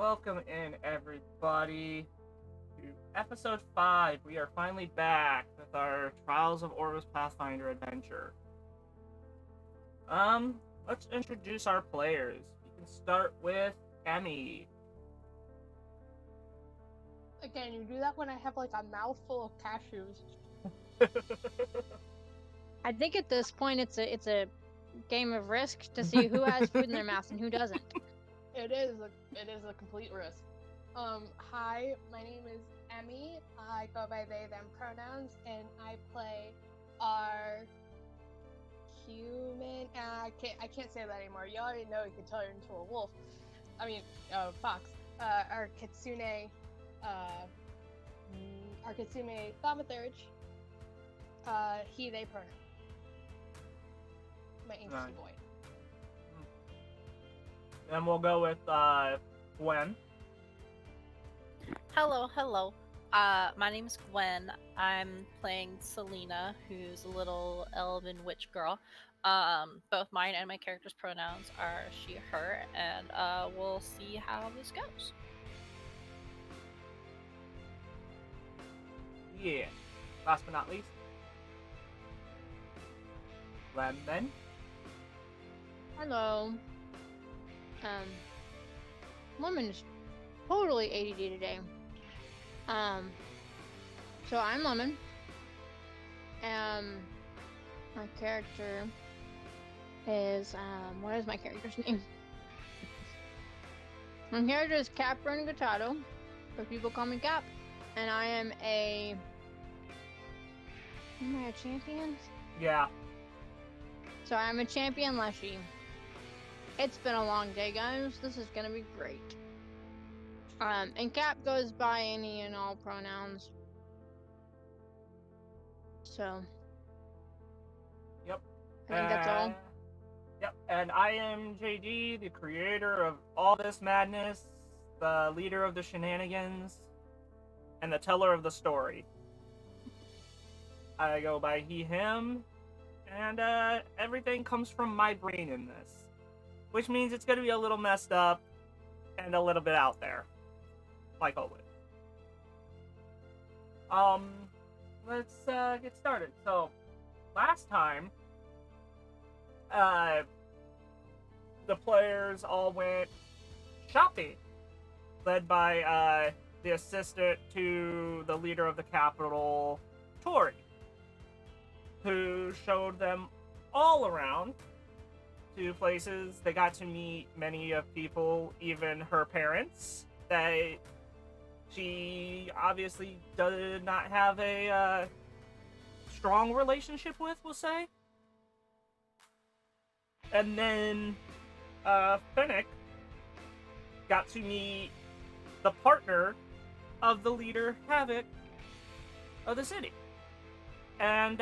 Welcome in, everybody, to episode 5. We are finally back with our Trials of Orbis Pathfinder adventure. Let's introduce our players. We can start with Emmy. Again, you do that when I have like a mouthful of cashews. I think at this point it's a game of risk to see who has food in their mouth and who doesn't. It is a complete risk. Hi, my name is Emmy. I go by they them pronouns, and I play our human. I can't say that anymore. You already know you can turn into a wolf. I mean, fox. Our kitsune. Our kitsune thaumaturge. He they pronoun. My ancient Nice. boy. Then we'll go with Gwen. Hello. My name is Gwen. I'm playing Selena, who's a little elven witch girl. Both mine and my character's pronouns are she, her, and we'll see how this goes. Yeah. Last but not least, Lemon. Hello. Lemon is totally ADD today. So I'm Lemon. My character is what is my character's name? My character is Cap Renegatato, but people call me Cap, and I am a. Am I a champion? Yeah. So I'm a champion Leshy. It's been a long day, guys. This is gonna be great. And Cap goes by any and all pronouns. So. Yep. I think that's all. Yep. And I am JD, the creator of all this madness, the leader of the shenanigans, and the teller of the story. I go by he, him, and everything comes from my brain in this. Which means it's going to be a little messed up and a little bit out there. Like always. Let's get started. So, last time, the players all went shopping. Led by the assistant to the leader of the capital, Tori. Who showed them all around to places. They got to meet many of people, even her parents, that she obviously did not have a strong relationship with, we'll say. And then Fennec got to meet the partner of the leader, Havoc, of the city. And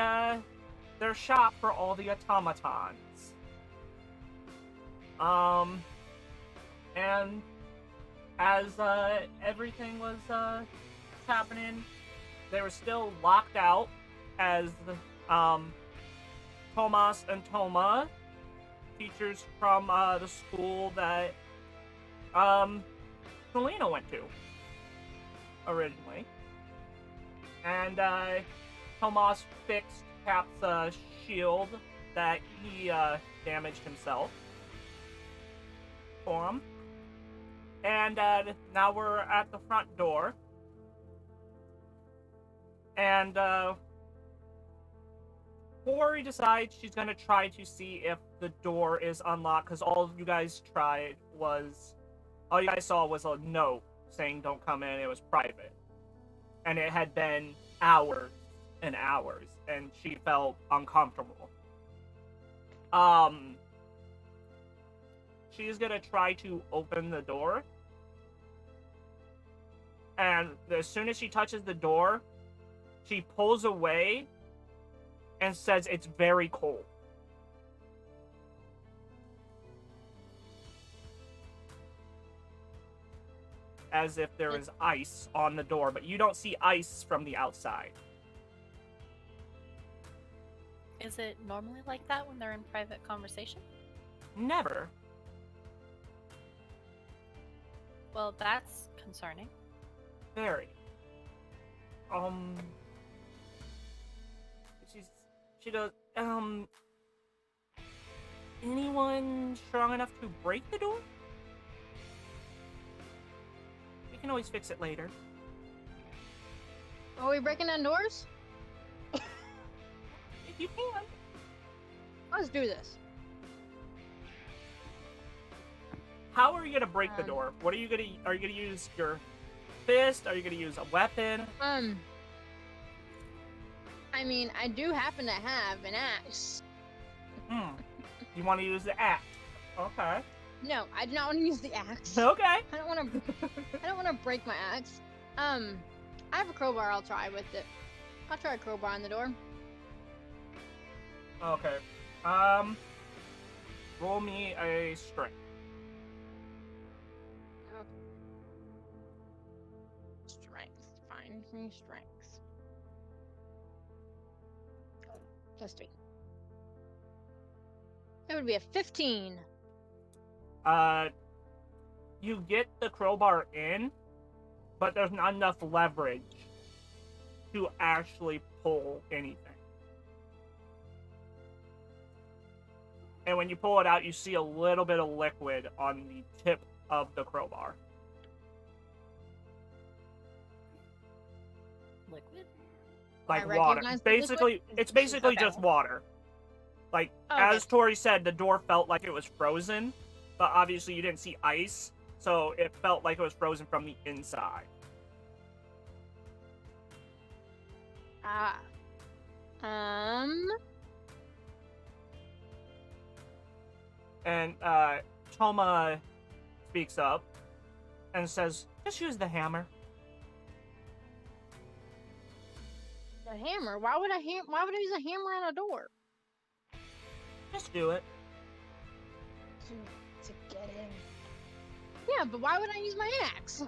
their shop for all the automatons. And as everything was happening, they were still locked out as Tomas and Toma, teachers from the school that Selena went to originally. And Tomas fixed Cap's shield that he damaged himself for him. And now we're at the front door. And Corey decides she's going to try to see if the door is unlocked, because all you guys saw was a note saying don't come in, it was private. And it had been hours and hours, and she felt uncomfortable. She's gonna try to open the door, and as soon as she touches the door, she pulls away and says it's very cold. As if there is ice on the door, but you don't see ice from the outside. Is it normally like that when they're in private conversation? Never. Well, that's concerning. Very. She does, anyone strong enough to break the door? We can always fix it later. Are we breaking down doors? If you can. Let's do this. How are you gonna break the door? What are you gonna use your fist? Are you gonna use a weapon? I mean, I do happen to have an axe. You want to use the axe? Okay. No, I do not want to use the axe. Okay. I don't want to break my axe. I have a crowbar. I'll try with it. I'll try a crowbar on the door. Okay. Roll me a strength. Okay. Strength. Find me strength. +3. That would be a 15. You get the crowbar in, but there's not enough leverage to actually pull anything. And when you pull it out, you see a little bit of liquid on the tip of the crowbar. Liquid? Like I water. recognize the Basically, liquid? it's basically Okay. just water. Like, Okay. as Tori said, the door felt like it was frozen, but obviously you didn't see ice, so it felt like it was frozen from the inside. Ah. And Toma speaks up and says, just use the hammer. The hammer? Why would I use a hammer on a door? Just do it. To get in. Yeah, but why would I use my axe?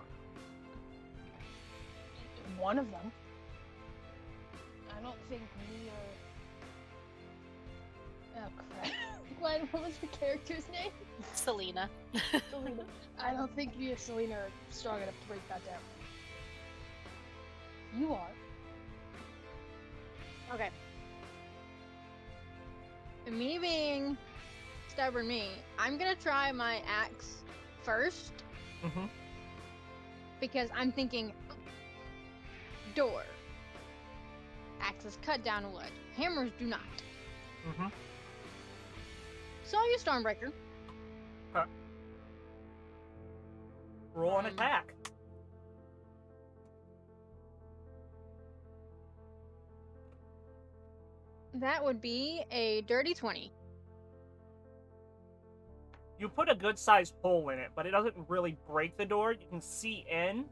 One of them. I don't think we are. Oh crap. Glenn, what was your character's name? Selena. Selena. I don't think me and Selena are strong enough to break that down. You are. Okay. Me being stubborn me, I'm gonna try my axe first Mm-hmm. because I'm thinking door. Axes cut down wood. Hammers do not. Mm-hmm. So I'll use Stormbreaker. Roll an attack. That would be a dirty 20. You put a good-sized hole in it, but it doesn't really break the door. You can see in,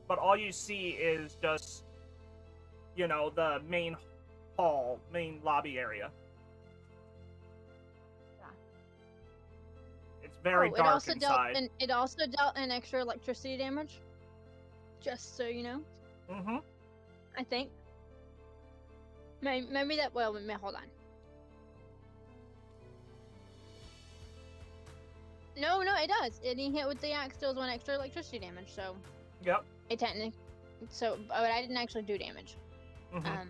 but all you see is just, the main hall, main lobby area. Yeah. It's very dark inside. It also dealt an extra electricity damage. Just so you know. Mm-hmm. I think. Maybe that. Well, hold on. No, it does. Any hit with the axe deals 1 extra electricity damage. So. Yep. It technically. So, but I didn't actually do damage. Mm-hmm.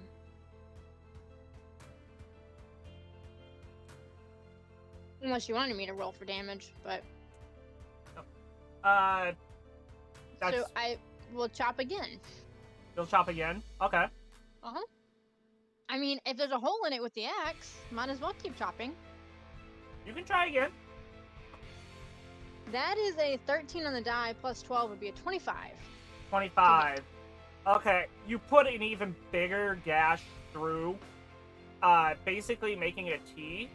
Unless you wanted me to roll for damage, but. That's... So I will chop again. You'll chop again? Okay. Uh-huh. I mean, if there's a hole in it with the axe, might as well keep chopping. You can try again. That is a 13 on the die, plus 12 would be a 25. 25. Okay, you put an even bigger gash through, basically making it a T.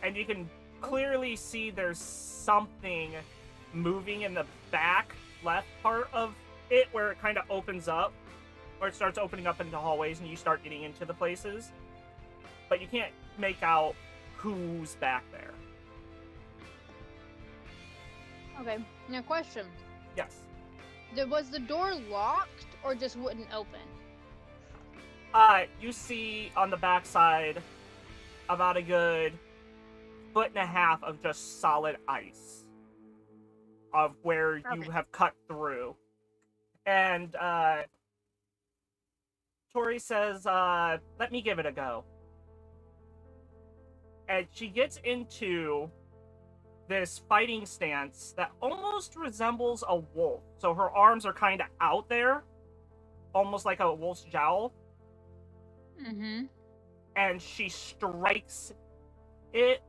And you can clearly see there's something moving in the back left part of it where it kind of opens up. Or it starts opening up into hallways and you start getting into the places. But you can't make out who's back there. Okay, now question. Yes. Was the door locked or just wouldn't open? You see on the backside about a good 1.5 feet of just solid ice. of where you Okay. have cut through. And Tori says, let me give it a go. And she gets into this fighting stance that almost resembles a wolf. So her arms are kind of out there, almost like a wolf's jowl. Mm-hmm. And she strikes it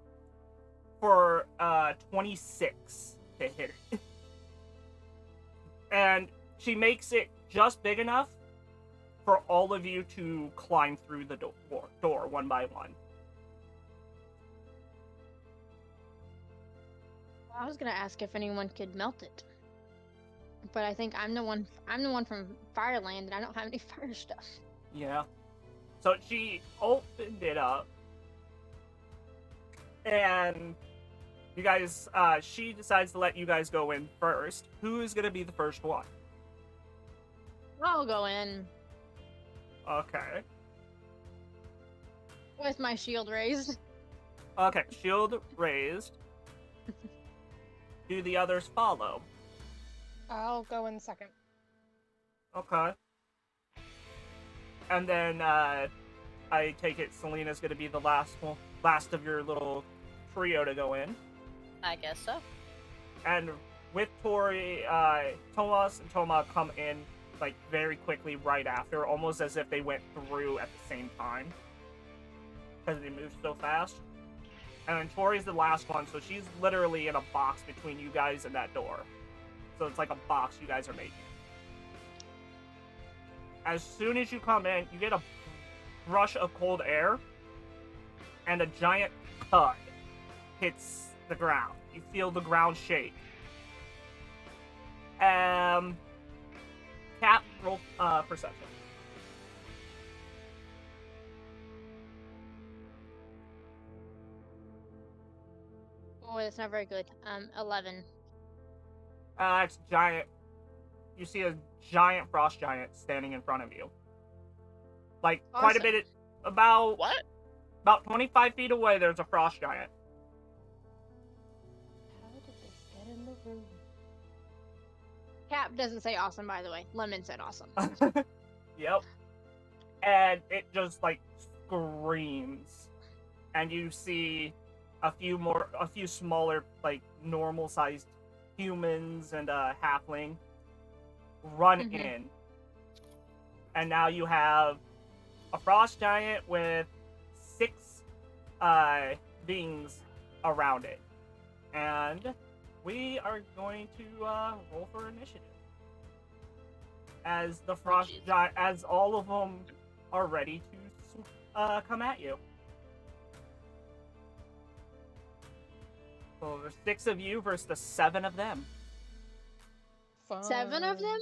for 26 to hit it. And she makes it just big enough for all of you to climb through the door one by one. I was gonna ask if anyone could melt it, but I think I'm the one. I'm the one from Fireland, and I don't have any fire stuff. Yeah. So she opened it up, and you guys, she decides to let you guys go in first. Who is going to be the first one? I'll go in Okay. with my shield raised. Okay, shield raised. Do the others follow? I'll go in second. Okay. And then, I take it Selena's going to be the last of your little trio to go in. I guess so. And with Tori, Tomas and Toma come in like very quickly right after, almost as if they went through at the same time because they moved so fast. And then Tori's the last one, so she's literally in a box between you guys and that door. So it's like a box you guys are making. As soon as you come in, you get a rush of cold air, and a giant thud hits the ground. You feel the ground shake. Cap, roll perception. Oh, that's not very good. 11. It's giant. You see a giant frost giant standing in front of you. Like, quite a Awesome. bit, about What? 25 feet away, there's a frost giant. How did this get in the room? Cap doesn't say awesome, by the way. Lemon said awesome. Yep. And it just, like, screams. And you see a few smaller, like, normal-sized humans and a halfling run Mhm. in. And now you have a frost giant with 6 beings around it. And we are going to roll for initiative. As the frost jeez. giant, as all of them are ready to come at you. So there's 6 of you versus the 7 of them. 7 of them?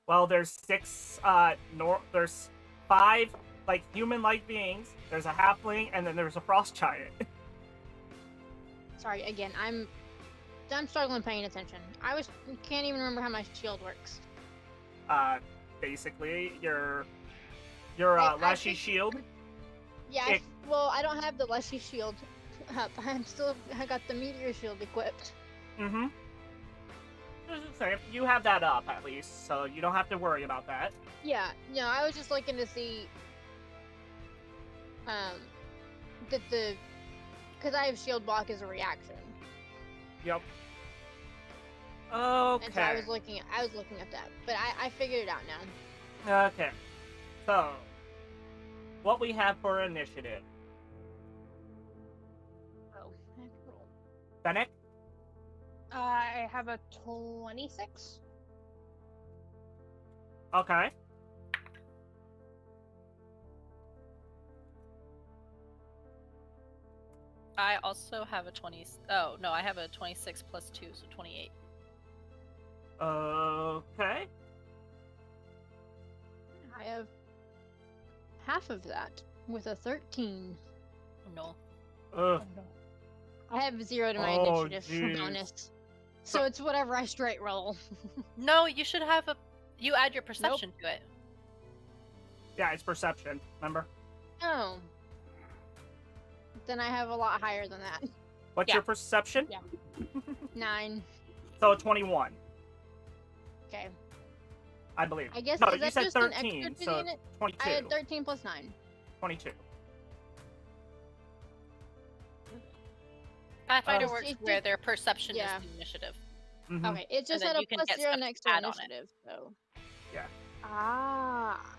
Well, there's 6, there's 5, like, human-like beings, there's a halfling, and then there's a frost giant. Sorry, again, I'm struggling paying attention. Can't even remember how my shield works. Basically, your I Lashy think- shield. Yeah, It- well, I don't have the Leshy shield up. I got the meteor shield equipped. Mm-hmm. You have that up, at least, so you don't have to worry about that. Yeah, no, I was just looking to see, that because I have shield block as a reaction, Yep. Okay. and so I was looking at that, but I figured it out now. Okay. So, what we have for initiative? Oh, I have to roll. Fennec? I have a 26. Okay. I also have a 20. Oh, no, I have a 26 plus 2, so 28. Okay. I have half of that with a 13. No. Ugh. no. I have 0 to my Oh, initiative jeez. bonus, so it's whatever I straight roll. No, you should have a. You add your perception to it. Yeah, it's perception, remember? Oh, then I have a lot higher than that. What's Yeah. your perception? Yeah. 9. So 21, Okay. I believe. I guess No, is you that said just an 13, extra to so the unit? 22. I had 13 plus 9. 22. Pathfinder Oh. works It's where just- their perception yeah. is the initiative. Mhm. Okay, it just then had a you can plus get 0 stuff next to to add on it. initiative, so. Yeah. Ah.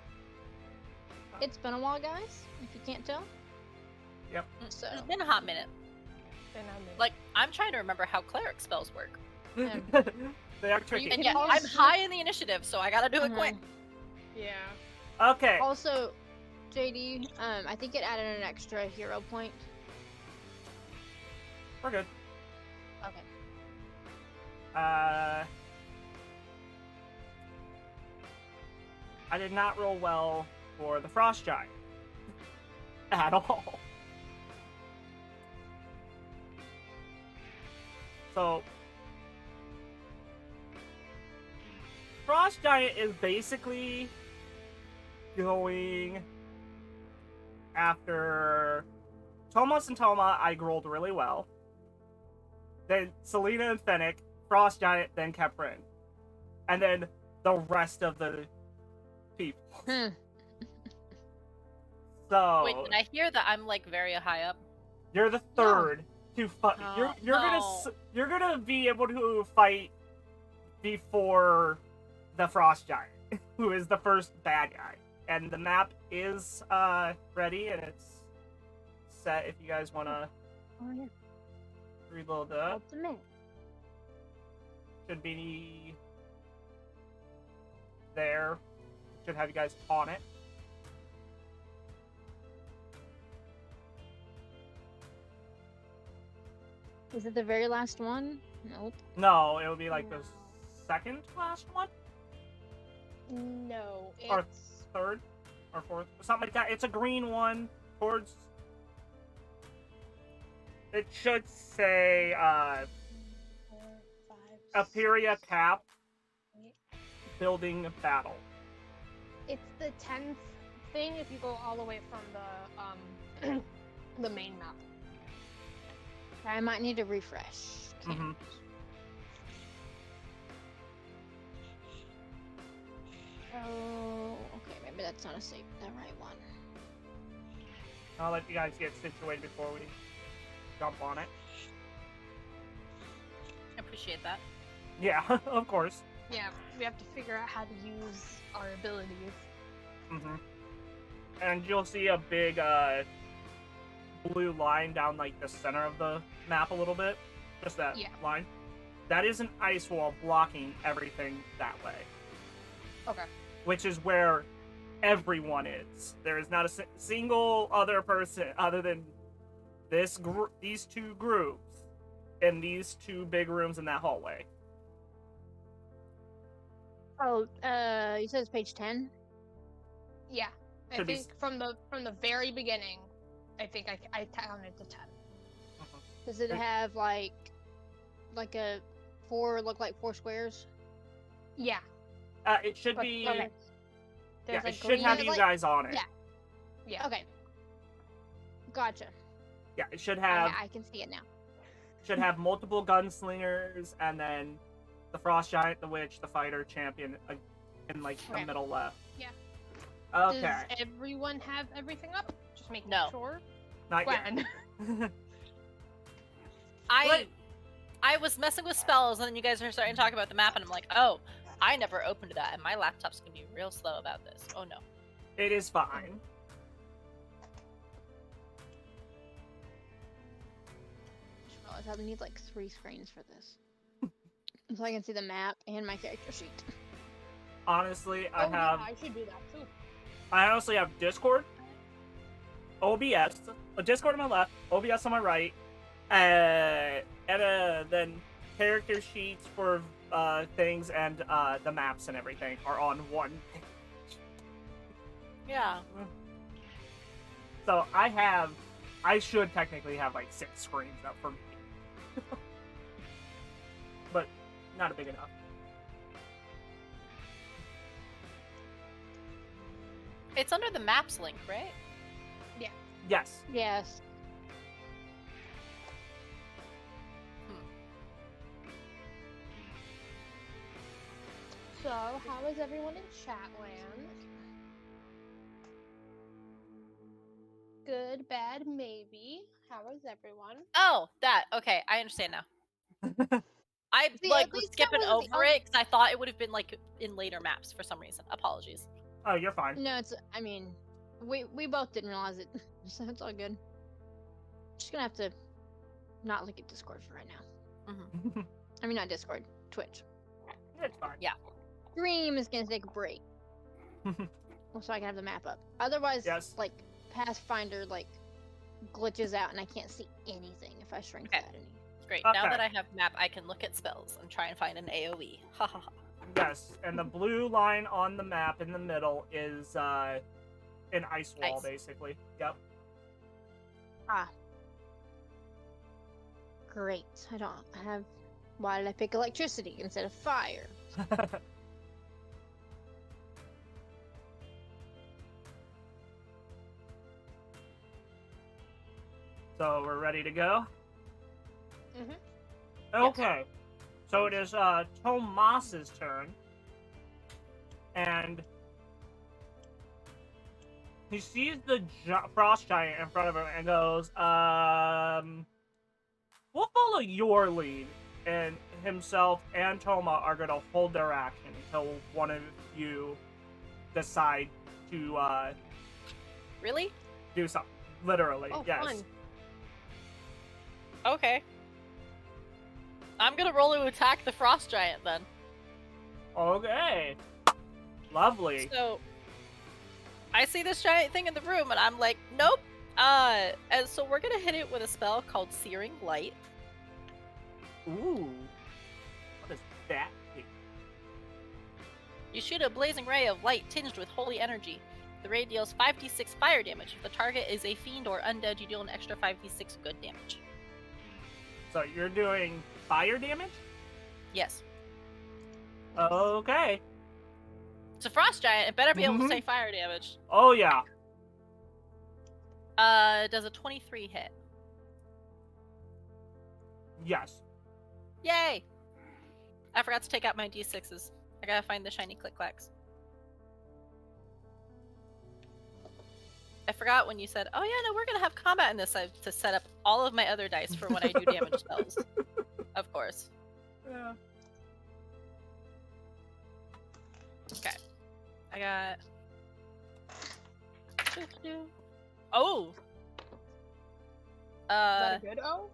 It's been a while, guys, if you can't tell. Yep. So. It's been a hot minute. Then I'm in. Like, I'm trying to remember how cleric spells work. They are tricky. And can yeah, I'm also- high in the initiative, so I gotta do it quick. Yeah. Okay. Also, JD, I think it added an extra hero point. We're good. Okay. I did not roll well for the Frost Giant. At all. So, Frost Giant is basically going after Tomas and Toma. I rolled really well. Then Selena and Fennec, Frost Giant, then Keprin. And then the rest of the people. So Wait, did I hear that I'm like very high up? you're the third to fight. Oh, You're gonna be able to fight before the Frost Giant, who is the first bad guy. And the map is ready and it's set. If you guys wanna reload that, should be there. Should have you guys on it. Is it the very last one? Nope. No, it would be like No. the second last one, No, Or- it's third, or fourth, something like that. It's a green one towards. It should say 4, 5, Aperia 6, Cap 8. Building Battle. It's the 10th thing if you go all the way from the the main map. I might need to refresh. Can't. Mhm. Oh, okay, maybe that's not the right one. I'll let you guys get situated before we jump on it. I appreciate that. Yeah, of course. Yeah, we have to figure out how to use our abilities. hmm And you'll see a big blue line down like the center of the map a little bit. Just that Yeah. line. That is an ice wall blocking everything that way. Okay. Which is where everyone is. There is not a single other person other than these two groups in these two big rooms in that hallway. Oh, you said it's page 10? Yeah, I Should be think from the very beginning, I think I counted to 10. Does it Okay. have like a look like 4 squares? Yeah. It should But be. okay. Yeah, There's it a should have green- you guys on it. yeah. Yeah. Okay. Gotcha. Yeah, it should Okay, have I can see it now. multiple gunslingers, and then the Frost Giant, the Witch, the Fighter, Champion, in like the Okay. middle left. Yeah. Okay, Does everyone have everything up? Just making No. sure. not Gwen. yet. I was messing with spells, and then you guys are starting to talk about the map, and I'm like, oh, I never opened that, and my laptop's gonna be real slow about this. Oh no. It is fine. I just realized I would need like 3 screens for this. So I can see the map and my character sheet. Honestly, I Oh, have. yeah, I should do that too. I honestly have Discord, OBS, a Discord on my left, OBS on my right, and then character sheets for things, and the maps and everything are on one page. Yeah. So I should technically have like 6 screens up for me. But not big enough. It's under the maps link, right? Yes. Yes. how is everyone in Chatland? Good, bad, maybe. How is everyone? Oh, that. Okay, I understand now. I See, like at was least that skipping wasn't the over it because I thought it would have been like in later maps for some reason. Apologies. Oh, you're fine. No, it's. I mean, we both didn't realize it, so it's all good. Just gonna have to not look at Discord for right now. Hmm. I mean, not Discord, Twitch. It's fine. Yeah. Stream is gonna take a break, so I can have the map up. Otherwise, Yes. like Pathfinder, like glitches out and I can't see anything if I shrink Okay. that any. Great. Now Okay. that I have map, I can look at spells and try and find an AoE. Ha ha ha. Yes, and the blue line on the map in the middle is an ice wall, Ice. basically. Yep. Ah. Great. I don't have. Why did I pick electricity instead of fire? So we're ready to go? Mhm. Okay. So it is Tomas's turn. And he sees the frost giant in front of him and goes, we'll follow your lead. And himself and Toma are going to hold their action until one of you decide to Really? do something. Literally, Oh, yes. fun. Okay. I'm gonna roll to attack the frost giant then. Okay. Lovely. So I see this giant thing in the room and I'm like, nope. And so we're gonna hit it with a spell called Searing Light. Ooh. What is that thing? You shoot a blazing ray of light tinged with holy energy. The ray deals 5d6 fire damage. If the target is a fiend or undead, you deal an extra 5d6 good damage. So you're doing fire damage? Yes. Okay. It's a frost giant. It better be able to Mhm. say fire damage. Oh, yeah. Does a 23 hit? Yes. Yay! I forgot to take out my d6s. I gotta find the shiny click clacks. I forgot when you said, oh yeah, no, we're gonna have combat in this, to set up all of my other dice for when I do damage spells. Of course. Yeah. Okay. I got... Oh! Is that a good O?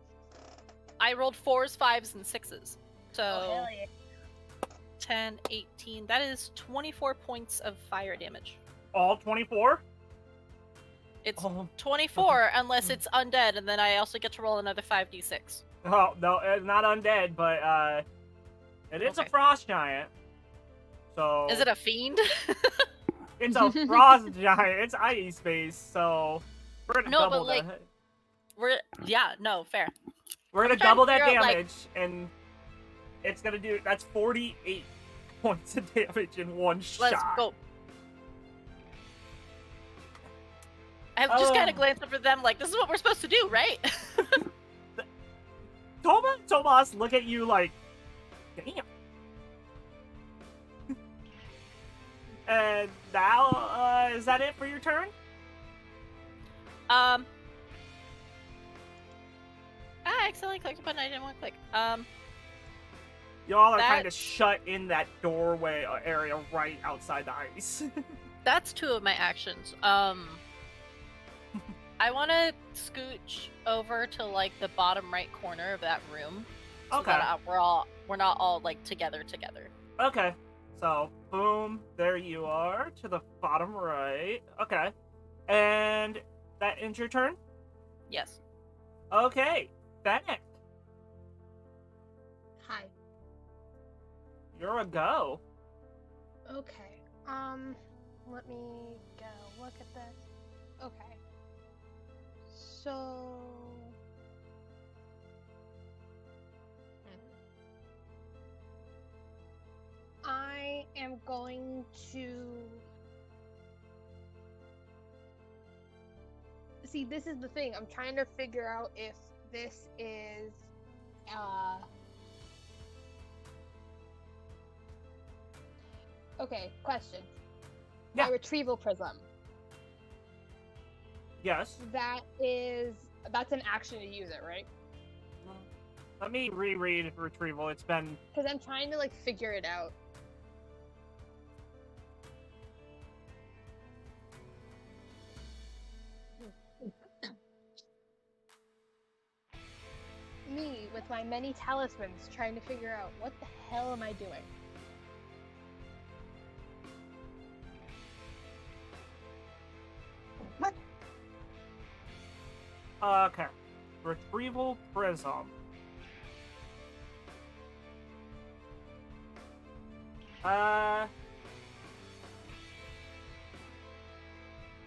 I rolled 4s, 5s, and 6s. So, Oh, hell yeah. 10, 18, that is 24 points of fire damage. All 24? It's Oh. 24 unless it's undead, and then I also get to roll another 5d6. Oh, no, it's not undead, but it is a Okay. frost giant. So Is it a fiend? it's a frost giant. It's ice based, so we're gonna No, but, double like, that. Yeah, no, fair. We're gonna I'm trying double to that figure out, like- damage, and it's gonna do. That's 48 points of damage in one shot. Let's go. I have just kind of glanced over them like, this is what we're supposed to do, right? Tomas, look at you like, damn. And now, is that it for your turn? I accidentally clicked a button I didn't want to click. Y'all are That- kind of shut in that doorway area right outside the ice. That's 2 of my actions. I want to scooch over to like the bottom right corner of that room, so Okay. that we're not all like together. Okay. So, boom, there you are to the bottom right. Okay. And that ends your turn? Yes. Okay. Fennec, Hi. you're a go. Okay. Let me go look at this. Okay. So. I am going to. See, this is the thing. I'm trying to figure out if this is. Okay, question. Yeah. My retrieval prism. Yes. That's an action to use it, right? Let me reread retrieval. It's been... Because I'm trying to, like, figure it out. Me, with my many talismans, trying to figure out what the hell am I doing? What? Okay. Retrieval prism.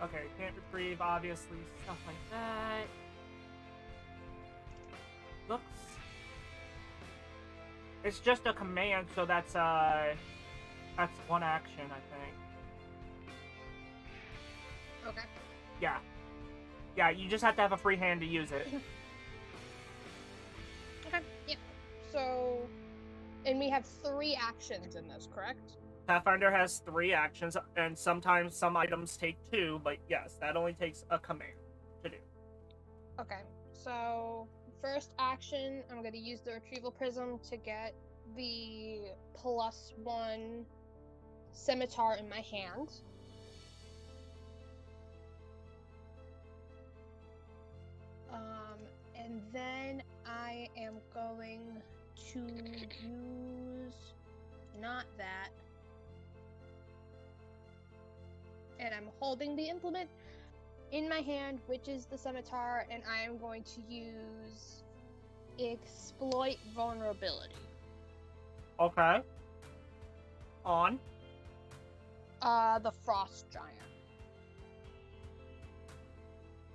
Okay, can't retrieve, obviously, stuff like that. Looks... It's just a command, so that's one action, I think. Okay. Yeah. Yeah, you just have to have a free hand to use it. Okay, yeah. So, and we have 3 actions in this, correct? Pathfinder has 3 actions, and sometimes some items take 2, but yes, that only takes a command to do. Okay, so first action, I'm going to use the retrieval prism to get the +1 scimitar in my hand. And then I am going to use not that. And I'm holding the implement in my hand, which is the scimitar, and I am going to use exploit vulnerability. Okay. On. The frost giant.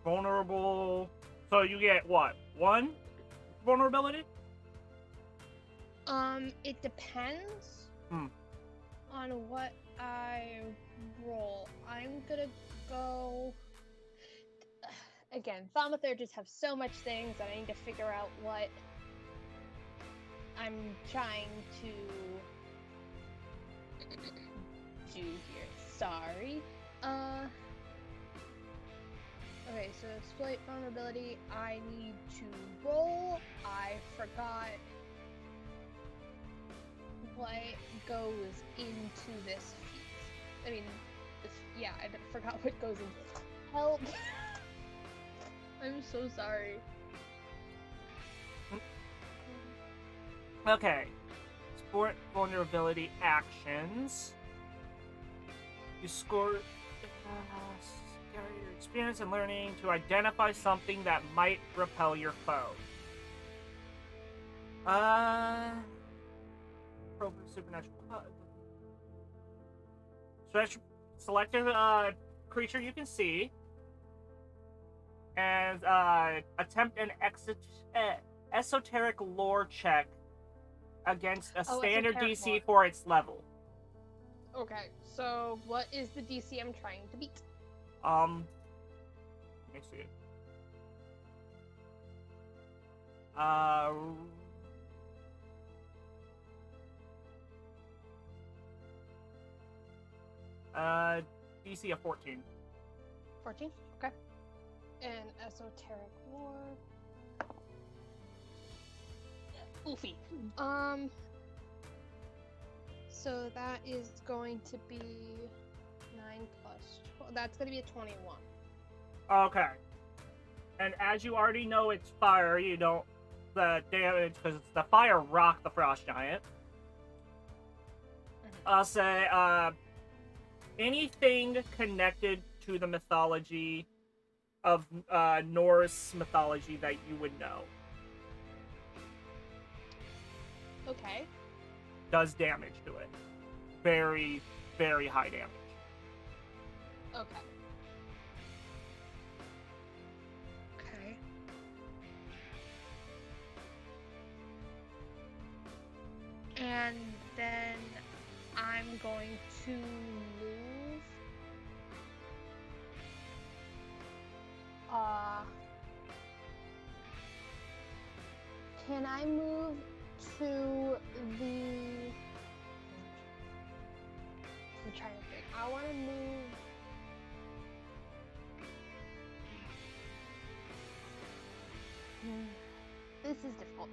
Vulnerable. So you get what? 1 vulnerability? It depends on what I roll. I'm gonna go... Again, thaumaturges have so much things that I need to figure out what I'm trying to do here. Sorry. Okay, so exploit vulnerability, I need to roll. I forgot what goes into this feat. I mean, I forgot what goes into it. Help! I'm so sorry. Okay. Sport vulnerability actions. You score your experience and learning to identify something that might repel your foe. Supernatural. Select a creature you can see, and attempt an esoteric lore check against a standard DC lore. for its level. Okay, so what is the DC I'm trying to beat? Let me see. DC of 14. 14? Okay. And esoteric lore. Oofy. So that is going to be 9 plus 12. That's going to be a 21. Okay. And as you already know it's fire, you don't... The damage, because the fire rocked the frost giant. I'll say, anything connected to the mythology of Norse mythology that you would know. Okay. Does damage to it. Very, very high damage. Okay. Okay. And then I'm going to move. Can I move to the... trying to think. I want to move. This is difficult.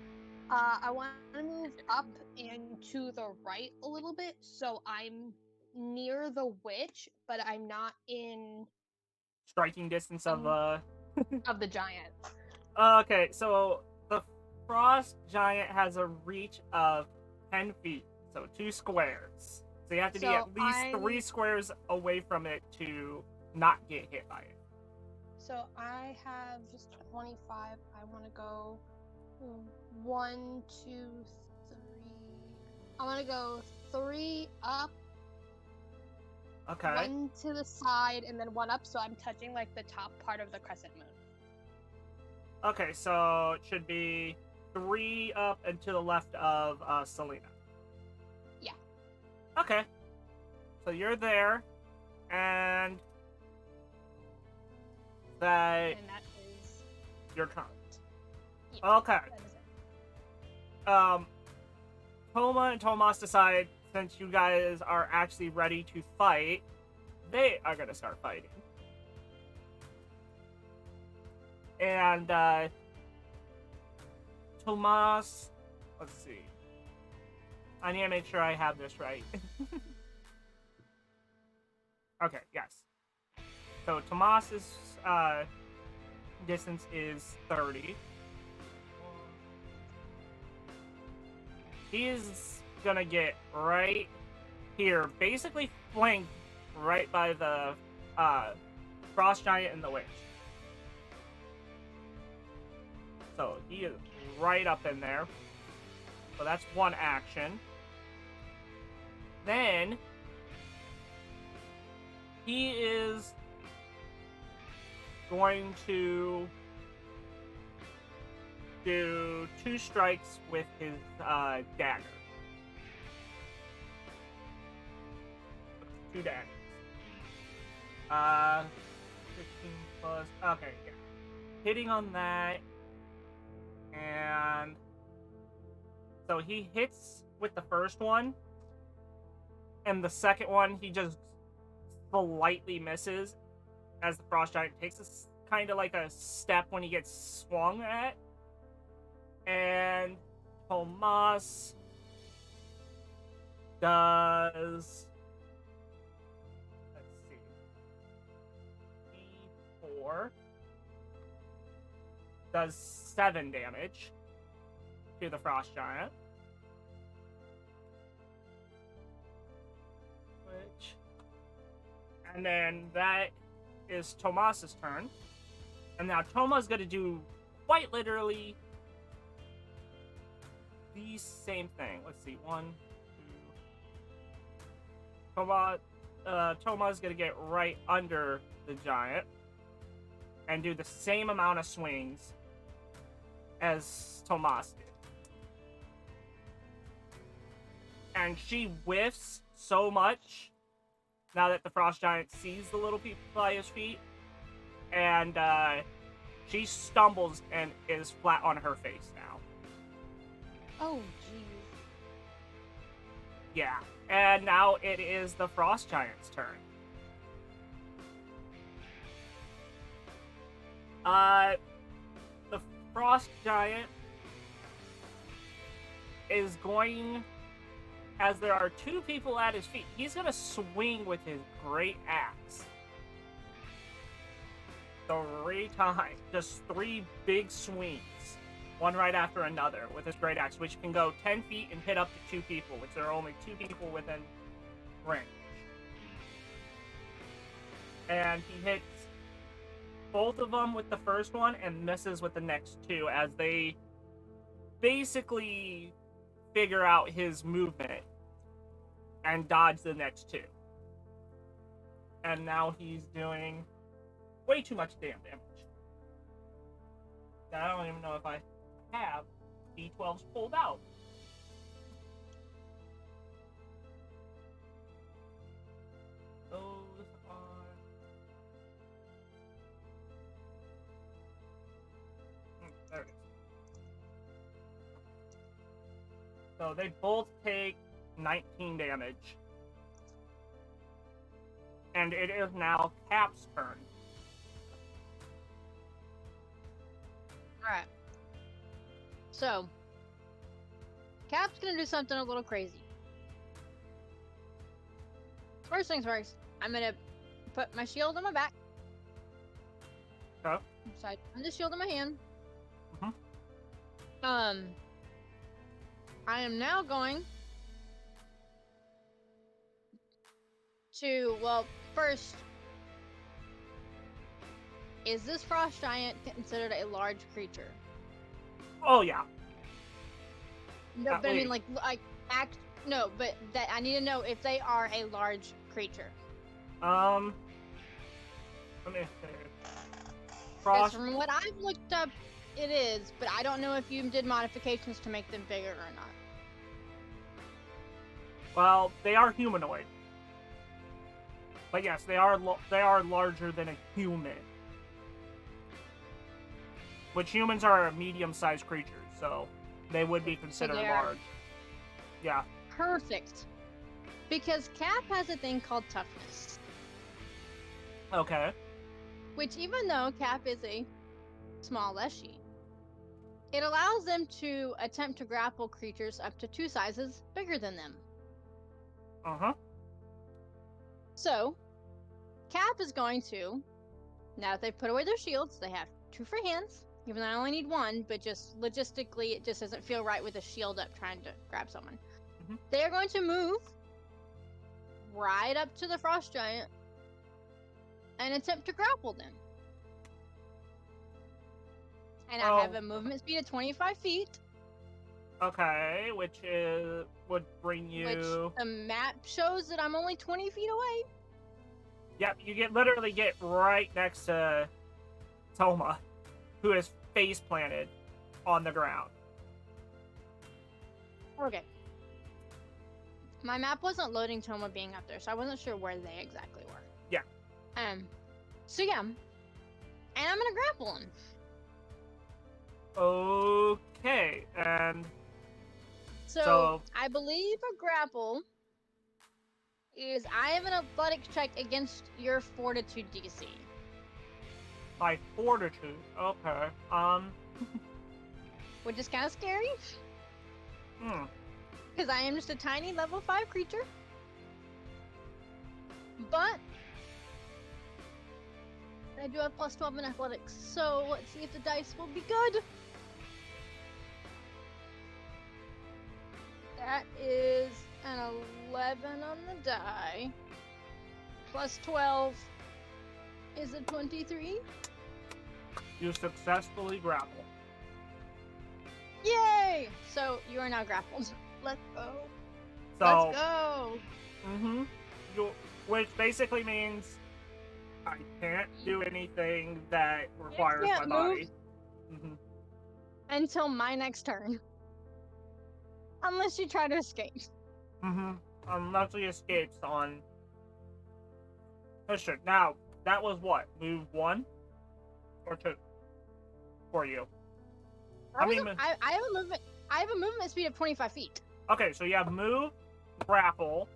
I want to move up and to the right a little bit, so I'm near the witch, but I'm not in Striking distance of of the giant. Okay, so the frost giant has a reach of 10 feet, so 2 squares. So you have to be So at least 3 squares away from it to not get hit by it. So I have just 25. I want to go 1, 2, 3. I want to go 3 up, Okay. 1 to the side, and then 1 up, so I'm touching like the top part of the crescent moon. Okay, so it should be 3 up and to the left of Selena. Yeah. Okay. So you're there, and that And that is your turn. Yeah, Okay. that is it. Toma and Tomas decide, since you guys are actually ready to fight, they are gonna start fighting. And Tomas, let's see. I need to make sure I have this right. Okay, yes. So Tomas's distance is 30. He is gonna get right here, basically flanked right by the frost giant and the witch. So he is right up in there. So that's one action. Then he is going to do 2 strikes with his dagger. 2 daggers. 15 plus. Okay, yeah. Hitting on that. And so he hits with the first one. And the second one, he just slightly misses as the frost giant takes a kind of like a step when he gets swung at. And Tomas does, let's see, D4 does 7 damage to the frost giant. And then that is Tomas's turn. And now Toma's gonna do quite literally the same thing. Let's see, 1, 2. Toma's gonna get right under the giant and do the same amount of swings as Tomas did. And she whiffs so much now that the frost giant sees the little people by his feet, and she stumbles and is flat on her face now. Oh, jeez. Yeah, and now it is the frost giant's turn. The frost giant is going, as there are 2 people at his feet, he's gonna swing with his great axe. 3 times, just 3 big swings, one right after another with his great axe, which can go 10 feet and hit up to 2 people, which there are only 2 people within range. And he hits both of them with the first one and misses with the next 2 as they basically figure out his movement and dodge the next 2. And now he's doing way too much damn damage. I don't even know if I have D12s pulled out. Those are... there it is. So they both take 19 damage. and it is now Cap's turn. Alright. So, Cap's gonna do something a little crazy. First things first, I'm gonna put my shield on my back. Okay. So I put the shield in my hand. Mhm. I am now going to, well, first, is this frost giant considered a large creature? Oh yeah. No, At but I mean, least. no, but that I need to know if they are a large creature. Let me see. Because Frost. from what I've looked up, it is, but I don't know if you did modifications to make them bigger or not. Well, they are humanoid. But yes, they are larger than a human. Which humans are medium-sized creatures, so they would be considered they are- large. Yeah. Perfect. Because Cap has a thing called toughness, Okay. which even though Cap is a small leshy, it allows them to attempt to grapple creatures up to 2 sizes bigger than them. Uh-huh. So, Cap is going to, now that they've put away their shields, they have 2 free hands, even though I only need 1, but just logistically, it just doesn't feel right with a shield up trying to grab someone. Mhm. They are going to move right up to the frost giant and attempt to grapple them. And I have Oh. a movement speed of 25 feet, Okay, which would bring you. which the map shows that I'm only 20 feet away. Yep, you literally get right next to Toma, who is face planted on the ground. Okay. My map wasn't loading Toma being up there, so I wasn't sure where they exactly were. Yeah. So yeah. And I'm gonna grapple him. Okay, and So I believe a grapple is I have an athletics check against your fortitude DC. my fortitude. Okay. Which is kind of scary, Hmm. because I am just a tiny level 5 creature. But I do have plus 12 in athletics, so let's see if the dice will be good. That is an 11 on the die. Plus 12 is a 23. You successfully grapple. Yay! So you are now grappled. Let's go. So. Let's go. Mm-hmm. Which basically means I can't do anything that requires my can't body. Mm-hmm. Until my next turn. Unless you try to escape. Mm-hmm. Unless he escapes on. Oh shit. Now, that was what? Move 1? Or 2? For you. I have a movement speed of 25 feet. Okay, so you have move, grapple.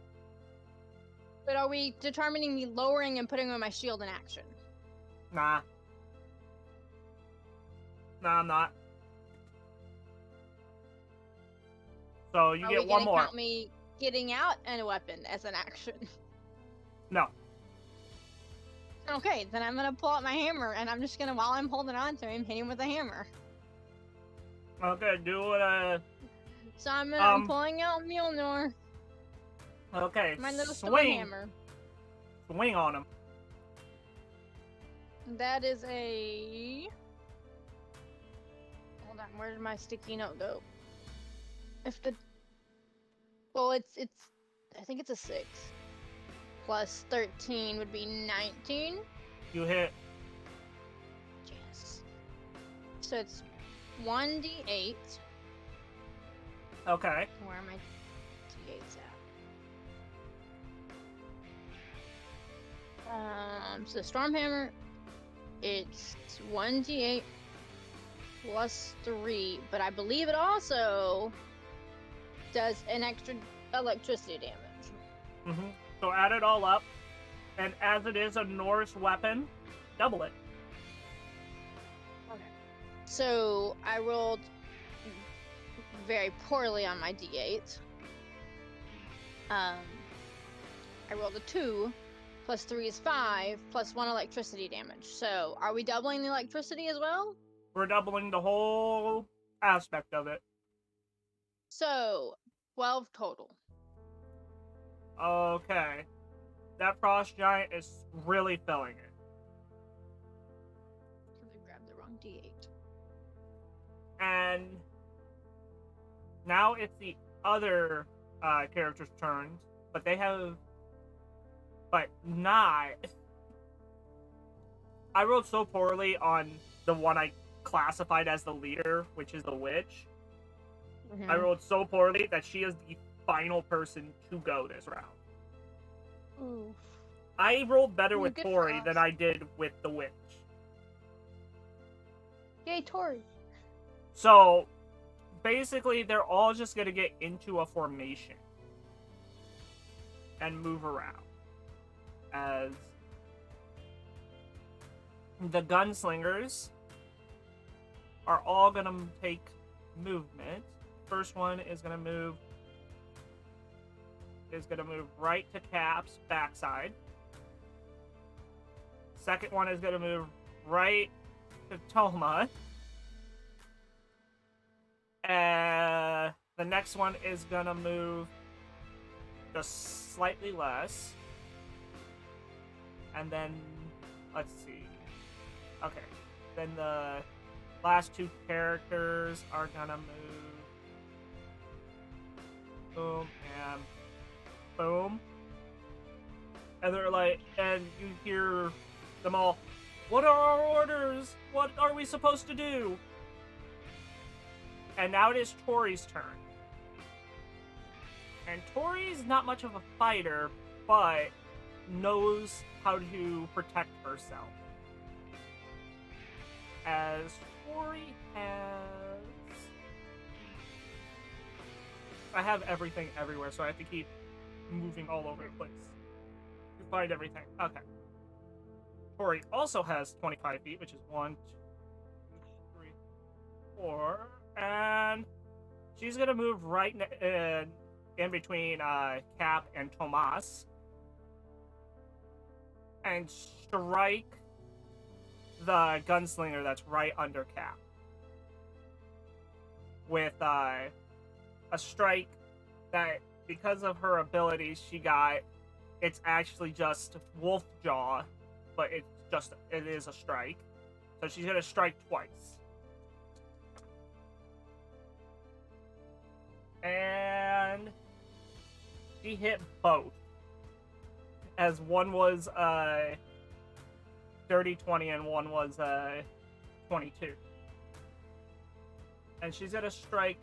But are we determining me lowering and putting on my shield in action? Nah. Nah, I'm not. So you get one more. Count me getting out and a weapon as an action? No. Okay, then I'm gonna pull out my hammer and I'm just gonna, while I'm holding on to him, hit him with a hammer. Okay, do it. So I'm pulling out Mjolnir, Okay, my little stone swing. hammer. Swing on him. That is a. Hold on, where did my sticky note go? If the. Well, it's. I think it's a 6. Plus 13 would be 19. You hit. Yes. So it's 1d8. Okay. Where are my d8s at? So Stormhammer, it's 1d8 plus 3, but I believe it also does an extra electricity damage. Mm-hmm. So add it all up. And as it is a Norse weapon, double it. Okay. So I rolled very poorly on my d8. I rolled a 2, plus 3 is 5, plus 1 electricity damage. So are we doubling the electricity as well? We're doubling the whole aspect of it. So 12 total. Okay. That frost giant is really filling it. Because I grabbed the wrong d8. And now it's the other character's turns, but they have, but not. I rolled so poorly on the one I classified as the leader, which is the witch. Mm-hmm. I rolled so poorly that she is the final person to go this round. Oof. I rolled better Ooh, with good for Tori us. than I did with the witch. Yay, Tori. So basically, they're all just going to get into a formation and move around as the gunslingers are all going to take movement. First one is going to move right to Cap's backside. Second one is going to move right to Toma. The next one is gonna move just slightly less. And then, let's see. Okay. Then the last two characters are gonna move. Boom and boom. And they're like, and you hear them all, what are our orders? What are we supposed to do? And now it is Tori's turn. And Tori's not much of a fighter, but knows how to protect herself. As Tori has... I have everything everywhere, so I have to keep moving all over the place to find everything. Okay. Tori also has 25 feet, which is 1, 2, 3, 4... And she's gonna move right in between Cap and Tomas and strike the gunslinger that's right under Cap with a strike that, because of her abilities, she got. It's actually just wolf jaw, but it is a strike. So she's gonna strike twice. And she hit both. As one was dirty 20 and one was 22. And she's gonna strike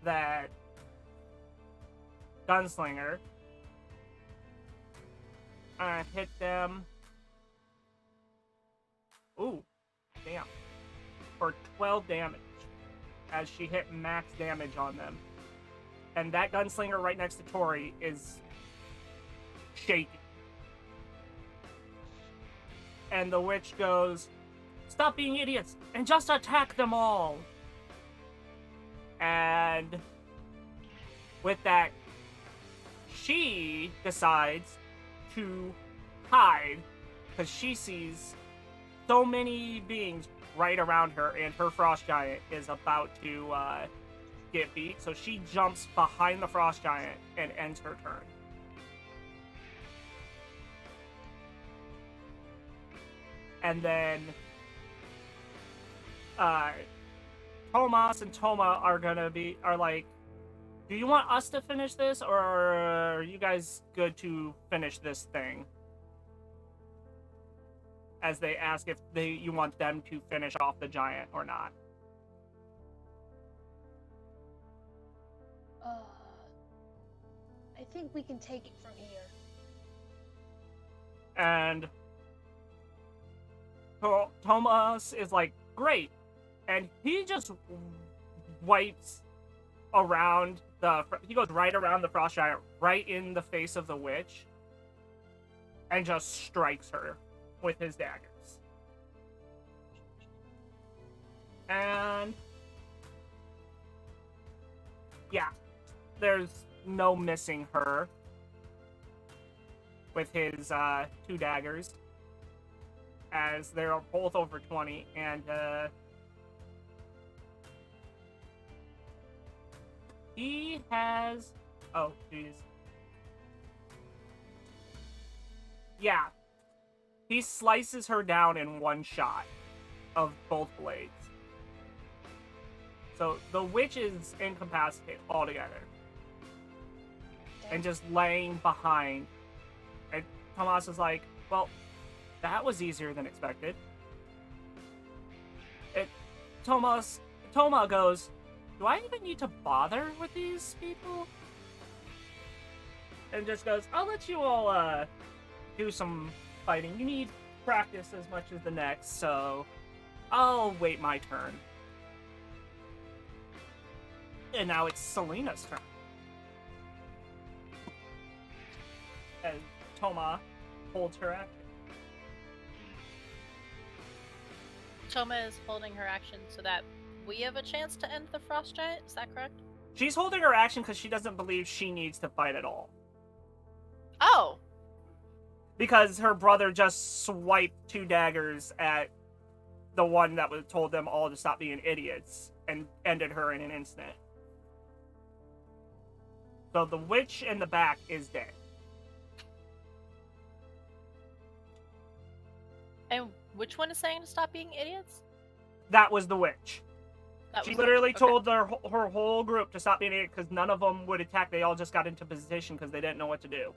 that gunslinger. And hit them. Ooh, damn. For 12 damage, as she hit max damage on them. And that gunslinger right next to Tori is shaking. And the witch goes, "Stop being idiots and just attack them all." And with that, she decides to hide because she sees so many beings right around her, and her frost giant is about to get beat. So she jumps behind the frost giant and ends her turn. And then Tomas and Toma are like, do you want us to finish this, or are you guys good to finish this thing? As they ask if you want them to finish off the giant or not. I think we can take it from here. And Tomas is like, great. And he just wipes around he goes right around the frost giant, right in the face of the witch, and just strikes her with his daggers. And yeah, there's no missing her with his 2 daggers, as they're both over 20, and he has... Oh, jeez. Yeah. He slices her down in one shot of both blades. So the witch is incapacitated altogether. And just laying behind. And Tomas is like, well, that was easier than expected. Toma goes, do I even need to bother with these people? And just goes, I'll let you all do some fighting. You need practice as much as the next, so I'll wait my turn. And now it's Selena's turn. And Toma holds her action. Toma is holding her action so that we have a chance to end the frost giant. Is that correct? She's holding her action because she doesn't believe she needs to fight at all. Oh! Because her brother just swiped 2 daggers at the one that told them all to stop being idiots and ended her in an instant. So the witch in the back is dead. And which one is saying to stop being idiots? That was the witch. That She was literally okay. told her whole group to stop being idiots because none of them would attack. They all just got into position because they didn't know what to do.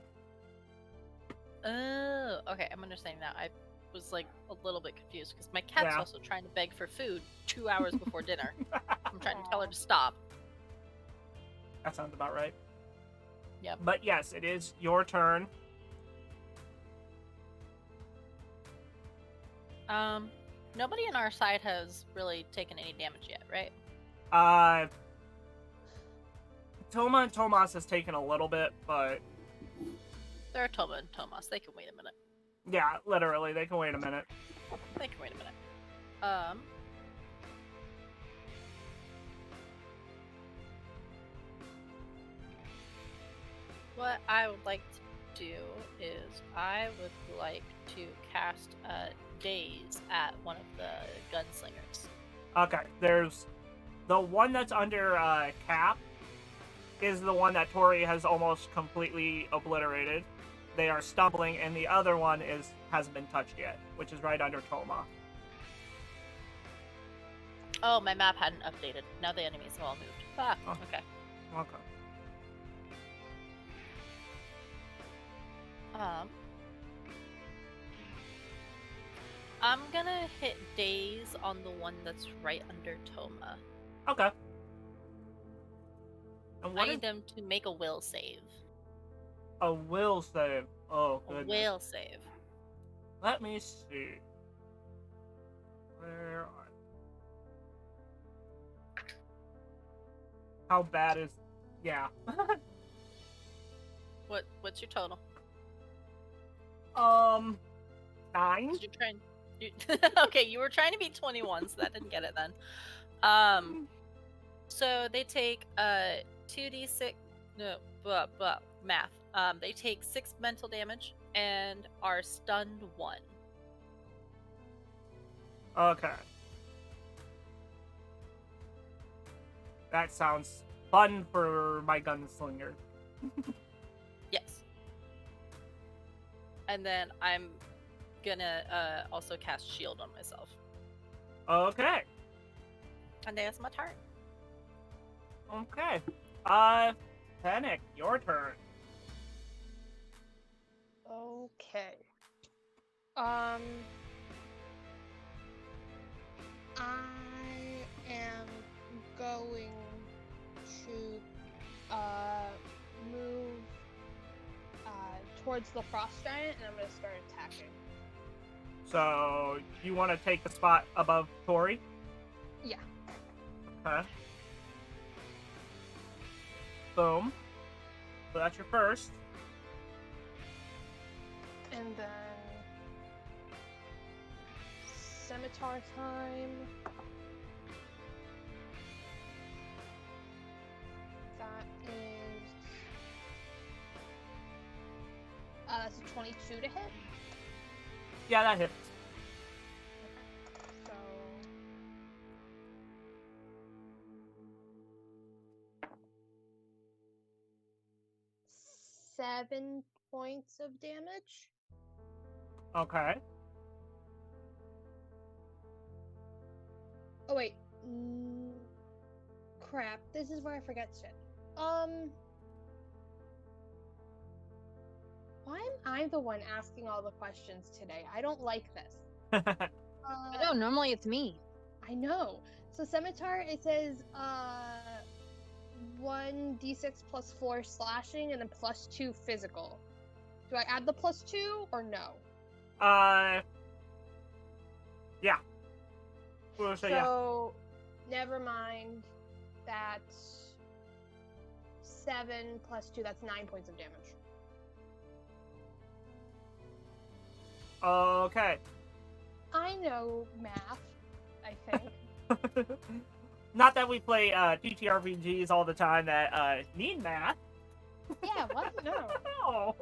Oh, okay, I'm understanding now. I was like a little bit confused because my cat's Yeah. also trying to beg for food 2 hours before dinner. I'm trying to tell her to stop. That sounds about right. Yep. But yes, it is your turn. Nobody on our side has really taken any damage yet, right? Toma and Tomas has taken a little bit, but They're Toma and Tomas. They can wait a minute. yeah, literally, they can wait a minute. They can wait a minute. What I would like to do is I would like to cast Daze at one of the gunslingers. Okay, there's the one that's under Cap is the one that Tori has almost completely obliterated. They are stumbling, and the other one hasn't been touched yet, which is right under Toma. Oh, my map hadn't updated. Now the enemies have all moved. Ah, Oh. okay. Okay. I'm gonna hit Daze on the one that's right under Toma. Okay. And I what is need them to make a will save. a will save? Oh, A goodness. will save. Let me see. Where are... How bad is... Yeah. What's your total? 9? Did you try and... Okay, you were trying to beat 21, so that didn't get it then. So they take 2d6... No, math. They take 6 mental damage and are stunned 1. Okay. That sounds fun for my gunslinger. Yes. And then I'm gonna also cast shield on myself. Okay. And that's my turn. Okay. Panic, your turn. Okay. I am going to move towards the frost giant, and I'm gonna start attacking. So, you want to take the spot above Tori? Yeah. Okay. Boom. So that's your first. And then scimitar time. That is that's a 22 to hit. Yeah, that hits. So 7 points of damage. Okay. Oh wait. Crap. This is where I forget shit. Why am I the one asking all the questions today? I don't like this. I know, normally it's me. I know. So scimitar, it says 1d6 plus 4 slashing and then plus 2 physical. Do I add the plus 2 or no? Yeah. We'll say yeah. So, never mind. That's 7 plus 2, that's 9 points of damage. Okay. I know math, I think. Not that we play TTRPGs all the time that need math. Yeah, what? No. No.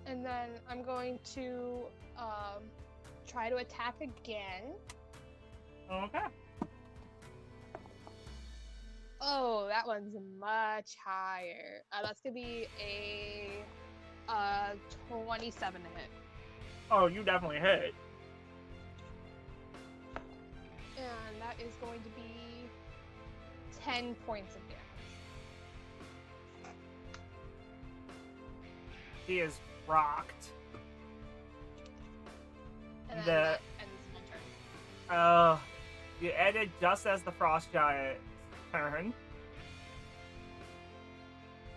And then I'm going to try to attack again. Okay. Oh, that one's much higher. That's gonna be a 27 to hit. Oh, you definitely hit. And that is going to be 10 points of damage. He is rocked. And then The- that ends my turn. You ended just as the Frost Giant's turn.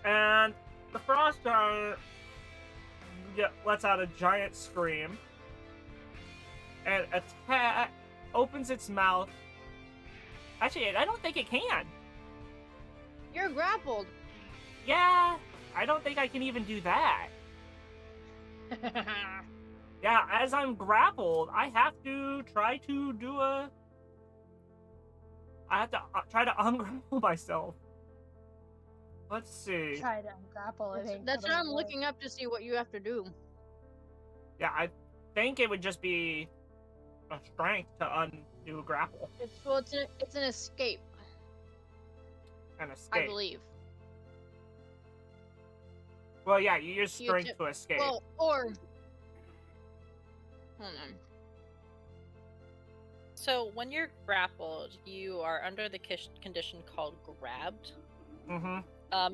And the Frost Giant lets out a giant scream. And opens its mouth. Actually, I don't think it can. You're grappled. Yeah, I don't think I can even do that. Yeah, as I'm grappled, I have to try to do I have to try to ungrapple myself. Let's see. Try to grapple, I think. That's what I'm looking up to see what you have to do. Yeah, I think it would just be a strength to undo a grapple It's an escape, and I escape. believe. Well, yeah, you use You strength ju- to escape. Well, or hold on. So when you're grappled, you are under the condition called grabbed. Mm-hmm.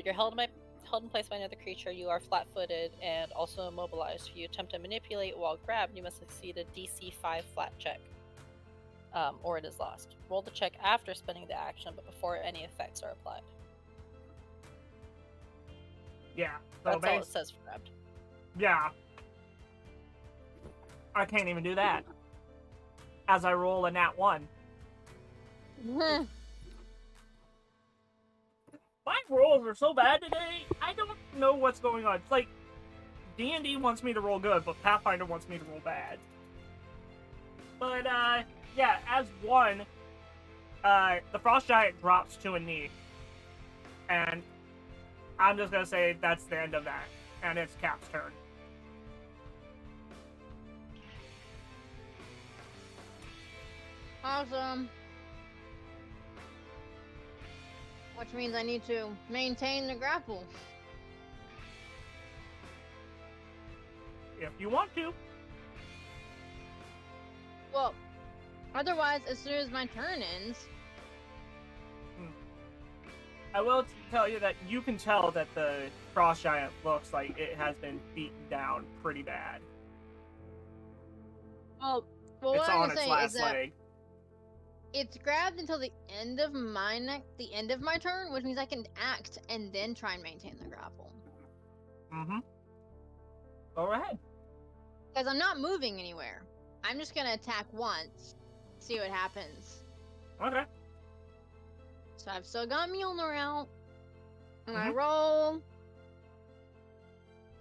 You're held in place by another creature. You are flat-footed and also immobilized. If you attempt to manipulate while grabbed, you must succeed a DC 5 flat check, or it is lost. Roll the check after spending the action, but before any effects are applied. Yeah. So That's all it says for grabbed. yeah. I can't even do that. As I roll a nat 1. My rolls are so bad today, I don't know what's going on. It's like, D&D wants me to roll good, but Pathfinder wants me to roll bad. But, yeah, as one, the Frost Giant drops to a knee. And I'm just gonna say that's the end of that. And it's Cap's turn. Awesome. Which means I need to maintain the grapple. If you want to. Well, otherwise, as soon as my turn ends, I will tell you that you can tell that the Frost Giant looks like it has been beaten down pretty bad. well, It's what I'm on gonna its say is last that leg. it's grabbed until the end of the end of my turn, which means I can act and then try and maintain the grapple. Mm-hmm. Go ahead. Because I'm not moving anywhere. I'm just gonna attack once, see what happens. Okay. So So I've still got Mjolnir out. And I Mhm. roll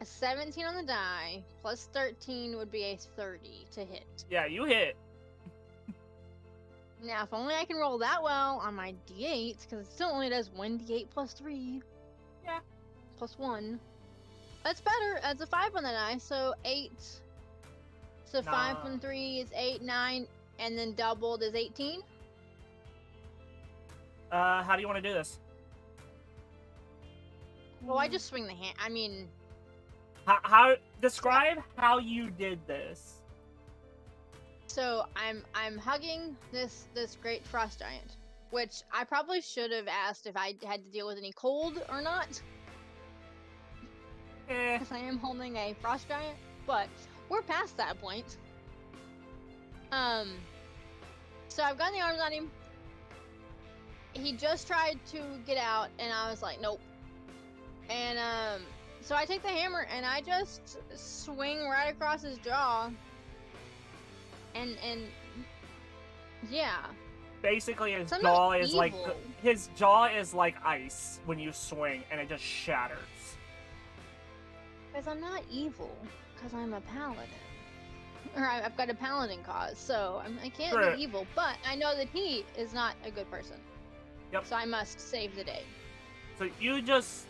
a 17 on the die, plus 13 would be a 30 to hit. Yeah, you hit. Now, if only I can roll that well on my d8, because it still only does 1d8 plus 3. Yeah. Plus 1. That's better. That's a 5 on the die, so 8. So 5 Nah. and 3 is 8, 9, and then doubled is 18. How do you want to do this? Well, I just swing the hand. I mean, How describe how you did this? so I'm hugging this great frost giant, which I probably should have asked if I had to deal with any cold or not, because I am holding a frost giant. But we're past that point. So I've got the arms on him. He just tried to get out, and I was like, nope. And so I take the hammer and I just swing right across his jaw. And yeah. Basically, his So I'm jaw not is like ice when you swing, and it just shatters. Because I'm not evil, because I'm a paladin. Or I've got a paladin cause, so I can't Sure. be evil. But I know that he is not a good person. Yep. So I must save the day. So you just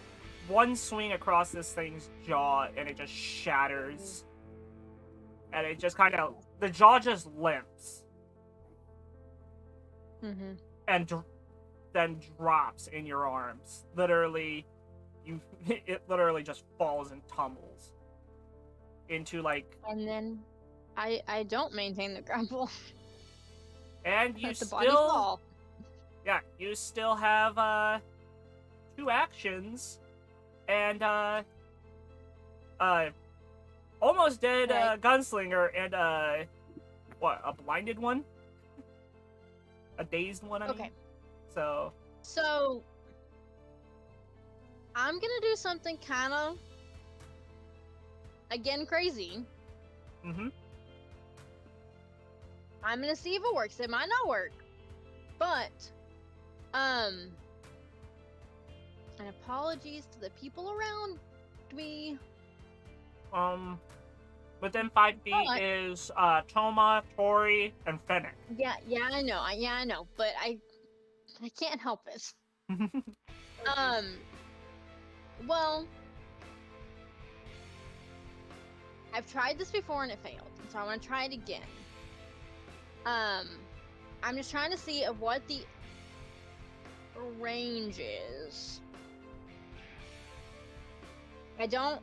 one swing across this thing's jaw, and it just shatters. And it just kind of the jaw just limps Mm-hmm. and then drops in your arms. Literally, it literally just falls and tumbles into like. And then I don't maintain the grapple. And you Let the body still, fall. yeah, you still have 2 actions, and almost dead Right. gunslinger and what, a blinded one, a dazed one. I mean. Okay. So I'm gonna do something kind of, again, crazy. mm-hmm. I'm gonna see if it works. It might not work, but and apologies to the people around me. Within 5 feet But- is Toma, Tori, and Fennec. Yeah, I know, but I can't help it. Well, I've tried this before and it failed, so I want to try it again. I'm just trying to see of what the range is. I don't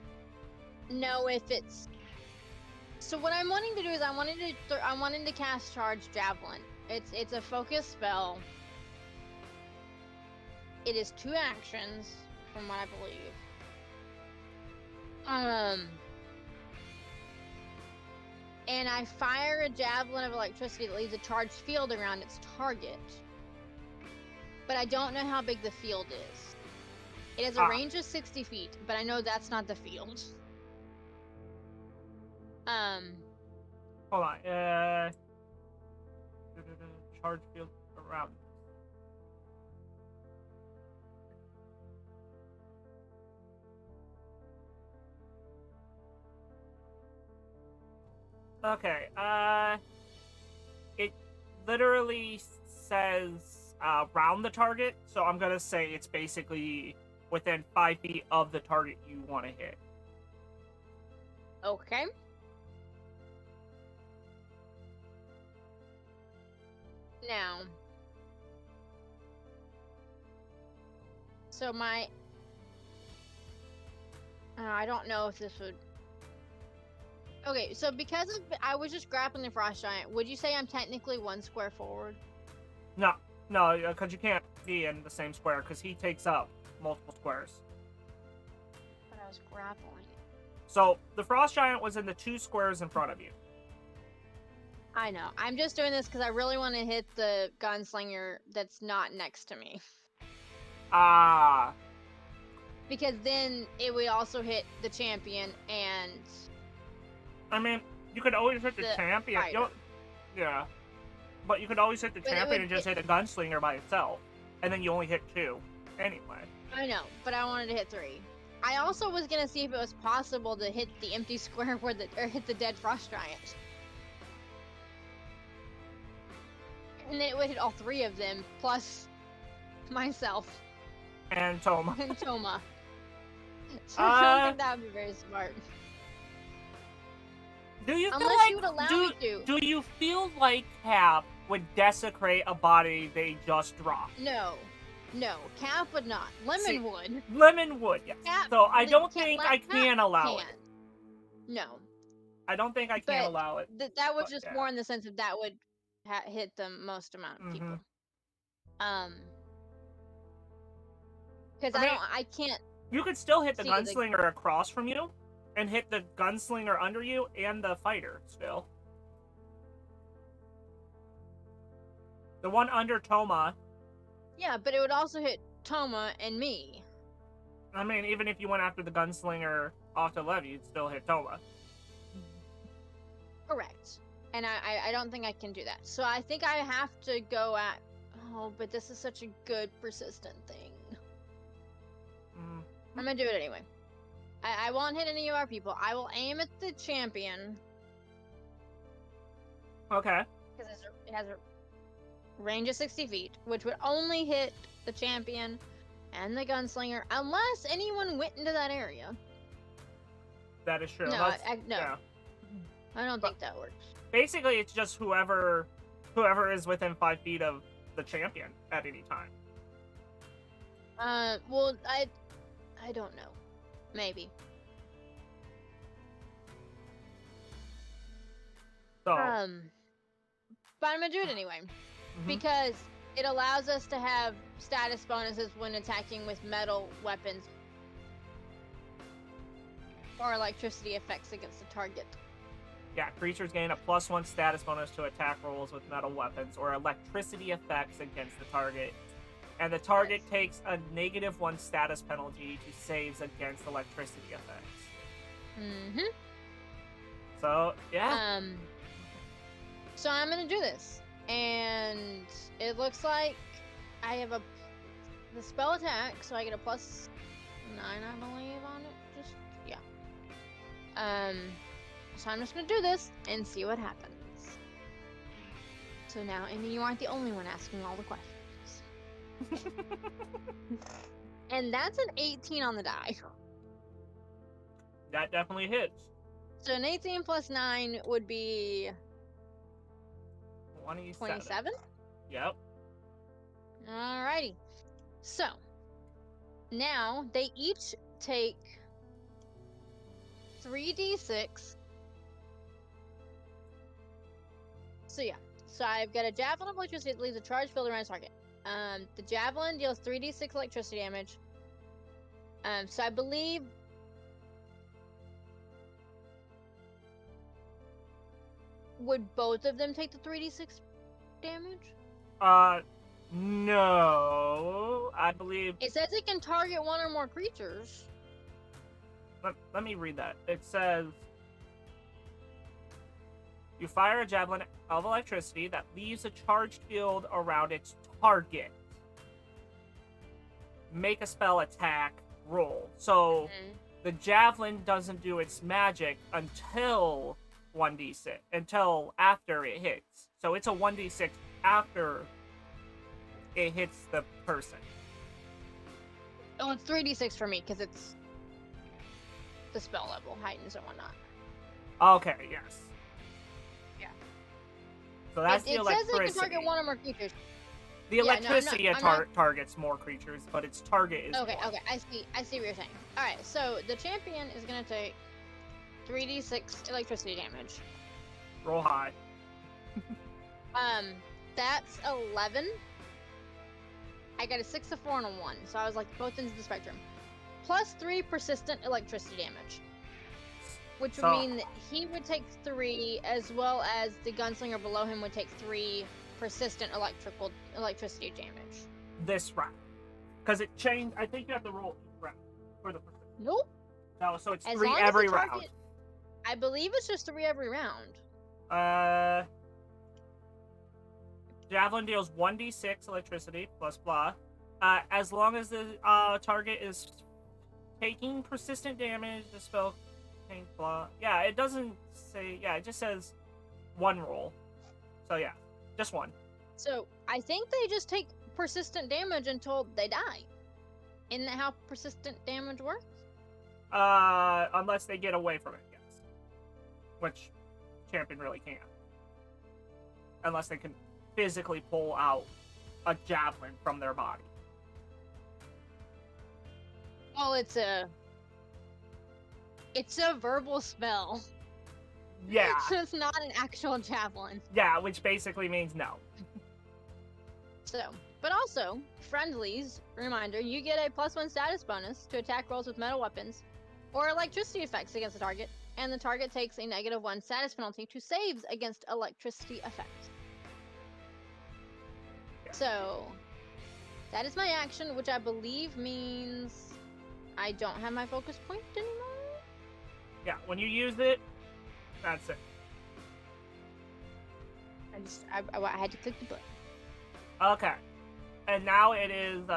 know if it's. So what I'm wanting to do is I'm wanting to cast Charge Javelin. It's a focus spell. It is 2 actions, from what I believe. And I fire a javelin of electricity that leaves a charged field around its target. But I don't know how big the field is. It has a range of 60 feet, but I know that's not the field. Hold on. Charge field around. Okay. It literally says around the target, so I'm gonna say it's basically within 5 feet of the target you want to hit. Okay. Now, so I don't know if this would. Okay, so because I was just grappling the frost giant, would you say I'm technically 1 square forward? No, because you can't be in the same square because he takes up multiple squares. But I was grappling. So the frost giant was in the 2 squares in front of you. I know. I'm just doing this because I really want to hit the gunslinger that's not next to me. Ah. Because then it would also hit the champion and. I mean, you could always hit the The champion. fighter. Yeah. But you could always hit the But it champion would and just hit a gunslinger by itself. and then you only hit 2 anyway. I know, but I wanted to hit 3. I also was gonna see if it was possible to hit the empty square or hit the dead frost giant. And then it would hit all 3 of them, plus myself And Toma. and Toma. So I don't think that would be very smart. Do you feel Unless like you would allow me to. do you feel like Cap would desecrate a body they just dropped? No, Cap would not. Lemon See, would. Lemon would, yes. Cap, So I don't Cap- think Cap I can allow can. it. No, I don't think I can But allow it. that was But, just yeah. more in the sense of that would hit the most amount of people. Because I mean, I can't. You could still hit the See, like- gunslinger across from you, and hit the gunslinger under you and the fighter still. The one under Toma. Yeah, but it would also hit Toma and me. I mean, even if you went after the gunslinger off the levee, you'd still hit Toma. Correct. And I don't think I can do that. So I think I have to go at. Oh, but this is such a good persistent thing. Mm. I'm gonna do it anyway. I won't hit any of our people. I will aim at the champion Okay. because it has a range of 60 feet, which would only hit the champion and the gunslinger unless anyone went into that area. That is true. No, That's- no. yeah. I don't think that works. Basically, it's just whoever is within 5 feet of the champion at any time. Well, I don't know. Maybe. So, But I'm gonna do it anyway mhm. because it allows us to have status bonuses when attacking with metal weapons or electricity effects against the target. Yeah, creatures gain a +1 status bonus to attack rolls with metal weapons or electricity effects against the target. And the target Yes. takes a -1 status penalty to saves against electricity effects. Mm-hmm. So, yeah. So I'm gonna do this, and it looks like I have the spell attack, so I get a +9, I believe, on it. Just yeah. So I'm just gonna do this and see what happens. So now, Amy, you aren't the only one asking all the questions. And that's an 18 on the die. That definitely hits. So an 18 plus 9 would be 27? Yep. Alrighty. So, now they each take 3d6. So yeah. So I've got a javelin of electricity that leaves a charge field around its target. The javelin deals 3d6 electricity damage. So I believe would both of them take the 3d6 damage? No. I believe... It says it can target one or more creatures. Let me read that. It says... You fire a javelin of electricity that leaves a charged field around its target. Make a spell attack roll. So the javelin doesn't do its magic until 1d6, until after it hits. So it's a 1d6 after it hits the person. Oh, it's 3d6 for me because it's the spell level heightens and whatnot. Okay, yes. Yeah. So that's the it says electricity. it can target one or more creatures. The Yeah, no, electricity I'm not- targets more creatures, but its target is Okay, one. okay, I see what you're saying. Alright, so the champion is gonna take 3d6 electricity damage. Roll high. That's 11. I got a 6, a 4, and a 1, so I was like both ends of the spectrum. Plus 3 persistent electricity damage. Which would So- mean that he would take 3, as well as the gunslinger below him would take 3 persistent electricity damage. This round. Because it changed. I think you have to roll each round for the person. Nope. No, so it's As 3 long as every the round. target, I believe it's just 3 every round. Javelin deals 1d6 electricity plus blah. As long as the target is taking persistent damage, the spell contains blah. Yeah, it doesn't say. Yeah, it just says one roll. So yeah, just one. So I think they just take persistent damage until they die. Isn't that how persistent damage works? Unless they get away from it, yes. Which champion really can't. Unless they can physically pull out a javelin from their body. Oh, it's a verbal spell. Yeah. It's not an actual javelin. Yeah, which basically means no. So, but also, friendlies, reminder, you get a +1 status bonus to attack rolls with metal weapons or electricity effects against the target, and the target takes a -1 status penalty to saves against electricity effects. Yeah. So, that is my action, which I believe means I don't have my focus point anymore. Yeah, when you use it, that's it. I had to click the button. Okay. And now it is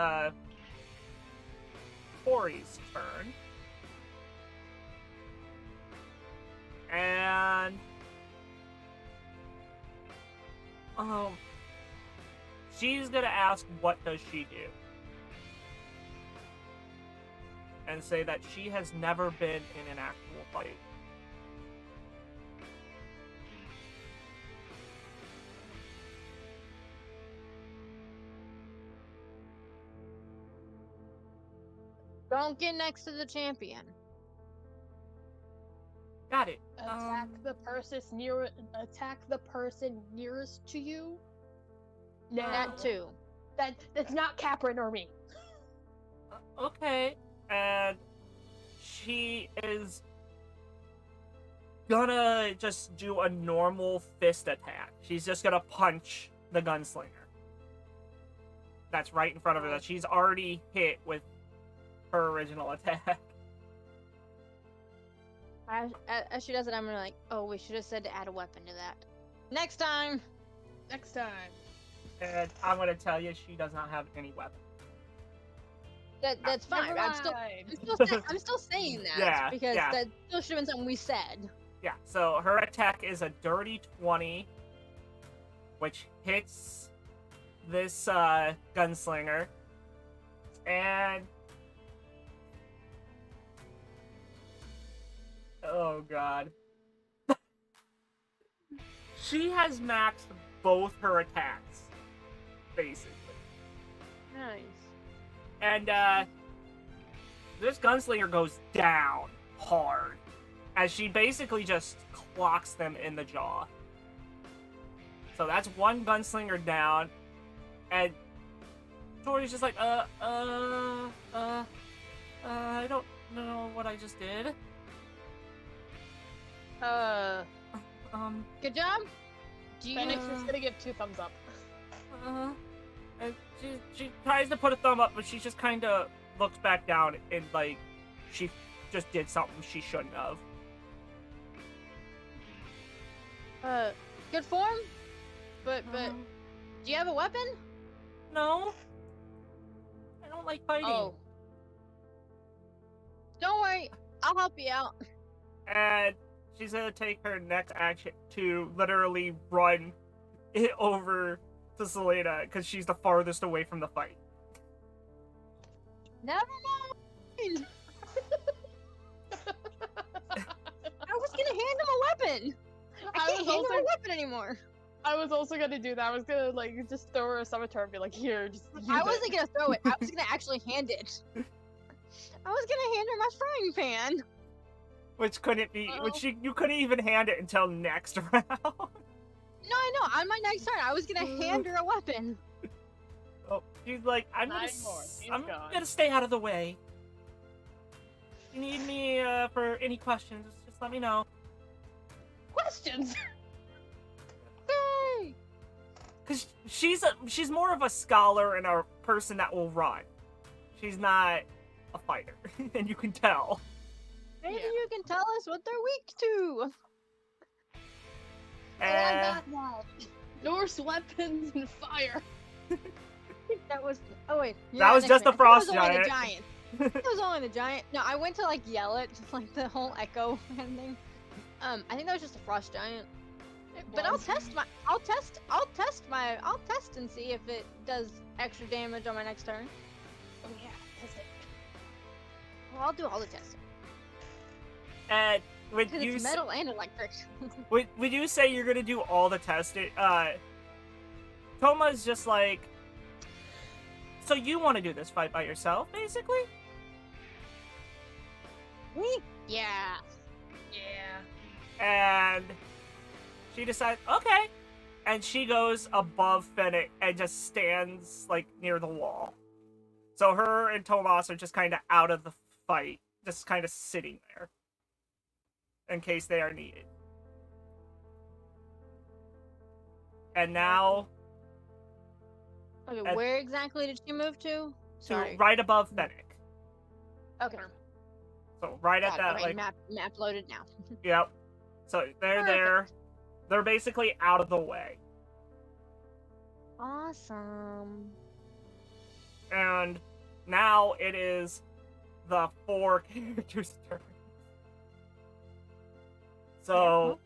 Tori's turn. And she's gonna ask what does she do? And say that she has never been in an actual fight. Don't get next to the champion. Got it. Attack the person nearest to you. No, That too. that's not Caprin or me. Okay. And she is gonna just do a normal fist attack. She's just gonna punch the gunslinger. That's right in front of her that she's already hit with her original attack. As she does it, I'm gonna like, oh, we should have said to add a weapon to that. Next time! Next time. And I'm gonna tell you, she does not have any weapon. That's fine. Never I'm still mind. I'm still saying that Yeah, because yeah. that still should have been something we said. Yeah, so her attack is a dirty 20, which hits this gunslinger. And oh god. She has maxed both her attacks, basically. Nice. And this gunslinger goes down hard as she basically just clocks them in the jaw. So that's one gunslinger down, and Tori's just like, I don't know what I just did. Good job. Do you Phoenix is gonna give 2 thumbs up. And she tries to put a thumb up, but she just kind of looks back down and like she just did something she shouldn't have. Good form, but do you have a weapon? No, I don't like fighting. Oh, don't worry, I'll help you out. And she's gonna take her next action to literally run it over to Selena because she's the farthest away from the fight. Never mind. I was gonna hand him a weapon. I can't hand him a weapon anymore. I was also gonna do that. I was gonna like just throw her a scimitar and be like, here, just use I it. wasn't gonna throw it. I was gonna actually hand it. I was gonna hand her my frying pan. Which couldn't be. Which you couldn't even hand it until next round. No, I know. On my next turn, I was gonna hand her a weapon. Oh, she's like, I'm Not gonna, anymore. She's I'm gone. gonna stay out of the way. If you need me for any questions, just let me know. Questions. Yay! Cause she's more of a scholar and a person that will run. She's not a fighter, and you can tell. Maybe Yeah. you can tell us what they're weak to. And Norse weapons and fire. think that was. Oh wait, That was just the frost That was only the giant. giant. That was only the giant. No, I went to like yell it, just like the whole echo kind of thing. I think that was just a frost giant. But I'll test and see if it does extra damage on my next turn. Oh yeah, test it. Well, I'll do all the testing. And would Because you it's metal and electric. would you say you're gonna do all the testing? Toma's just like, so you want to do this fight by yourself, basically? Me? Yeah. Yeah. And she decides, okay. And she goes above Fennec and just stands, like, near the wall. So her and Tomas are just kind of out of the fight, just kind of sitting there. In case they are needed. And now... Okay, And- where exactly did she move to? Sorry. to right above Fennec. Okay. So right at Got it. that, Okay, like... map loaded now. Yep. So they're Perfect. there. They're basically out of the way. Awesome. And now it is the 4 characters' turn. So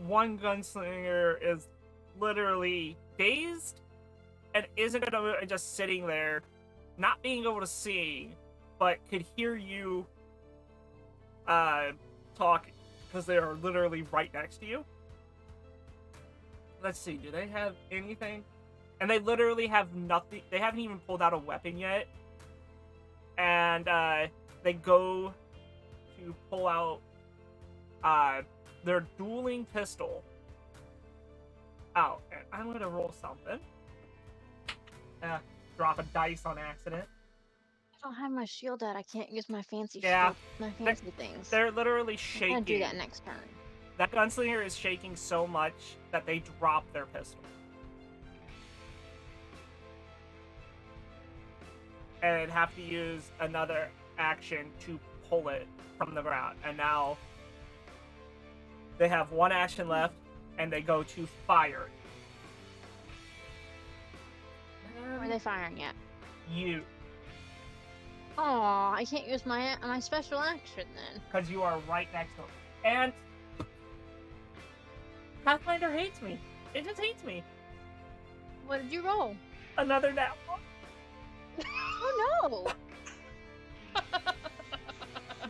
one gunslinger is literally dazed and isn't gonna move and just sitting there, not being able to see, but could hear you talking because they are literally right next to you. Let's see, do they have anything? And they literally have nothing. They haven't even pulled out a weapon yet. And they go to pull out their dueling pistol out. And I'm going to roll something. Drop a dice on accident. I don't have my shield out. I can't use my fancy Yeah. shield, my fancy things. They're literally I'm shaking. gonna do that next turn. That gunslinger is shaking so much that they drop their pistol. And have to use another action to pull it from the ground. And now they have one action left, and they go to fire. Where are they firing at? You, Oh, I can't use my special action then. because you are right next to him. And Pathfinder hates me. It just hates me. What did you roll? Another nat one. Oh no!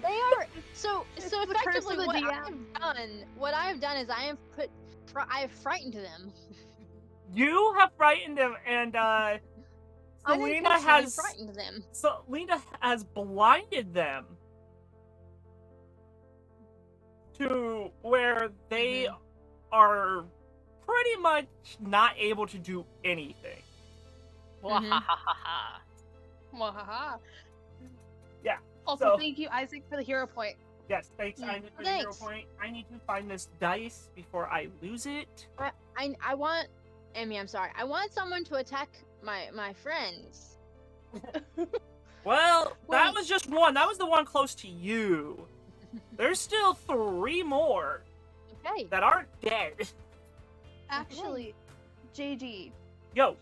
They are so It's so the curse effectively of the what I have done is I have frightened them. You have frightened him, and Selena has frightened them. Selena has blinded them to where they are pretty much not able to do anything. Wahahaha. Wahaha. Yeah, Also, so- thank you, Isaac, for the hero point. Yes, thanks. I need for the hero Thanks. point. I need to find this dice before I lose it. I want Emmy, I'm sorry. I want someone to attack my friends. Well, that Wait. was just one. That was the one close to you. There's still 3 more Okay. that aren't dead. Actually, JD, Yo,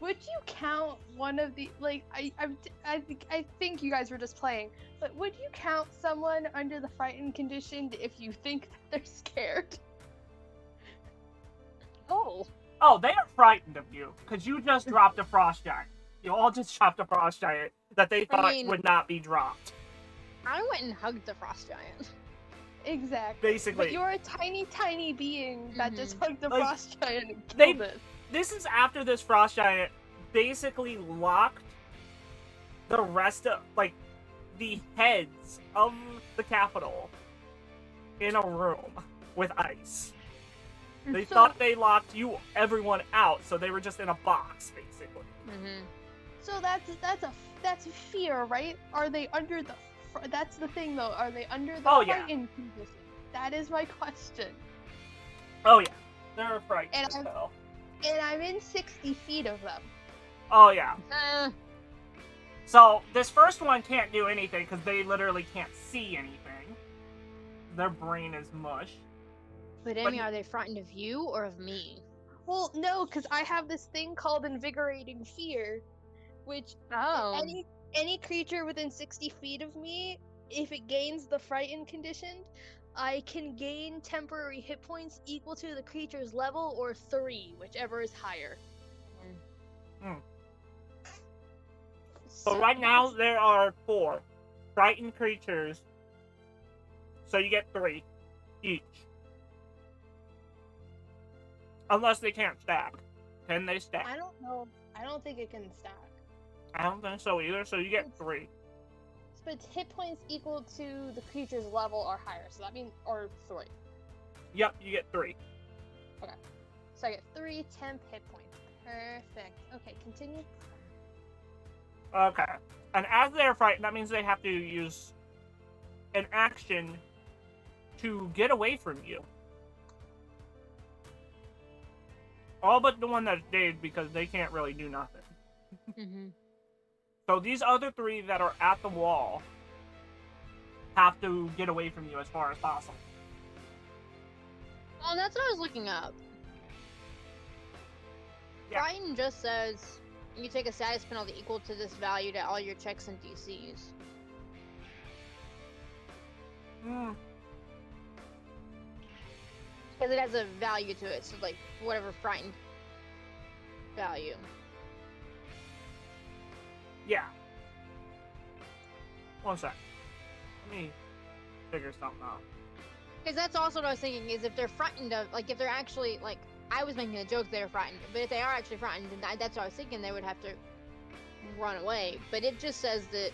would you count one of the I think you guys were just playing, but would you count someone under the frightened condition if you think that they're scared? Oh. oh, they are frightened of you because you just dropped a frost giant. You all just dropped a frost giant that they thought mean- would not be dropped. I went and hugged the frost giant. Exactly. Basically. But you're a tiny, tiny being that just hugged the Like, frost giant and they- killed it. This is after this frost giant basically locked the rest of, like, the heads of the capital in a room with ice. They So- thought they locked everyone out, so they were just in a box, basically. Mm-hmm. So that's fear, right? Are they under the? That's the thing, though. Are they under the Oh, yeah. frightened condition? That is my question. Oh yeah, they're frightened And as I'm- hell. And I'm in 60 feet of them. Oh yeah. So this first one can't do anything because they literally can't see anything. Their brain is mush. But Emmy, are they frightened of you or of me? Well, no, because I have this thing called Invigorating Fear, which Oh. any creature within 60 feet of me, if it gains the frightened condition, I can gain temporary hit points equal to the creature's level or 3, whichever is higher. So right now there are 4 frightened creatures. So you get 3 each. Unless they can't stack. Can they stack? I don't know. I don't think it can stack. I don't think so either, so you get 3. But it's hit points equal to the creature's level or higher, so that means, or 3. Yep, you get 3. So I get 3 temp hit points. Perfect. Okay, continue. Okay. And as they're frightened, that means they have to use an action to get away from you. All but the one that did, because they can't really do nothing. Mm-hmm. So these other 3 that are at the wall have to get away from you as far as possible. Well, that's what I was looking up. Yeah. Frighten just says you take a status penalty equal to this value to all your checks and DCs. Because it has a value to it, so like whatever frightened value. Yeah. One sec. Let me figure something out. Because that's also what I was thinking, is if they're frightened of, like if they're actually, like, I was making a joke they were frightened, but if they are actually frightened, then that's what I was thinking, they would have to run away. But it just says that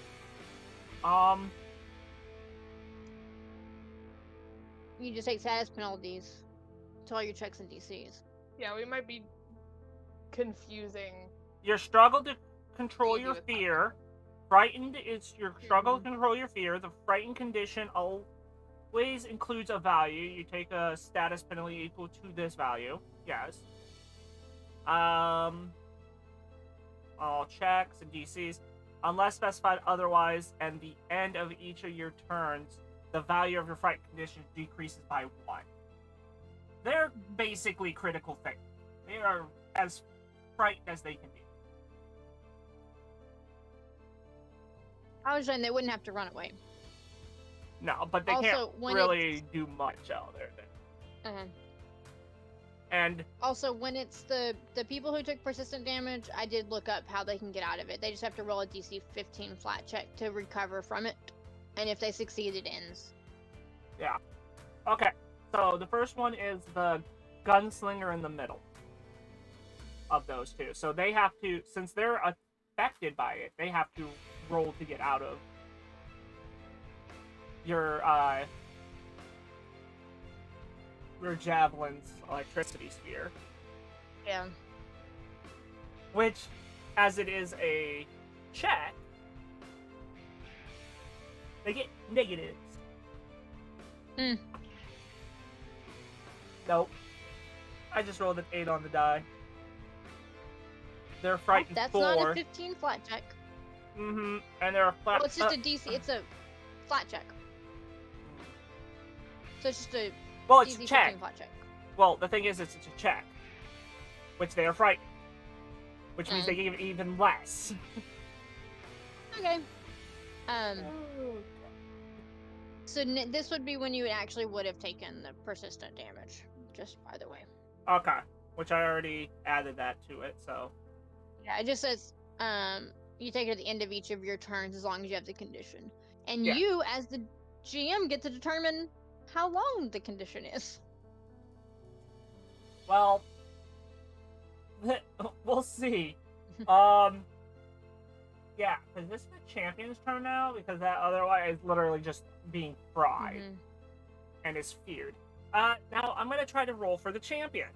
you just take status penalties to all your checks and DCs. Yeah, we might be confusing. Your struggle to control Maybe your with fear. Frightened is your struggle to control your fear. The frightened condition always includes a value. You take a status penalty equal to this value. Yes. All checks and DCs, unless specified otherwise, and the end of each of your turns, the value of your frightened condition decreases by 1. They're basically critical things. They are as frightened as they can be. I was saying they wouldn't have to run away. No, but they Also, can't when really do much out there. And also, when it's the people who took persistent damage, I did look up how they can get out of it. They just have to roll a DC 15 flat check to recover from it, and if they succeed, it ends. yeah. Okay, so the first one is the gunslinger in the middle of those 2. So they have to, since they're affected by it, they have to roll to get out of your javelin's electricity sphere. Yeah. Which, as it is a check, they get negatives. Nope. I just rolled an 8 on the die. They're frightened That's 4. not a 15 flat check. And they're a flat. Well, it's just a DC. It's a flat check. So it's just a well, it's DC a check. 15 flat check. Well, the thing is, it's a check, which they are frightened, which means they give even less. Okay. So this would be when you actually would have taken the persistent damage. Just by the way. Okay, which I already added that to it. So. Yeah, it just says you take it at the end of each of your turns as long as you have the condition, and Yeah. you, as the GM, get to determine how long the condition is. Well, we'll see. Yeah, is this the champion's turn now? Because that otherwise is literally just being fried and is feared. Now I'm gonna try to roll for the champion.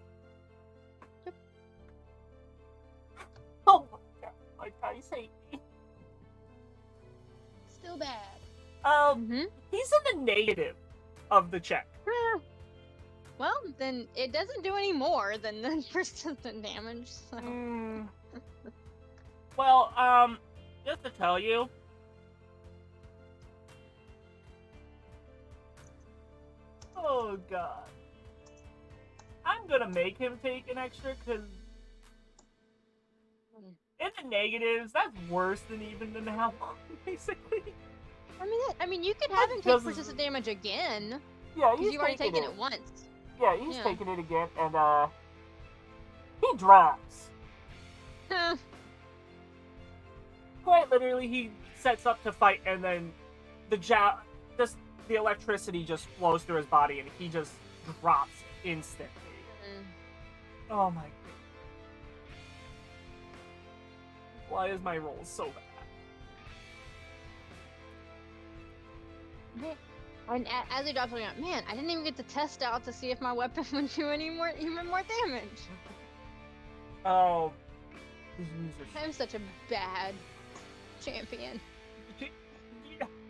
Yep. Oh my god, my dice hate me. Still bad. He's in the negative of the check. Well, then it doesn't do any more than the persistent damage. So. Well, just to tell you, oh god, I'm I'm gonna make him take an extra because in the negatives, that's worse than even the now, basically. I mean, you could have him take persistent damage again. Yeah, Because you've already taken it once. Yeah, he's taking it again, and he drops. Quite literally, he sets up to fight, and then the electricity just flows through his body, and he just drops instantly. Oh my god. Why is my roll so bad? And as he drops, I'm like, man, I didn't even get to test out to see if my weapon would do even more damage. Oh, I'm such a bad champion.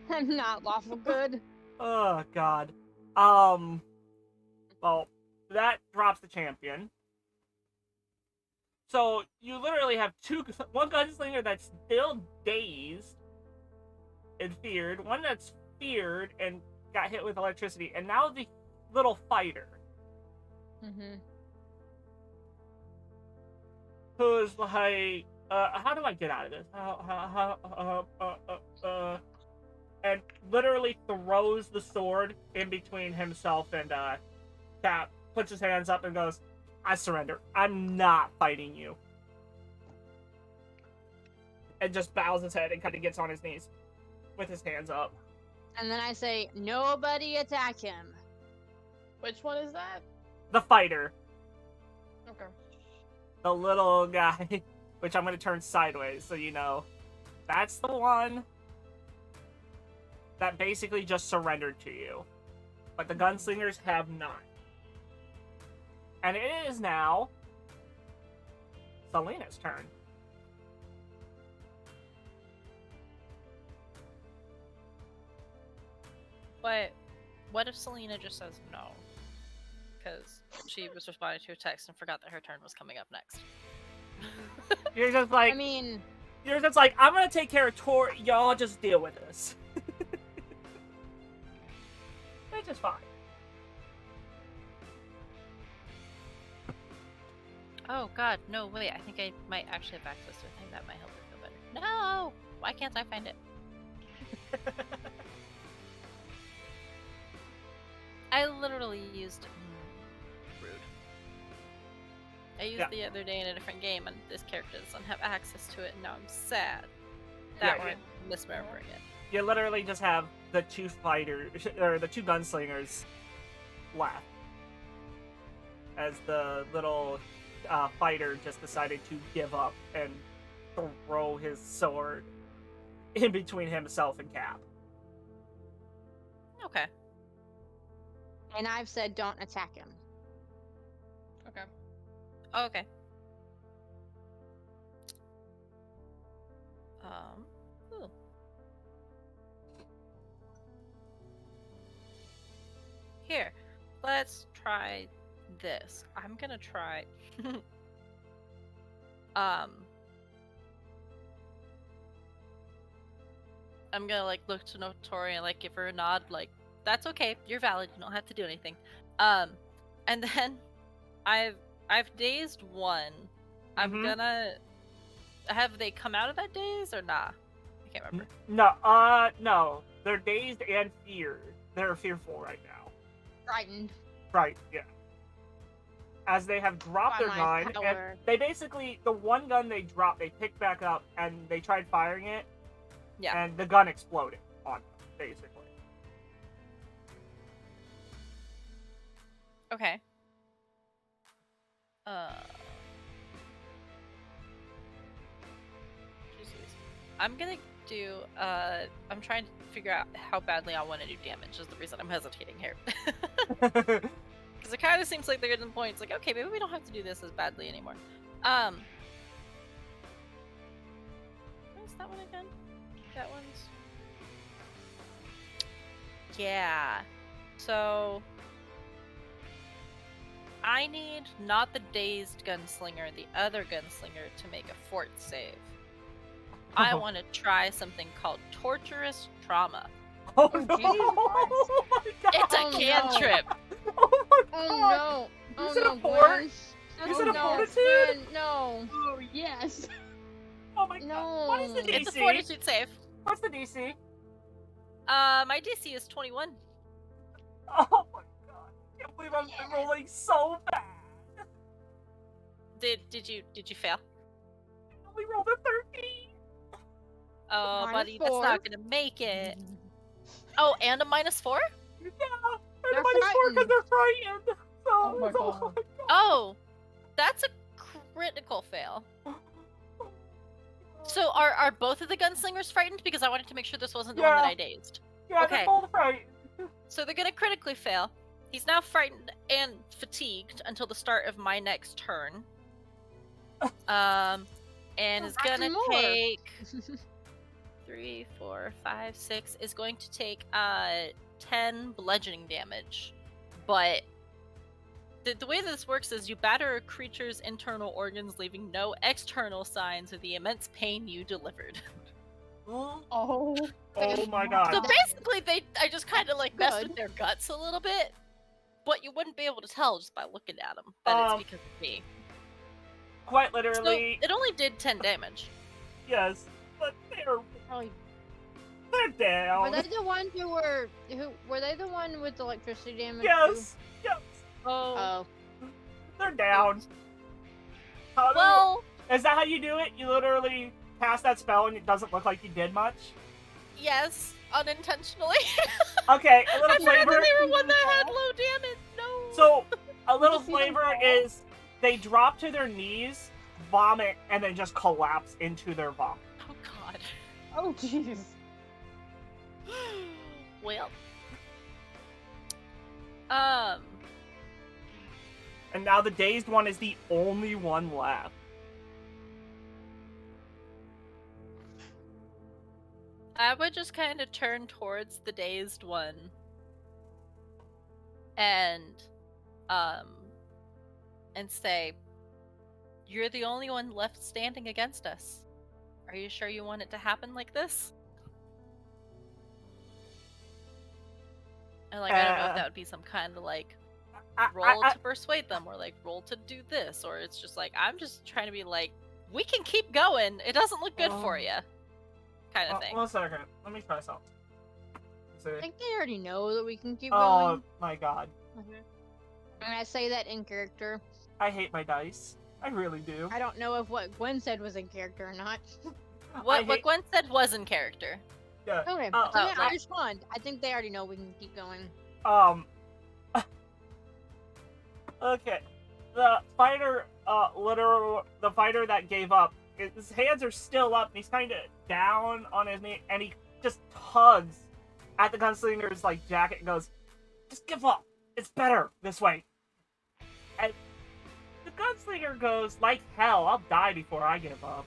I'm not lawful good. Oh god. Well, that drops the champion. So you literally have one gunslinger that's still dazed and feared, one that's feared and got hit with electricity, and now the little fighter. Who's like, how do I get out of this? And literally throws the sword in between himself and Cap, puts his hands up and goes, I surrender. I'm not fighting you. And just bows his head and kind of gets on his knees with his hands up. And then I say, nobody attack him. Which one is that? The fighter. Okay. The little guy, which I'm going to turn sideways so you know. That's the one that basically just surrendered to you. But the gunslingers have not. And it is now Selena's turn. But what if Selena just says no? Because she was responding to a text and forgot that her turn was coming up next. You're just like, I mean, you're just like, I'm gonna take care of Tori. Y'all just deal with this. Which is fine. Oh god, no, wait, I think I might actually have access to a thing that might help her feel better. No! Why can't I find it? I literally used... rude. I used the other day in a different game, and this character doesn't have access to it, and now I'm sad that I'm misremembering it. You literally just have the two fighters, or the two gunslingers left. As the little fighter just decided to give up and throw his sword in between himself and Cap. Okay. and I've said don't attack him. Okay. Oh, okay. Ooh. Here, let's try this. I'm gonna try. I'm gonna like look to Notori and like give her a nod, like that's okay, you're valid, you don't have to do anything. And then I've dazed one. I'm gonna have they come out of that daze or nah? I can't remember. No. They're dazed and feared. They're fearful right now. Frightened. Right, yeah. As they have dropped their gun, and they basically, the one gun they dropped, they picked back up, and they tried firing it, and the gun exploded on them, basically. Okay. I'm gonna do, I'm trying to figure out how badly I want to do damage, is the reason I'm hesitating here. Because it kind of seems like they're getting to the point, it's like, okay, maybe we don't have to do this as badly anymore. What is that one again? That one's... Yeah. So... I need not the dazed gunslinger, the other gunslinger to make a fort save. I want to try something called torturous trauma. Oh no! Oh my God. It's a cantrip. No. Oh no! Oh said a no, four? Gwen. You Oh said a no, fortitude? Gwen, no. Oh yes. Oh my god. What is the No. DC? It's a fortitude save. What's the DC? My DC is 21. Oh my god. I can't believe I'm rolling so bad. Did you fail? I only rolled a 13. Oh, Minus buddy, that's 4. not gonna make it. Oh, and a -4? Yeah. And They're a -4 because frightened. they're frightened. So, Oh my it's all- god. Oh, that's a critical fail. So are both of the gunslingers frightened? Because I wanted to make sure this wasn't the one that Yeah. I dazed. Yeah, Okay. they're both frightened. So they're gonna critically fail. He's now frightened and fatigued until the start of my next turn. And is Frighten gonna more. take 3, 4, 5, 6. Is going to take 10 bludgeoning damage. But the way this works is you batter a creature's internal organs, leaving no external signs of the immense pain you delivered. Oh. Oh my god. So basically, I just kind of like messed Good. with their guts a little bit, but you wouldn't be able to tell just by looking at them that it's because of me. Quite So literally, it only did 10 damage. yes. But they're Probably. down. Were they the ones who were they the one with the electricity damage? Yes. Yes. Oh. Oh. They're down. How do- Well, is that how you do it? You literally cast that spell and it doesn't look like you did much? yes, unintentionally. Okay, a I little forgot flavor. that they were one that had low damage. No. So, a little you see them flavor fall? is they drop to their knees, vomit, and then just collapse into their vomit. Oh god. Oh jeez. Well. And now the dazed one is the only one left. I would just kind of turn towards the dazed one and say, "You're the only one left standing against us. Are you sure you want it to happen like this?" And like, I don't know if that would be some kind of like roll to persuade them, or like roll to do this, or it's just like I'm just trying to be like, we can keep going. It doesn't look good for you, kind of thing. 1 second. Let me try something. I think they already know that we can keep Oh going. my god. And I say that in character. I hate my dice. I really do. I don't know if what Gwen said was in character or not. What hate- Gwen said was in character. Yeah. Okay, Oh, so yeah, I like- respond. I think they already know we can keep going. Okay. The fighter, the fighter that gave up, his hands are still up, and he's kind of down on his knee, and he just tugs at the gunslinger's, like, jacket and goes, "Just give up. It's better this way." And the gunslinger goes, "Like hell, I'll die before I give up."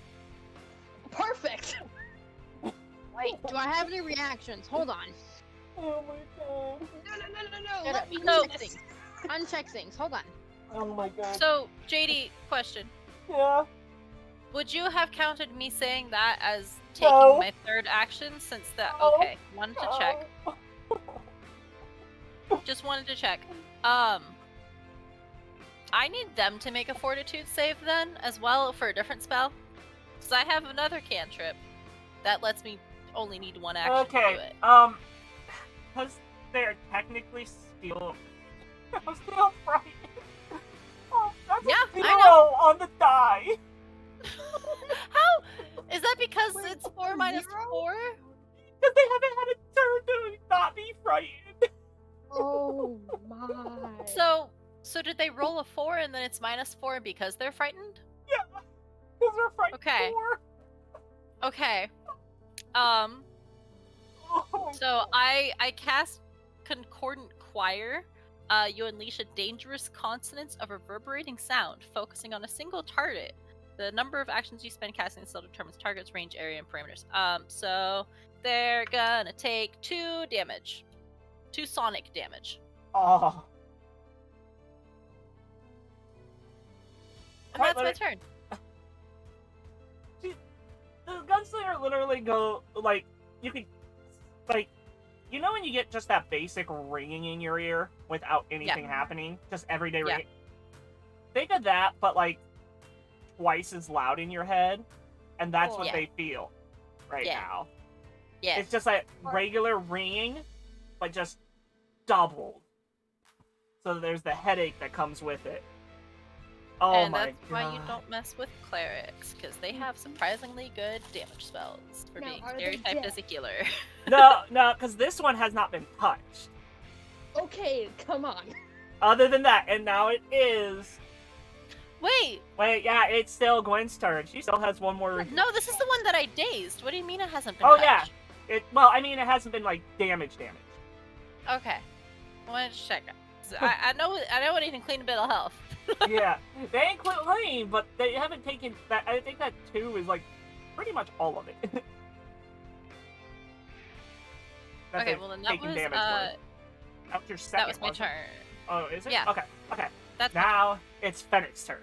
Perfect. Wait, do I have any reactions? Hold on. Oh my god. No. Let me No. do this. Uncheck things. Hold on. Oh my god. So, JD, question. Yeah. Would you have counted me saying that as taking No. my third action since that? No. Okay, wanted to check. Just wanted to check. I need them to make a fortitude save then, as well, for a different spell. Because I have another cantrip that lets me only need one action to do Okay, it. because they're technically still frightened. Oh, that's Yeah, a I 0 know. on the die. How? Is that because Wait, it's 4 minus 0? 4? Because they haven't had a turn to not be frightened. Oh my. So did they roll a 4 and then it's -4 because they're frightened? Yeah, because they're frightened. Okay. more. Okay. Oh my So God. I cast Concordant Choir. You unleash a dangerous consonance of reverberating sound, focusing on a single target. The number of actions you spend casting the spell determines target's range, area, and parameters. So they're gonna take 2 damage. 2 sonic damage. Oh. And that's my turn. The gunslinger literally go, like, you could, like, you know when you get just that basic ringing in your ear without anything happening? Just everyday Yeah. ringing? think of that, but like twice as loud in your head, and that's what Yeah. they feel right Yeah. now. Yeah. It's just like regular ringing, but just doubled. So there's the headache that comes with it. Oh and my that's why you God. don't mess with clerics, because they have surprisingly good damage spells for Now, being are they stereotyped dead? as a healer. No, because this one has not been touched. Okay, come on. Other than that, and now it is. Wait, Wait, yeah, it's still Gwen's turn. She still has one more. no, this is the one that I dazed. What do you mean it hasn't been Oh, touched? yeah. Well, I mean, it hasn't been like damage. Okay. I wanted to check. I know I need to clean a bit of health. Yeah, they ain't clean, but they haven't taken that. I think that 2 is like pretty much all of it. That Okay, they've well then that taken was damage worth. That was your second. that was my wasn't it? turn. Oh, is it? Yeah. Okay. That's my turn. Now it's Fennec's turn.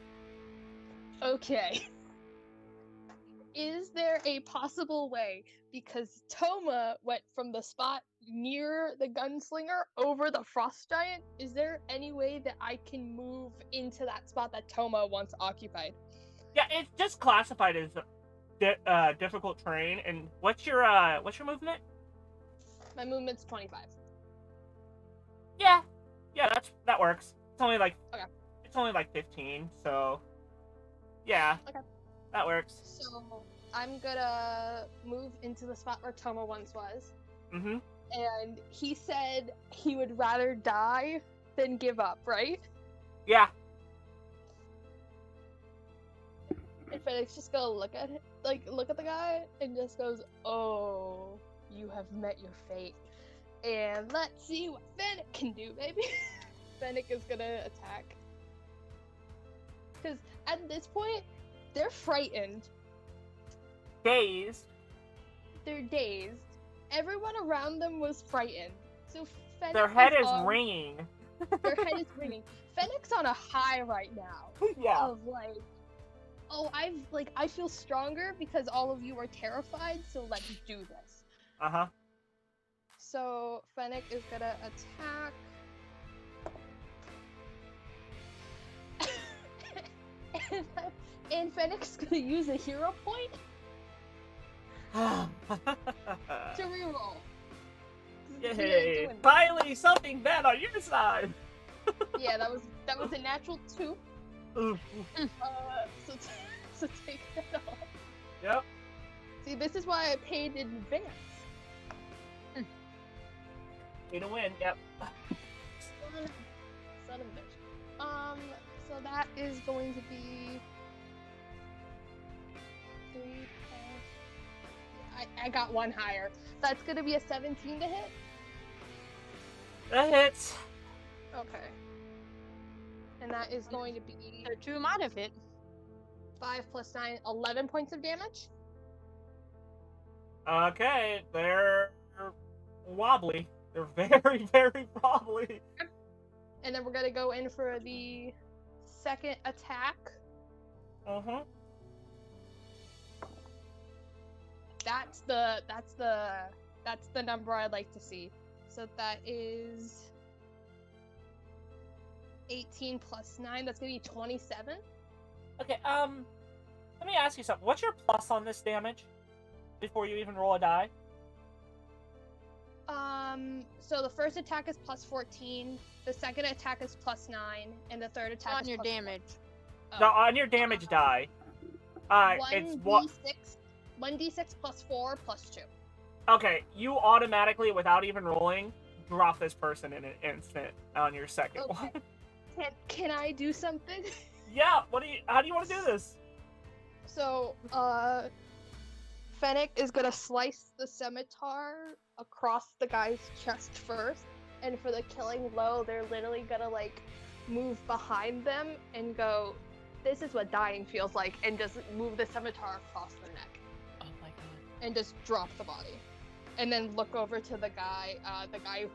Okay. Is there a possible way? Because Toma went from the spot near the gunslinger over the frost giant. Is there any way that I can move into that spot that Toma once occupied? Yeah, it's just classified as difficult terrain. And what's your movement? My movement's 25. Yeah, that works. It's only like Okay. It's only like 15, so yeah. Okay. That works. So I'm gonna move into the spot where Toma once was. Mm-hmm. And he said he would rather die than give up, right? Yeah. And Felix just gonna look at it, look at the guy, and just goes, "Oh, you have met your fate." And let's see what Fennec can do, baby. Fennec is gonna attack. Because at this point, they're frightened. Dazed. They're dazed. Everyone around them was frightened. So Fennec Their head is on- ringing. Their head is ringing. Fennec's on a high right now. Yeah. Of like, oh, I feel stronger because all of you are terrified, so let's do this. Uh-huh. So Fennec is gonna attack. and Fennec's gonna use a hero point to reroll. 'Cause he ain't Yay! doing- Finally, something bad on your side. Yeah, that was a natural 2. Oof. So take that off. Yep. See, this is why I paid in advance. Way to win. Yep. Son of a bitch. So that is going to be 3 plus. I got one higher. That's gonna be a 17 to hit. That hits. Okay. And that is going to be So 2 might have hit. 5 plus 9, 11 points of damage. Okay, they're wobbly. They're very, very wobbly. And then we're gonna go in for the second attack. Uh-huh. That's the number I'd like to see. So that is 18 plus 9. That's gonna be 27. Okay, let me ask you something. What's your plus on this damage? Before you even roll a die? So the first attack is plus 14, the second attack is plus 9, and the third attack On is your plus damage. 4. No, on your damage die. It's what? 1d6 plus 4 plus 2. Okay, you automatically, without even rolling, drop this person in an instant on your second Okay. one. Can I do something? Yeah, how do you want to do this? So, Fennec is gonna slice the scimitar across the guy's chest first, and for the killing blow, they're literally gonna like move behind them and go, "This is what dying feels like," and just move the scimitar across the neck Oh my god. and just drop the body, and then look over to the guy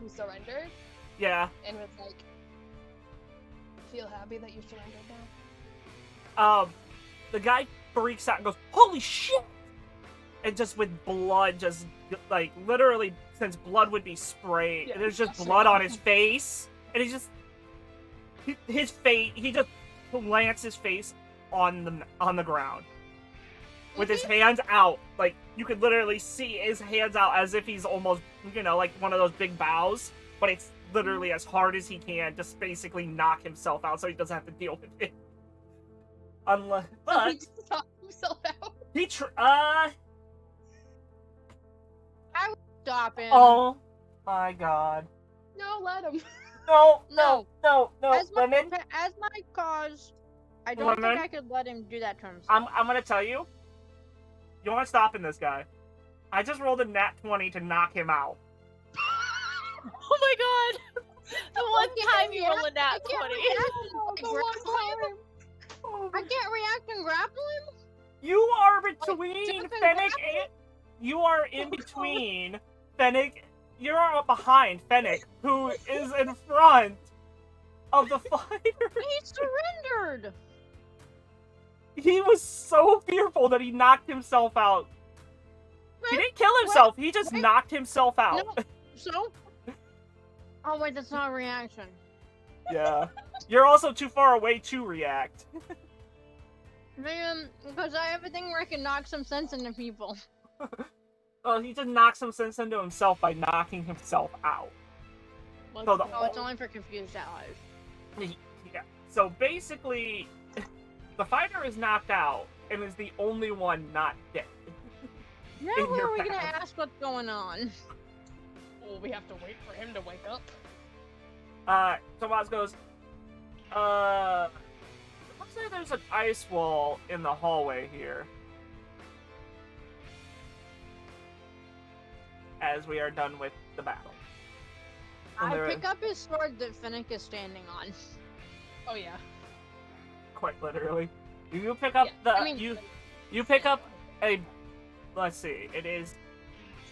who surrendered, Yeah. and was like, "Feel happy that you surrendered now?" The guy freaks out and goes, "Holy shit!" And just with blood, just like literally, since blood would be sprayed, Yeah, there's just that's blood right. on his face, and he's just his face. He just plants his face on the ground with his hands out. Like, you could literally see his hands out as if he's almost, like one of those big bows, but it's literally as hard as he can to basically knock himself out so he doesn't have to deal with it. Unless, but he just knocked himself out. I would stop him. Oh my god. No, let him. No, As my, women. as my cause, I don't Women? think I could let him do that to himself. I'm gonna tell you. You aren't stopping this guy. I just rolled a nat 20 to knock him out. Oh my god! The one time you roll a nat 20. I can't react and grapple him? You are between Jack and Fennec and... You are in between Fennec... You're behind Fennec, who is in front of the fighter. He surrendered! He was so fearful that he knocked himself out. He didn't kill himself, he just knocked himself out. No. So? Oh wait, that's not a reaction. Yeah. You're also too far away to react. Man, because I have a thing where I can knock some sense into people. Well, he just knocks some sense into himself by knocking himself out. So the Oh, it's only for confused allies. Yeah. So basically, the fighter is knocked out and is the only one not dead. Now In where your are we gonna path. ask what's going on? Oh, we have to wait for him to wake up. Tomas goes, looks like there's an ice wall in the hallway here. As we are done with the battle. And I there- pick up his sword that Fennec is standing on. Oh yeah. Quite literally. You pick up Yeah, the you pick up a, let's see, it is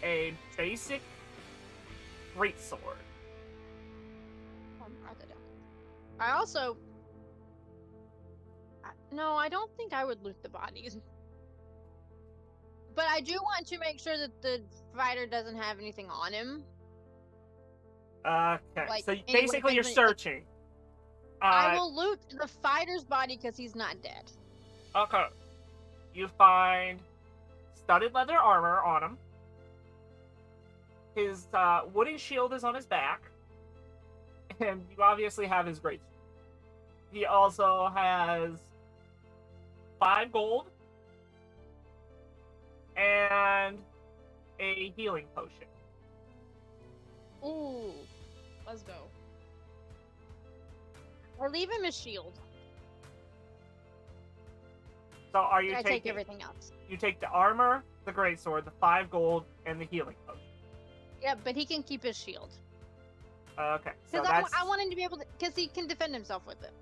a basic greatsword. I also... No, I don't think I would loot the bodies. But I do want to make sure that the fighter doesn't have anything on him. Okay, Like, so any basically you're weapons, like- searching. I will loot the fighter's body because he's not dead. Okay. You find studded leather armor on him. His wooden shield is on his back. And you obviously have his great. He also has 5 gold and a healing potion. Ooh. Let's go. Or leave him his shield. So are you I take taking everything else. You take the armor, the greatsword, the 5 gold, and the healing potion. Yeah, but he can keep his shield. Okay, so Because that's I want him to be able to... Because he can defend himself with it.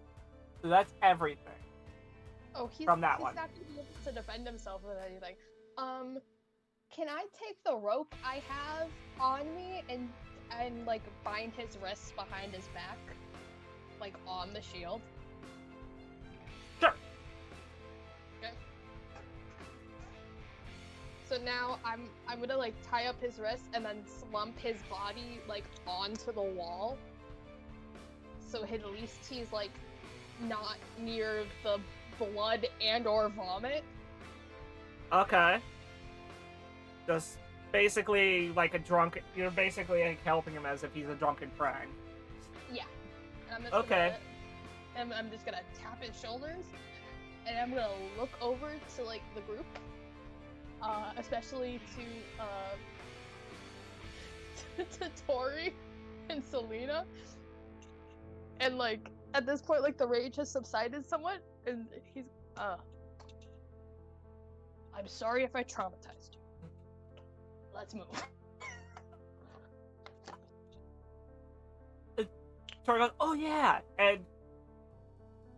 so that's everything. Oh, he's From that he's one. not gonna be able to defend himself with anything. Can I take the rope I have on me and like bind his wrists behind his back, like on the shield? Sure. Okay. So now I'm gonna like tie up his wrists and then slump his body like onto the wall. So at least he's like not near the blood and or vomit. Okay. Just basically like a drunk. You're basically like helping him as if he's a drunken friend. Yeah. And I'm just Okay. I'm just gonna tap his shoulders, and I'm gonna look over to like the group, especially to to Tori and Selena, and like at this point, like the rage has subsided somewhat, and he's I'm sorry if I traumatized you. Let's move. Tori goes, "Oh yeah," and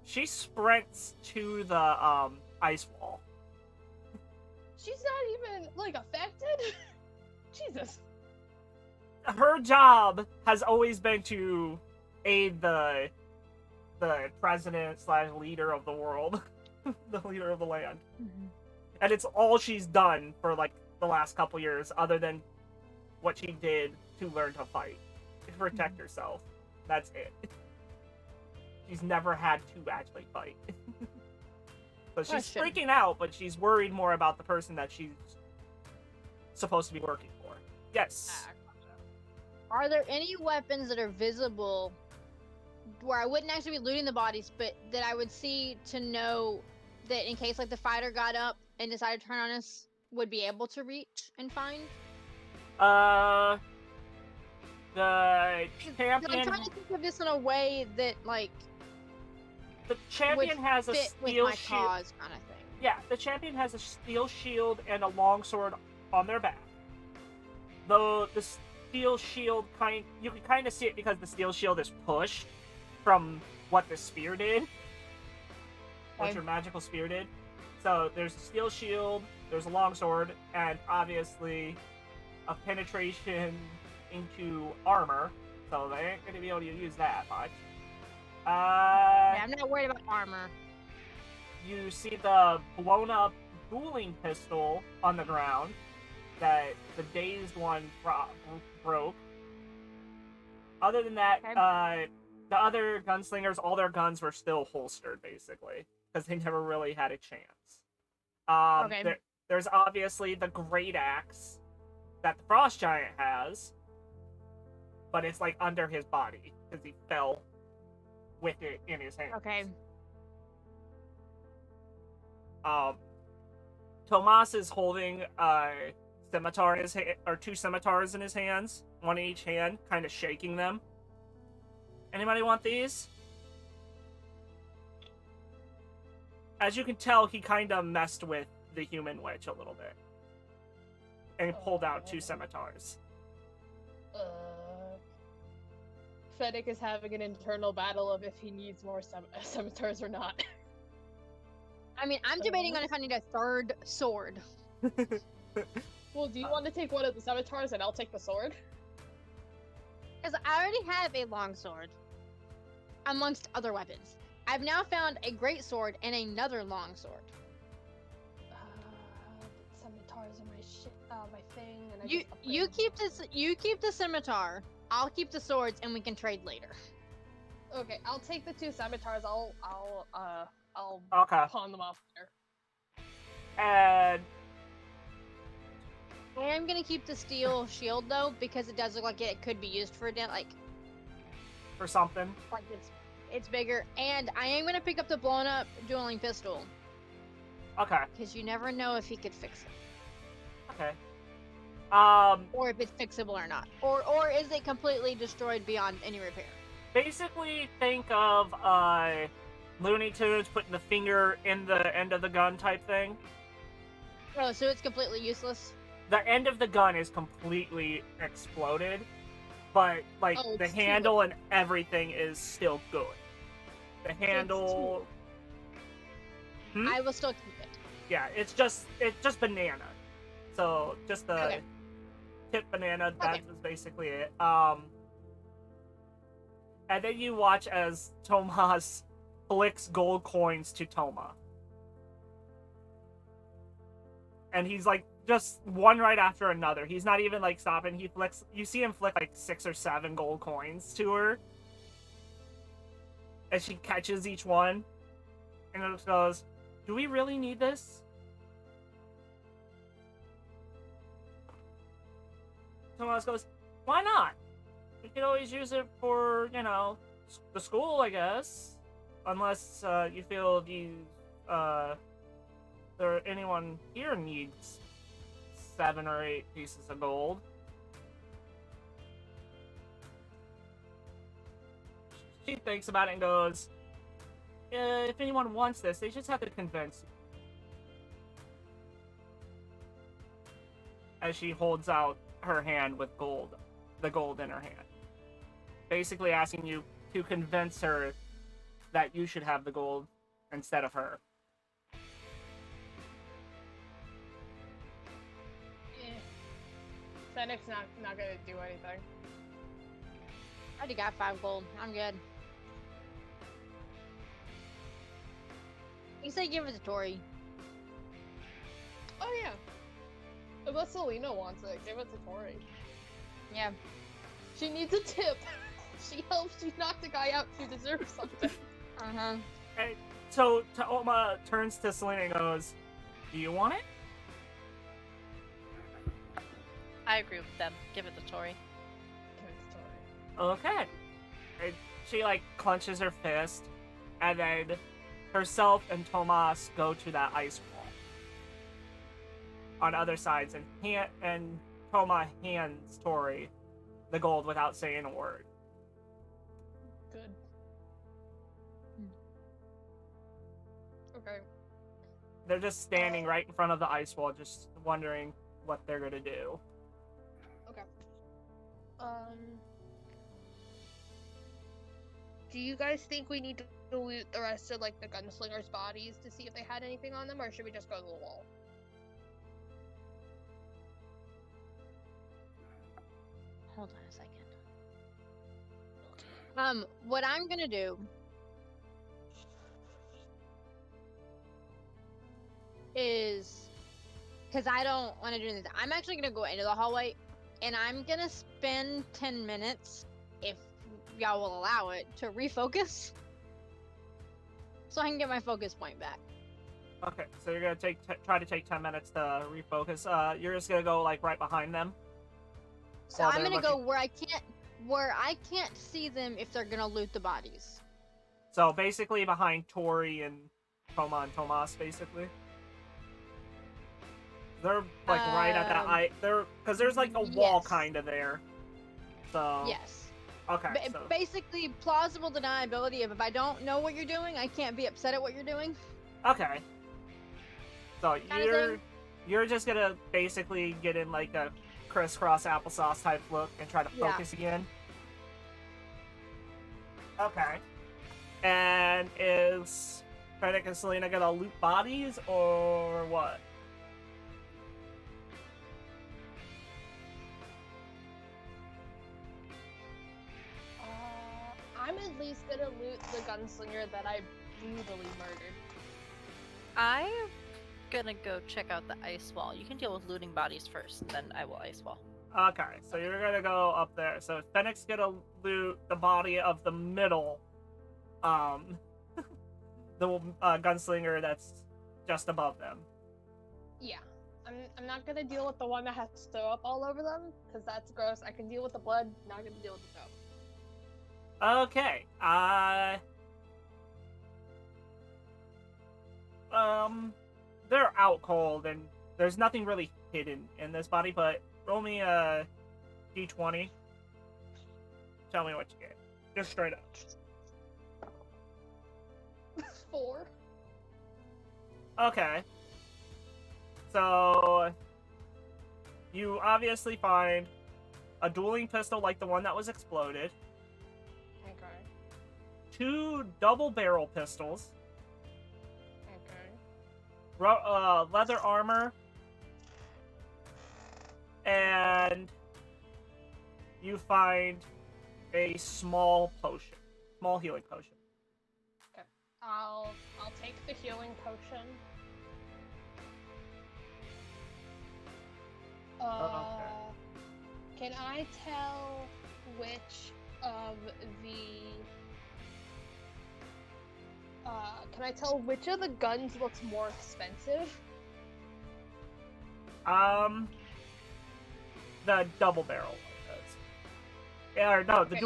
she sprints to the ice wall. She's not even like affected. Jesus. Her job has always been to aid the president / leader of the world, the leader of the land, and it's all she's done for like the last couple years, other than what she did to learn to fight, to protect herself. That's it. she's never had to actually fight. So she's Question. freaking out, but she's worried more about the person that she's supposed to be working for. Yes. Are there any weapons that are visible where I wouldn't actually be looting the bodies, but that I would see to know that in case like the fighter got up and decided to turn on us, would be able to reach and find? The I'm champion. trying to think of this in a way that like The champion has a fit with steel my shield. cause kind of thing. Yeah, the champion has a steel shield and a longsword on their back. Though the steel shield you can kind of see it because the steel shield is pushed from what the spear did, what Okay. your magical spear did. So there's a steel shield, there's a longsword, and obviously a penetration into armor. So they ain't gonna be able to use that much. Yeah, I'm not worried about armor. You see the blown up dueling pistol on the ground that the dazed one broke. Other than that, Okay. the other gunslingers, all their guns were still holstered, basically, because they never really had a chance. Okay. There's obviously the great axe that the frost giant has, but it's like under his body because he fell with it in his hand. Okay. Tomas is holding a scimitar in his hand, or two scimitars in his hands, one in each hand, kind of shaking them. Anybody want these? As you can tell, he kind of messed with the human witch a little bit. And he pulled out two scimitars. Fennec is having an internal battle of if he needs more scimitars or not. I mean, I'm debating on if I need a third sword. Well, do you want to take one of the scimitars and I'll take the sword? Because I already have a longsword, amongst other weapons. I've now found a great sword and another longsword. Scimitars are my thing, and I You just you upgraded keep this. You keep the scimitar. I'll keep the swords, and we can trade later. Okay, I'll take the two scimitars. I'll Okay. pawn them off later. And I am gonna keep the steel shield though, because it does look like it could be used for for something. like it's bigger. And I am gonna pick up the blown up dueling pistol, Okay. because you never know if he could fix it, Okay. or if it's fixable or not, or is it completely destroyed beyond any repair? Basically, think of Looney Tunes putting the finger in the end of the gun type thing. Oh, so it's completely useless. The end of the gun is completely exploded, but like Oh, the it's too handle and everything is still good. The handle, I will still keep it. yeah, it's just banana. So just the Okay. tip banana. That Okay. was basically it. And then you watch as Tomas flicks gold coins to Toma. And he's like just one right after another. He's not even like stopping. He flicks. You see him flick like 6 or 7 gold coins to her. As she catches each one. And it goes, do we really need this? Tomas goes, why not? We could always use it for, the school, I guess. Unless you feel anyone here needs 7 or 8 pieces of gold. She thinks about it and goes, if anyone wants this, they just have to convince you. As she holds out her hand with gold, the gold in her hand. Basically asking you to convince her that you should have the gold instead of her. Fennec's not gonna do anything. I already got 5 gold. I'm good. You say give it to Tori. Oh yeah. Unless Selena wants it, give it to Tori. Yeah. She needs a tip. She knocked a guy out. She deserves something. Uh-huh. And so Toma turns to Selena and goes, "Do you want it?" I agree with them. Give it to Tori. Okay. And she like clenches her fist, and then herself and Tomas go to that ice wall on other sides, and Toma hands Tori the gold without saying a word. Good. Okay. They're just standing right in front of the ice wall, just wondering what they're gonna do. Okay. Do you guys think we need to loot the rest of like the gunslingers' bodies to see if they had anything on them, or should we just go to the wall? Hold on a second. What I'm gonna do is, because I don't want to do anything, I'm actually gonna go into the hallway, and I'm gonna spend 10 minutes, if y'all will allow it, to refocus, so I can get my focus point back. Okay, so you're gonna try to take 10 minutes to refocus. You're just gonna go like right behind them. So while I'm they're gonna go looking- where I can't see them if they're gonna loot the bodies. So basically behind Tori and Toma and Tomas, basically. They're like right at that they're because there's like a wall yes. kind of there. So Yes. Okay. So Basically, plausible deniability of if I don't know what you're doing, I can't be upset at what you're doing. okay. So Kinda you're just gonna basically get in like a crisscross applesauce type look and try to Yeah. focus again. Okay. And is Fennec and Selena gonna loot bodies or what? I'm at least gonna loot the gunslinger that I brutally murdered. I'm gonna go check out the ice wall. You can deal with looting bodies first, then I will ice wall. Okay, so you're gonna go up there. So Fennec's gonna loot the body of the middle, the gunslinger that's just above them. Yeah. I'm not gonna deal with the one that has throw up all over them, because that's gross. I can deal with the blood, not gonna deal with the throw up. Okay, they're out cold, and there's nothing really hidden in this body, but roll me a d20. Tell me what you get. Just straight up. 4. Okay. So, you obviously find a dueling pistol like the one that was exploded, Okay. 2 double barrel pistols, Okay. leather armor, and you find a small healing potion. I'll take the healing potion. Can I tell which of the guns looks more expensive? The double barrel one does. Yeah, or no, the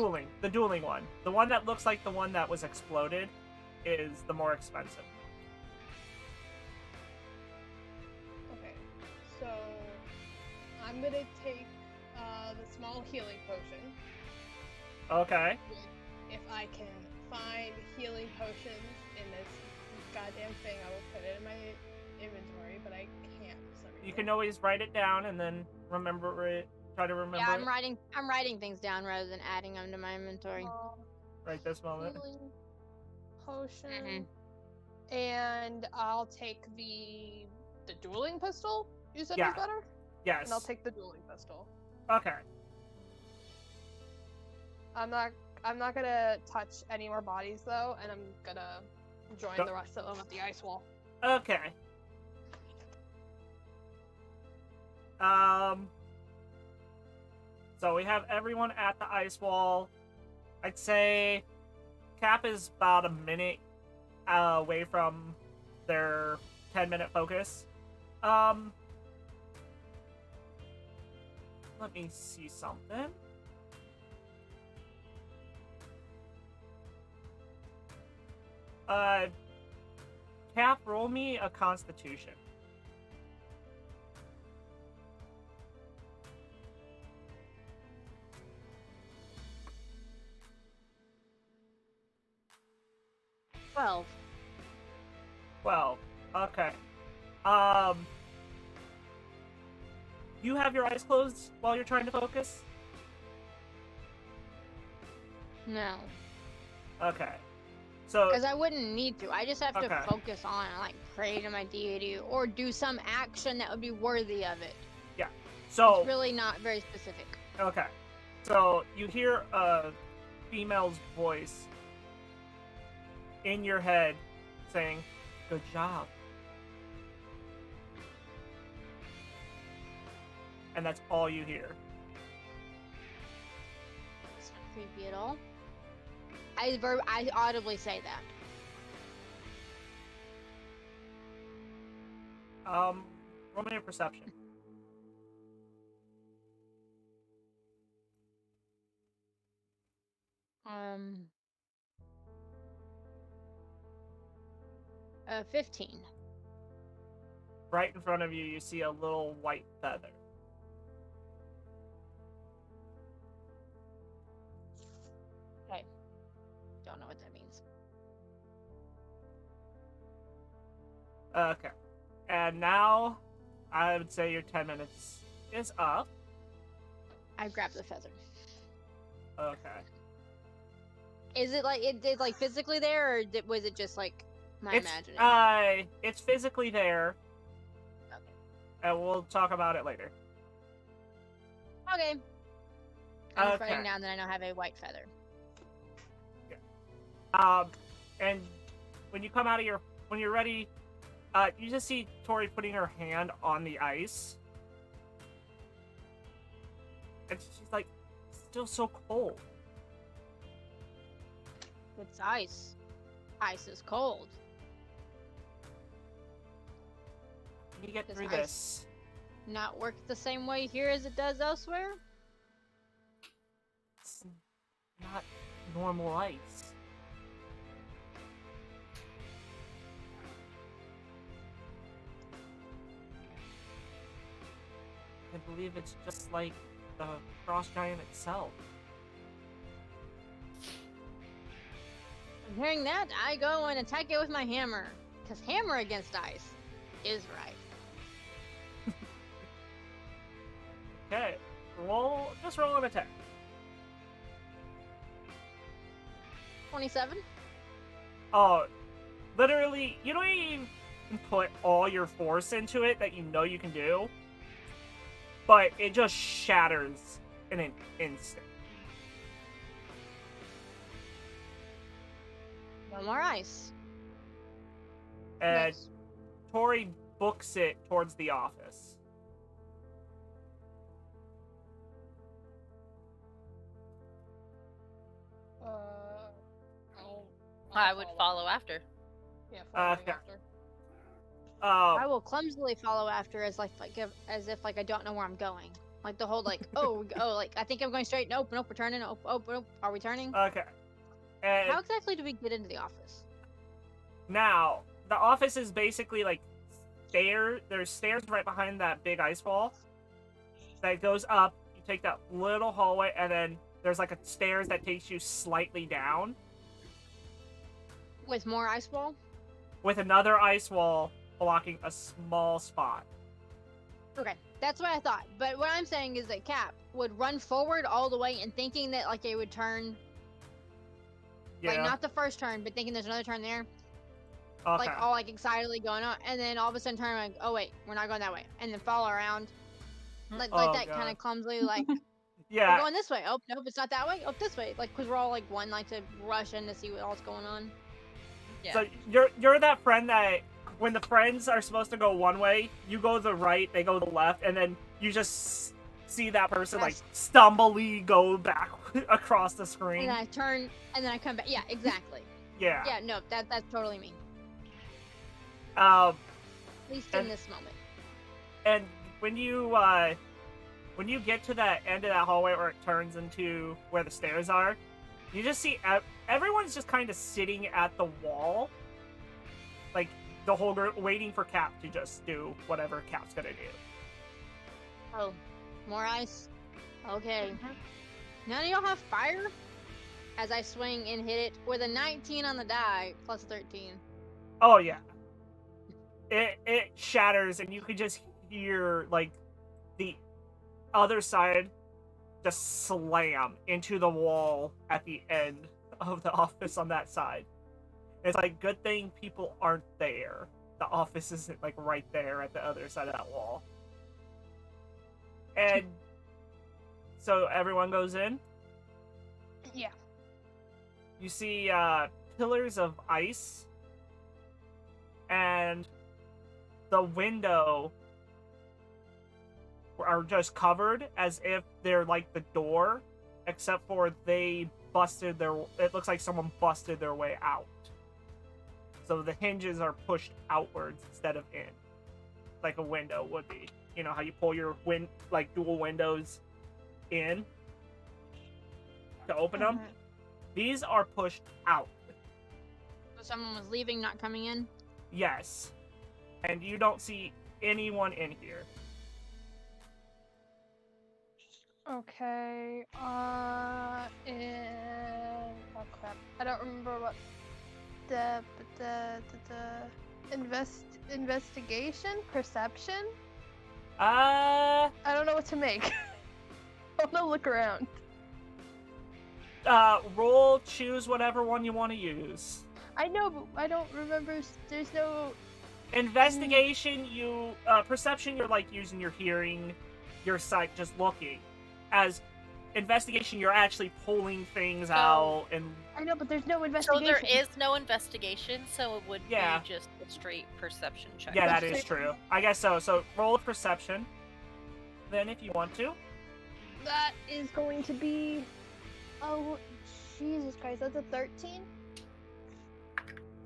dueling one. The one that looks like the one that was exploded is the more expensive. Okay, so I'm gonna take the small healing potion. Okay. If I can find healing potions in this goddamn thing, I will put it in my inventory, but I can't for some reason. You can always write it down and then remember it. Try to remember Yeah, it. I'm writing things down rather than adding them to my inventory. Right this moment. Healing potion. Mhm. And I'll take the dueling pistol. You said Yeah. was better? Yes. And I'll take the dueling pistol. Okay. I'm not gonna touch any more bodies though, and I'm gonna join the rest of them at the ice wall. Okay. So we have everyone at the ice wall. I'd say Cap is about a minute away from their 10-minute focus. Let me see something. Cap, roll me a Constitution. Well, 12. Okay. You have your eyes closed while you're trying to focus? no. Okay. So, Because I wouldn't need to. I just have to Okay. focus on, like, pray to my deity or do some action that would be worthy of it. so It's really not very specific. okay. So you hear a female's voice in your head saying, "Good job." And that's all you hear. It's not creepy at all. I audibly say that. Roll me a perception. Um. 15. Right in front of you, you see a little white feather. Okay. Don't know what that means. Okay. And now, I would say your 10 minutes is up. I grabbed the feather. Okay. Is it like it like physically there, or was it just like my It's imagining? it's physically there, Okay. and we'll talk about it later. Okay. I'm Okay. writing down that I now have a white feather. And when you come out of when you're ready, you just see Tori putting her hand on the ice, and she's like, "Still so cold." It's ice. Ice is cold. Can you get Does through ice- this? Not work the same way here as it does elsewhere? It's not normal ice. I believe it's just like the frost giant itself. And hearing that, I go and attack it with my hammer. Because hammer against ice is right. Okay, just roll an attack. 27? Oh, literally, you don't even put all your force into it that you know you can do, but it just shatters in an instant. No more ice. And Nice. Tori books it towards the office. I would follow after. Yeah, following Okay. after. I will clumsily follow after as as if I don't know where I'm going. Like the whole like like I think I'm going straight. Nope, we're turning. Nope. Are we turning? Okay. And How exactly do we get into the office? now, the office is basically like there's stairs right behind that big ice wall that goes up. You take that little hallway, and then there's like a stairs that takes you slightly down With more ice wall? with another ice wall blocking a small spot. Okay, that's what I thought. But what I'm saying is that Cap would run forward all the way and thinking that like it would turn, Yeah. like not the first turn, but thinking there's another turn there, Okay. like all like excitedly going on, and then all of a sudden turn like, oh wait, we're not going that way, and then follow around, like Oh, that God. kind of clumsily, like we're Yeah. going this way. Oh nope, it's not that way. Oh this way, like because we're all like one like to rush in to see what all's going on. Yeah. So you're that friend that when the friends are supposed to go one way, you go the right, they go the left, and then you just see that person like stumbly go back across the screen. And then I turn, and then I come back. Yeah, exactly. Yeah. Yeah, no, that's totally me. Um, At least in And- this moment. and when you get to that end of that hallway where it turns into where the stairs are, you just see everyone's just kind of sitting at the wall, like the whole group waiting for Cap to just do whatever Cap's gonna do. Oh, more ice. Okay. None of y'all have fire? As I swing and hit it with a 19 on the die plus 13. Oh yeah. It shatters and you can just hear like the other side just slam into the wall at the end of the office on that side. It's like good thing people aren't there. The office isn't like right there at the other side of that wall. And so everyone goes in. Yeah. You see pillars of ice, and the window are just covered as if they're like the door, except for it looks like someone busted their way out. So the hinges are pushed outwards instead of in, like a window would be. You know how you pull your dual windows in to open them? These are pushed out. So someone was leaving, not coming in? Yes. And you don't see anyone in here. Okay. Oh crap! I don't remember what the investigation perception. I don't know what to make. I'm gonna look around. Roll, choose whatever one you want to use. I know, but I don't remember. There's no. Investigation, perception, you're like using your hearing, your sight, just looking. As investigation, you're actually pulling things out and. I know, but there's no So investigation. there is no investigation, so it would Yeah. be just a straight perception check. Yeah, that is true. I guess so. So roll a perception. Then, if you want to. That is going to be. Oh, Jesus Christ! That's a 13.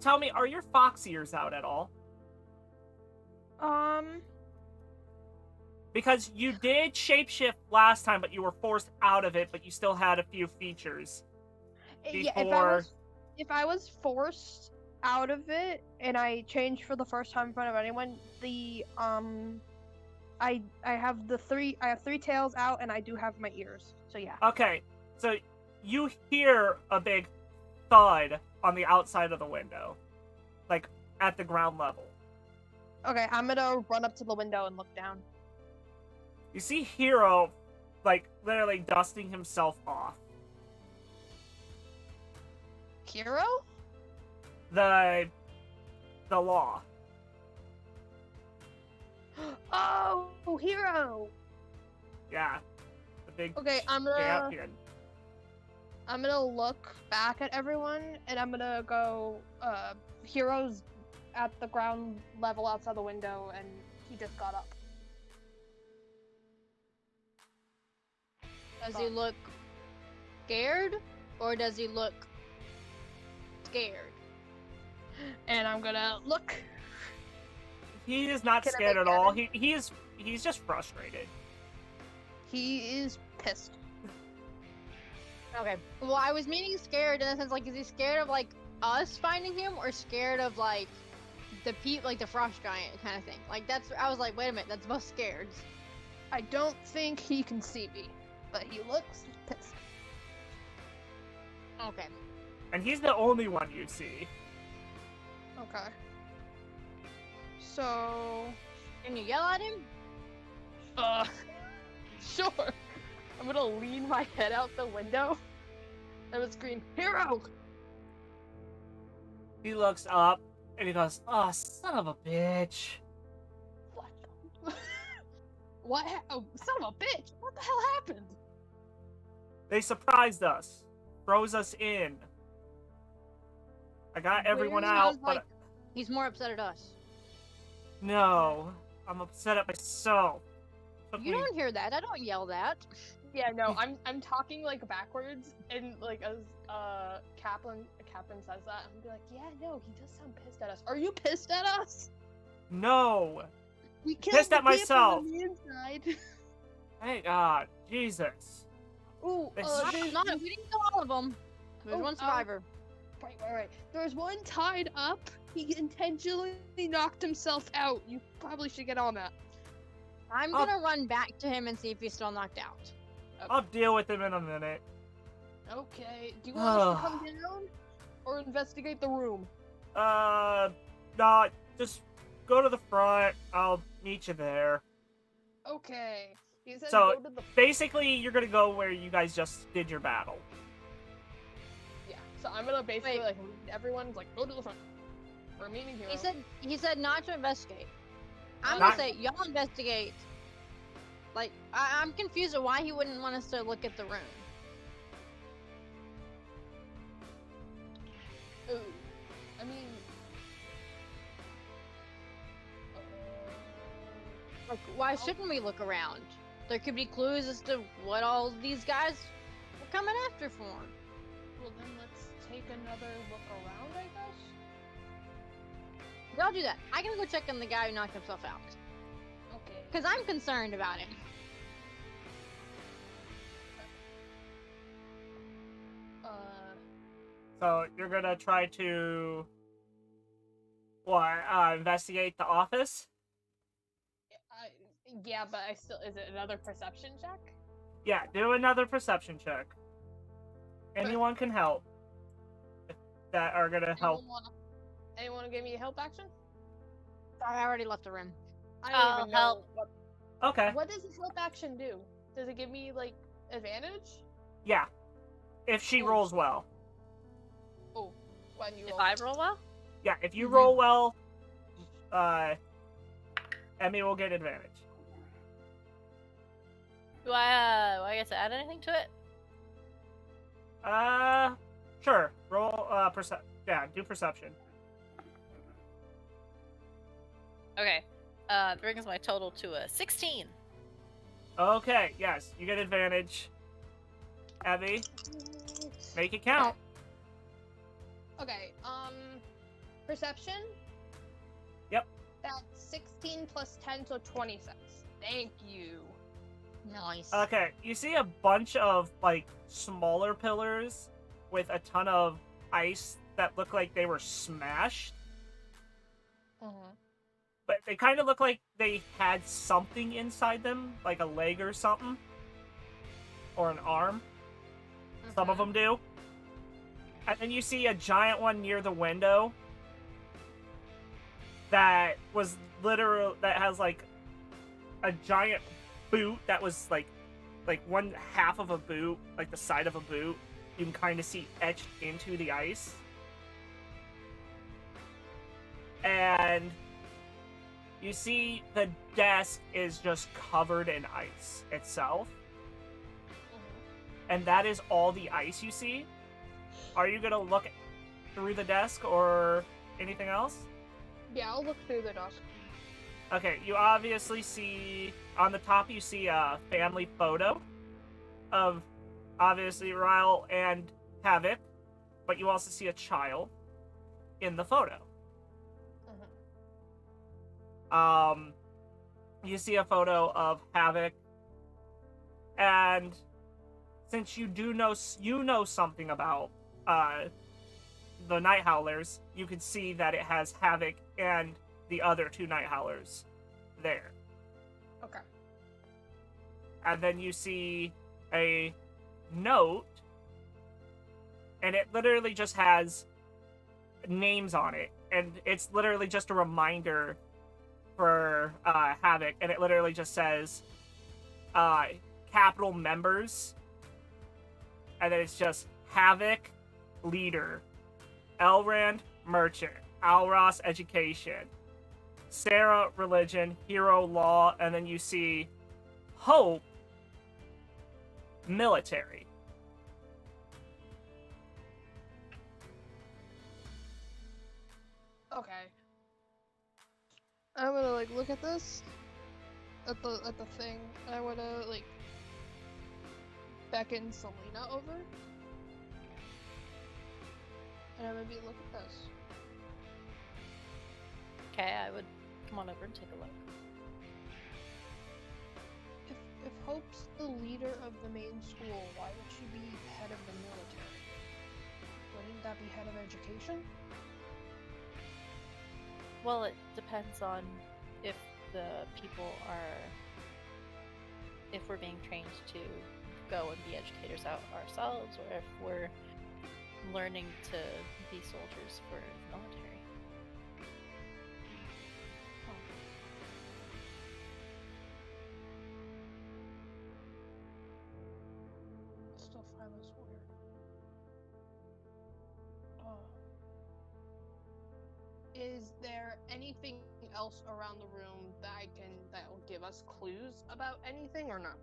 Tell me, are your fox ears out at all? Because you did shapeshift last time, but you were forced out of it, but you still had a few features. Yeah, Before- if I was forced out of it and I changed for the first time in front of anyone, I have three tails out and I do have my ears. So yeah. Okay, so you hear a big thud on the outside of the window, like at the ground level. Okay, I'm gonna run up to the window and look down. You see Hero, like, literally dusting himself off. Hero? The law. Oh, Hero! Yeah. The big Okay, I'm champion. gonna look back at everyone and I'm gonna go. Hero's at the ground level outside the window and he just got up. Does he look scared? Or does he look scared? And I'm gonna look. He is not Can I scared make at all. Gavin? He's just frustrated. He is pissed. Okay. Well, I was meaning scared in the sense, like, is he scared of, like, us finding him? Or scared of, like, the frost giant kind of thing? Like, I was like, wait a minute, that's both scared. I don't think he can see me, but he looks pissed. Okay. And he's the only one you see. Okay. So, Can you yell at him? sure. I'm gonna lean my head out the window and would scream, "Hero!" He looks up and he goes, "Oh, son of a bitch." What? What? Oh, son of a bitch! What the hell happened? They surprised us. Froze us in. I got everyone Weird, out, sounds but like he's more upset at us. no. I'm upset at myself. Took You me- don't hear that. I don't yell that. Yeah, no, I'm talking like backwards and like as Cap Captain says that, I'm gonna be like, yeah, no, he does sound pissed at us. Are you pissed at us? No. We killed Pissed the at myself. people on the inside. Thank God. Jesus. Ooh, It's- there's No, we didn't kill all of them. There's Oh, one survivor. right. There's one tied up. He intentionally knocked himself out. You probably should get on that. I'm gonna run back to him and see if he's still knocked out. I'll deal with him in a minute. Okay. Do you want us to come down or investigate the room? Nah, just go to the front. I'll meet you there. Okay. He said So- go to the Basically, you're gonna go where you guys just did your battle. Yeah. So I'm gonna basically Wait. like everyone's like go to the front. We're meeting here. He said not to investigate. I'm Not- gonna say y'all investigate. Like I'm confused at why he wouldn't want us to look at the room. Ooh. I mean. Like why shouldn't we look around? There could be clues as to what all these guys were coming after for. Well, then let's take another look around, I guess. Y'all do that. I can go check on the guy who knocked himself out. Okay. Because I'm concerned about him. So you're gonna try to investigate the office? Yeah, but I still. Is it another perception check? Yeah, do another perception check. Anyone can help. That are gonna help. Anyone wanna give me a help action? I already left the room. I don't I'll even know help. Okay. what does a help action do? Does it give me like advantage? Yeah. If she rolls well. Oh, when you If roll. I roll well? Yeah, if you Mhm. roll well, Emmy will get advantage. Do I get to add anything to it? Sure. Roll, do perception. Okay. Brings my total to a 16. Okay, yes, you get advantage. Abby, make it count. Okay, perception? Yep. That's 16 plus 10, so 26. Thank you. Nice. Okay, you see a bunch of, like, smaller pillars with a ton of ice that look like they were smashed. Mm-hmm. But they kind of look like they had something inside them, like a leg or something. Or an arm. Some of them do. And then you see a giant one near the window that was that has like a giant boot that was like one half of a boot, like the side of a boot. You can kind of see etched into the ice. And you see the desk is just covered in ice itself. And that is all the ice you see. Are you gonna look through the desk or anything else? Yeah, I'll look through the desk. Okay, you obviously see on the top you see a family photo of obviously Ryle and Havoc, but you also see a child in the photo. You see a photo of Havoc, and since you know something about the Night Howlers, you can see that it has Havoc and the other two Night Howlers there. Okay. And then you see a note, and it literally just has names on it, and it's literally just a reminder for Havoc, and it literally just says capital members, and then it's just Havoc, leader, Elrond, merchant, Alros, education, Sarah, religion, hero, law, and then you see Hope, military. Okay. I'm gonna like look at this, at the thing. And I wanna like beckon Selena over. And I'm gonna be look at this. Okay, I would come on over and take a look. If Hope's the leader of the main school, why would she be head of the military? Wouldn't that be head of education? Well, it depends on if the people are, if we're being trained to go and be educators ourselves, or if we're learning to be soldiers for the military. Still find this weird. Is there anything else around the room that will give us clues about anything or not?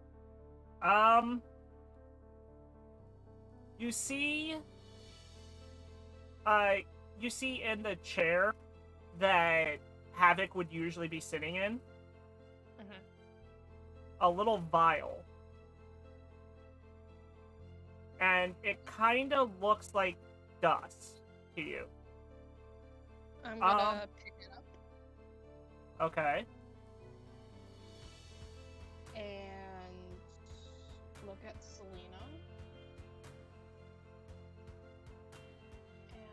You see in the chair that Havoc would usually be sitting in a little vial. And it kind of looks like dust to you. I'm gonna pick it up Okay. and look at Selena. And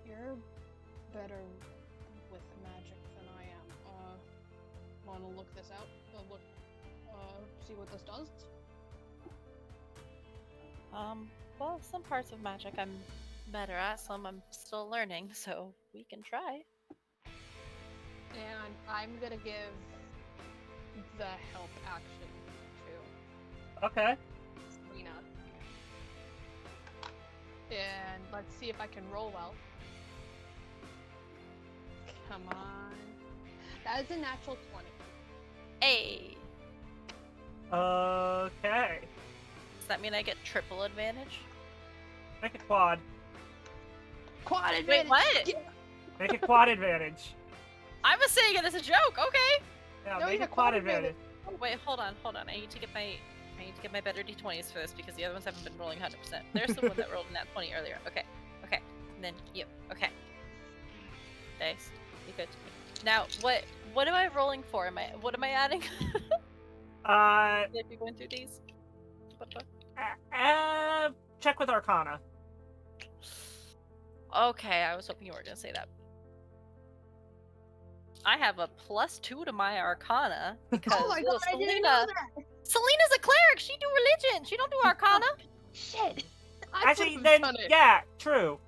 you're better with magic than I am. Wanna look this out? See what this does? Well, some parts of magic I'm better at, some I'm still learning, so we can try. And I'm gonna give the help action to Okay. Selena. And let's see if I can roll well. Come on. That is a natural 20. Hey! Okay. Does that mean I get triple advantage? Make it quad. Quad advantage! Wait, what? Yeah. Make it quad advantage. I was saying it as a joke, okay! Yeah, No, make you it got quad quad advantage. Wait, hold on. I need to get my better d20s for this because the other ones haven't been rolling 100%. There's the one that rolled in that 20 earlier. Okay. And then you. Okay. Dice. Be good to me. Now, what am I rolling for? What am I adding? If you're going through these. Check with Arcana. Okay, I was hoping you were gonna say that. I have a +2 to my Arcana because Oh my god, I didn't know Selena. that! Selena's a cleric. She do religion. She don't do Arcana. Shit! Actually, then, yeah, true.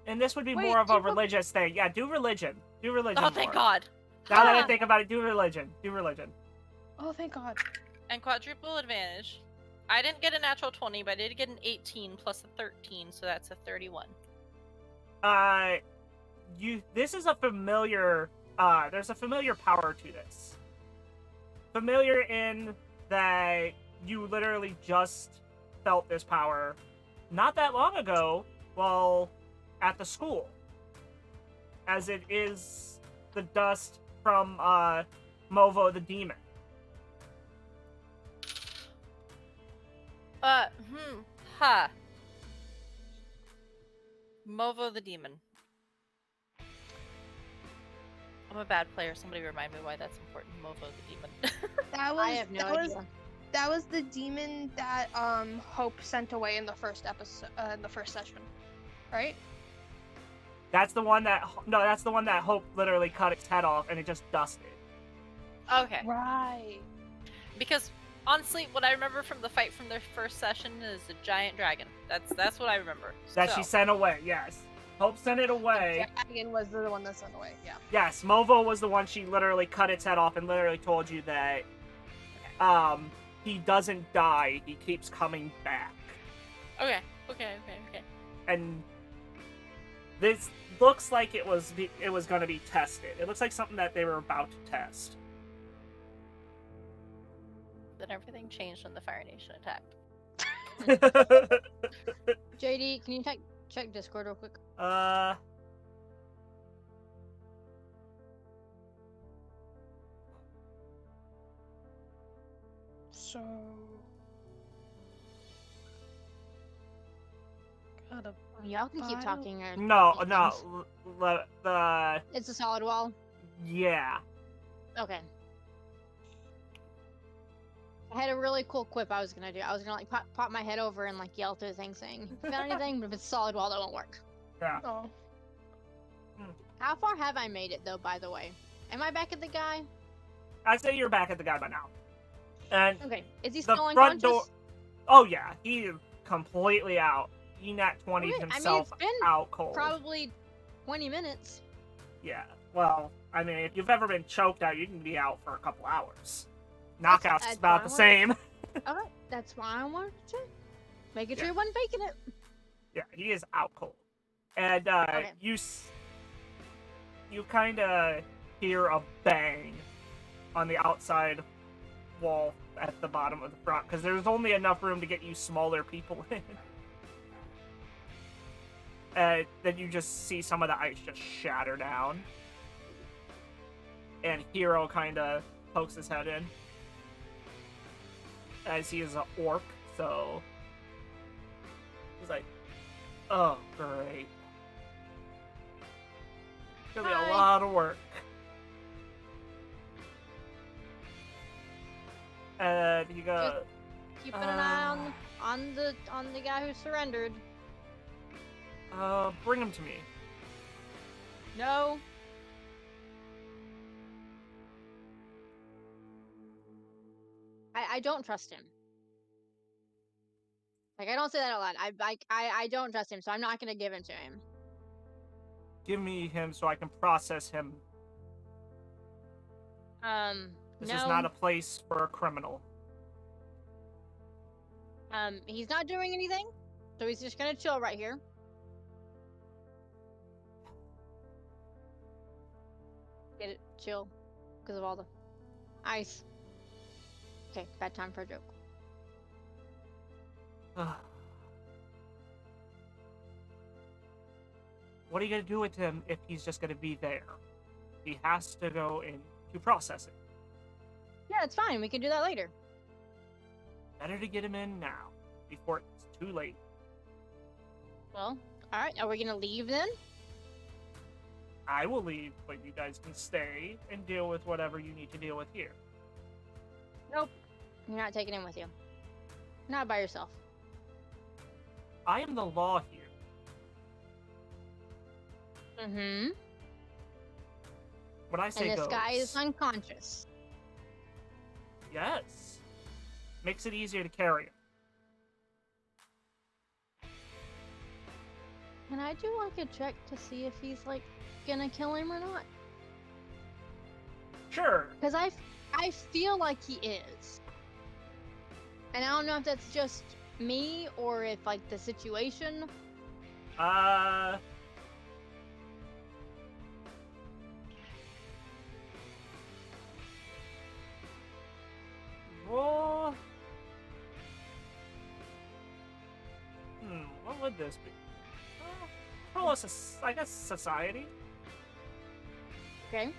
And this would be Wait, more of a do- religious thing. Yeah, do religion. Do religion. Oh, for thank it. God. Now that I Ah! think about it, do religion. Do religion. Oh, thank god. And quadruple advantage. I didn't get a natural 20, but I did get an 18 plus a 13, so that's a 31. This is a familiar, there's a familiar power to this. Familiar in that you literally just felt this power not that long ago, well, at the school. As it is the dust from, Movo the demon. Movo the demon. I'm a bad player. Somebody remind me why that's important. Movo the demon. I have no idea. That was the demon that Hope sent away in the first episode, in the first session, right? That's the one that Hope literally cut its head off and it just dusted. Okay. Right. Because honestly, what I remember from the fight from their first session is a giant dragon. That's what I remember. That So, she sent away, yes. Hope sent it away. The dragon was the one that sent away. Yeah. Yes, Movo was the one she literally cut its head off and literally told you that he doesn't die, he keeps coming back. Okay. And this looks like it was going to be tested. It looks like something that they were about to test. Then everything changed when the Fire Nation attacked. JD, can you check Discord real quick? So, Got a Y'all can keep File? talking. Or No, things. no, the It's a solid wall. yeah. Okay. I had a really cool quip I was gonna do. I was gonna like pop my head over and like yell through the thing saying, "If you found anything, but if it's solid wall, that won't work." Yeah. Oh. How far have I made it though? By the way, am I back at the guy? I'd say you're back at the guy by now. And Okay. Is he the still front unconscious? door. Oh yeah, he is completely out. He nat 20 Okay, I mean, himself it's been out cold. Probably 20 minutes. Yeah. Well, I mean, if you've ever been choked out, you can be out for a couple hours. Knockout's that's about the fine. same. Okay, that's why I wanted to check. Making sure Yeah. he wasn't faking it. Yeah, he is out cold. And Okay. you kind of hear a bang on the outside wall at the bottom of the front, because there's only enough room to get you smaller people in. And then you just see some of the ice just shatter down. And Hero kind of pokes his head in. As he is an orc, so... He's like, oh, great. It's gonna be Hi. a lot of work. And he goes, Keeping an eye on the guy who surrendered. bring him to me. No. I don't trust him. Like, I don't say that a lot. I don't trust him, so I'm not gonna give him to him. Give me him so I can process him. This No. is not a place for a criminal. He's not doing anything, so he's just gonna chill right here. Get it? Chill. Because of all the ice. Okay, bad time for a joke. What are you gonna do with him if he's just gonna be there? He has to go into processing. Yeah, it's fine. We can do that later. Better to get him in now, before it's too late. Well, alright. Are we gonna leave then? I will leave, but you guys can stay and deal with whatever you need to deal with here. Nope. You're not taking him with you. Not by yourself. I am the law here. Mm-hmm. What I say And this goes. guy is unconscious. Yes. Makes it easier to carry him. Can I do like a check to see if he's like gonna kill him or not? Sure. Because I feel like he is. And I don't know if that's just me or if like the situation. Roll. What would this be? Roll a I guess society. Okay.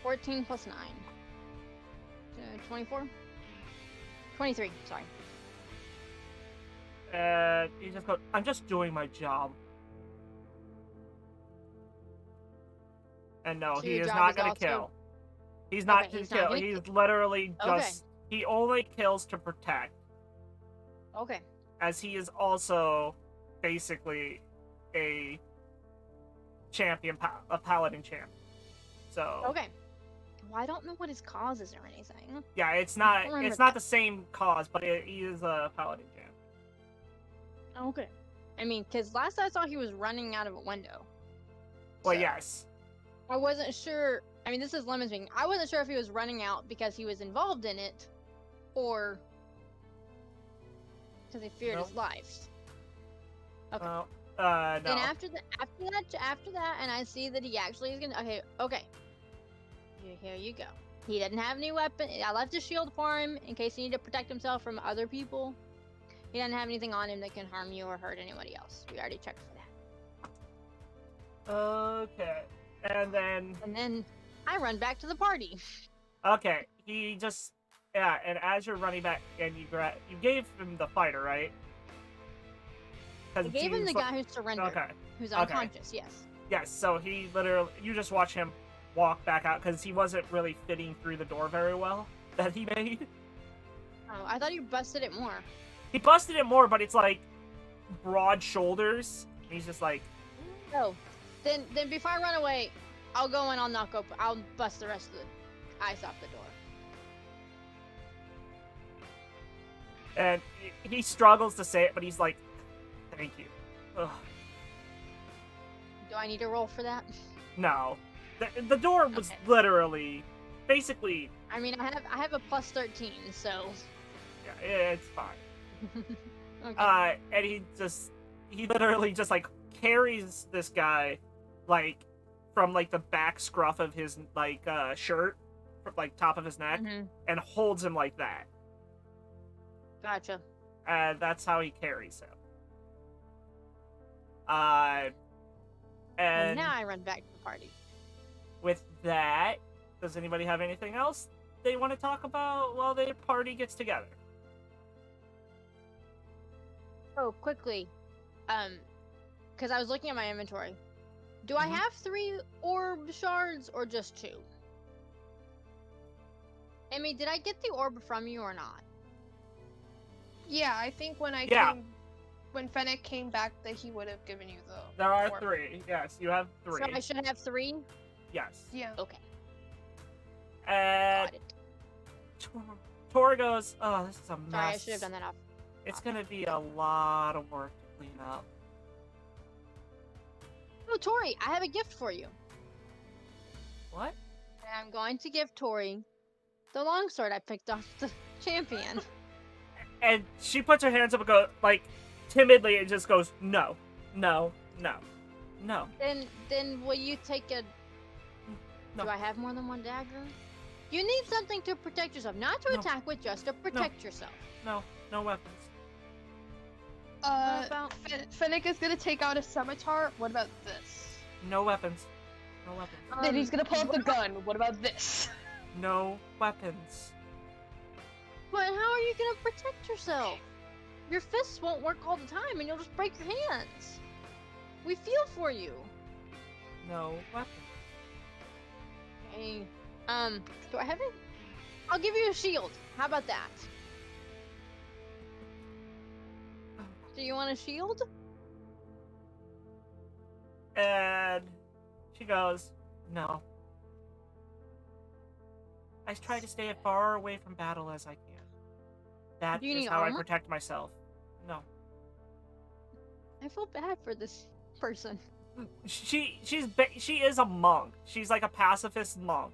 14 plus 9. 24? 23, sorry. And he just goes, I'm just doing my job. And no, So he your is job not is going to also- kill. He's not Okay, to he's not kill. gonna He's kill. literally Okay. just... He only kills to protect. Okay. As he is also basically a champion, a paladin champion. So... Okay. Well, I don't know what his cause is or anything. Yeah, it's I not don't remember it's not that. the same cause, but he is a paladin champion. Okay. I mean, because last I saw he was running out of a window. Well, So, yes. I wasn't sure. I mean, this is Lemon speaking. I wasn't sure if he was running out because he was involved in it or because he feared his life. Okay. No. Then after that, and I see that he actually is gonna. Okay. Here you go. He didn't have any weapon. I left a shield for him in case he needed to protect himself from other people. He doesn't have anything on him that can harm you or hurt anybody else. We already checked for that. Okay. And then And then I run back to the party. okay, he just Yeah, and as you're running back, and you gave him the fighter, right? I gave him the guy who surrendered, Okay. who's Okay. unconscious. Yes. Yes, so he literally, you just watch him walk back out because he wasn't really fitting through the door very well that he made. Oh, I thought you busted it more. He busted it more, but it's like broad shoulders. He's just like, Oh, then before I run away, I'll go and I'll bust the rest of the ice off the door. and he struggles to say it, but he's like, thank you. Ugh. Do I need to roll for that? No. The door was Okay. literally, basically, I mean, I have a plus 13, so. yeah, it's fine. Okay. And he literally just like carries this guy, like, from like the back scruff of his like shirt, from, like top of his neck, Mhm. and holds him like that. Gotcha. And that's how he carries him. And And now I run back to the party. with that, does anybody have anything else they want to talk about while the party gets together? Oh, quickly, because I was looking at my inventory. Do I Mhm. have 3 orb shards or just 2? Amy, did I get the orb from you or not? Yeah, I think when Yeah. when Fennec came back, that he would have given you the. There are orb. 3. Yes, you have 3. So I should have 3? Yes. Yeah. Okay, And got it. Tor goes, oh, this is a mess. Sorry, I should have done that off. It's gonna be a lot of work to clean up. Oh, Tori, I have a gift for you. What? And I'm going to give Tori the longsword I picked off the champion. And she puts her hands up and go, like, timidly, and just goes, no, no, no, no. Then will you take a... No. Do I have more than one dagger? You need something to protect yourself, not to No. attack with, just to protect yourself. No, no weapons. What about... Fennec is gonna take out a scimitar. What about this? No weapons. No weapons. Then he's gonna pull out the gun. What about this? No weapons. But how are you gonna protect yourself? Your fists won't work all the time, and you'll just break your hands. We feel for you. No weapons. Hey, do I have it? I'll give you a shield. How about that? Do you want a shield? And she goes, no. I try to stay as far away from battle as I can. That Do you is need how I armor? protect myself. No. I feel bad for this person. She is a monk. She's like a pacifist monk.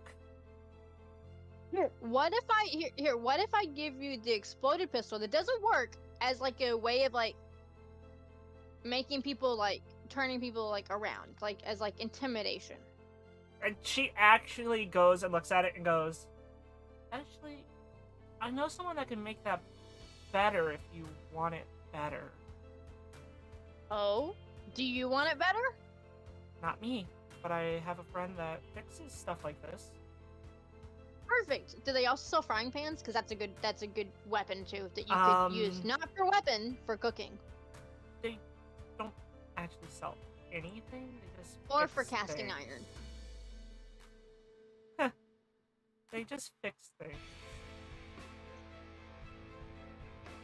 What if what if I give you the exploded pistol that doesn't work as like a way of like making people like turning people like around, like as like intimidation? And she actually goes and looks at it and goes, actually, I know someone that can make that better if you want it better. Oh, do you want it better? Not me, but I have a friend that fixes stuff like this. Perfect. Do they also sell frying pans? Because that's a good weapon too that you could use, not for weapon, for cooking. They don't actually sell anything. They just Or fix for casting things. iron. They just fix things.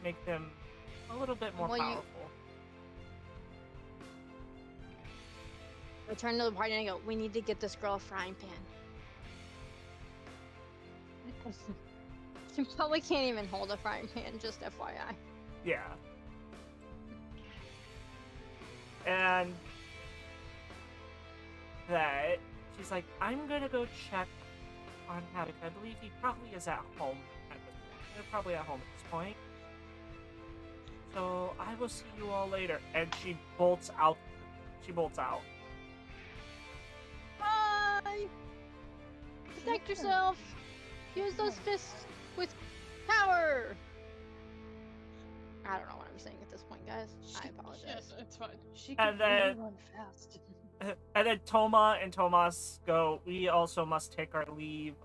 Make them a little bit more Well, you- powerful. I turn to the party and I go, we need to get this girl a frying pan. She probably can't even hold a frying pan, just FYI. Yeah. And that she's like, I'm gonna go check on Haddock. I believe he probably is at home at this point. They're probably at home at this point. So I will see you all later. And she bolts out. She bolts out. Bye! Protect yourself! Use those fists with power! I don't know what I'm saying at this point, guys. I apologize. Yes, it's fine. She And can really then- run fast. And then Toma and Tomas go, we also must take our leave.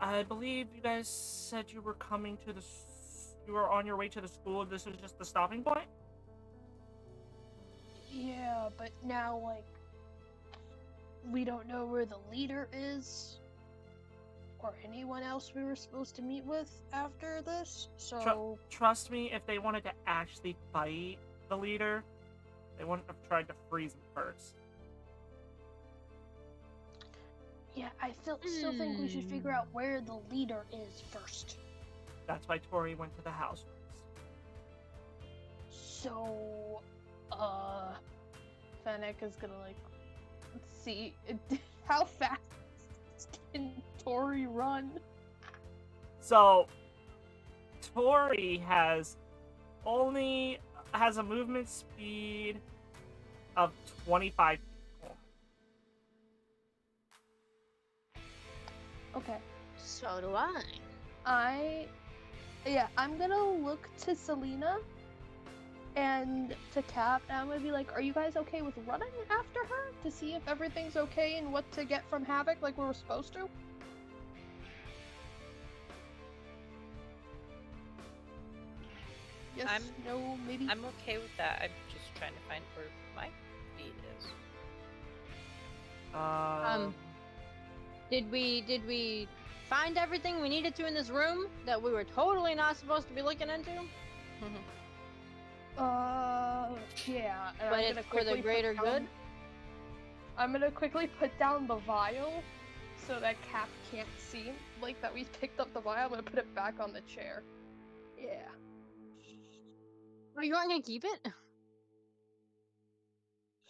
I believe you guys said you were coming to you were on your way to the school. This was just the stopping point? Yeah, but now, like, we don't know where the leader is, or anyone else we were supposed to meet with after this, so... Trust me, if they wanted to actually fight the leader, they wouldn't have tried to freeze him first. Yeah, I still think we should figure out where the leader is first. That's why Tori went to the house first. So, Fennec is gonna, like, see how fast can Tori run? So, Tori has a movement speed of 25 feet. okay. So do I. I'm gonna look to Selena and to Cap, and I'm gonna be like, are you guys okay with running after her to see if everything's okay and what to get from Havoc like we were supposed to? Yes, no, maybe? I'm okay with that. I'm just trying to find where my feed is. Did we find everything we needed to in this room that we were totally not supposed to be looking into? Yeah. And But it's for the greater good? I'm gonna quickly put down the vial so that Cap can't see, like, that we picked up the vial. I'm gonna put it back on the chair. Yeah. Oh, you aren't gonna keep it?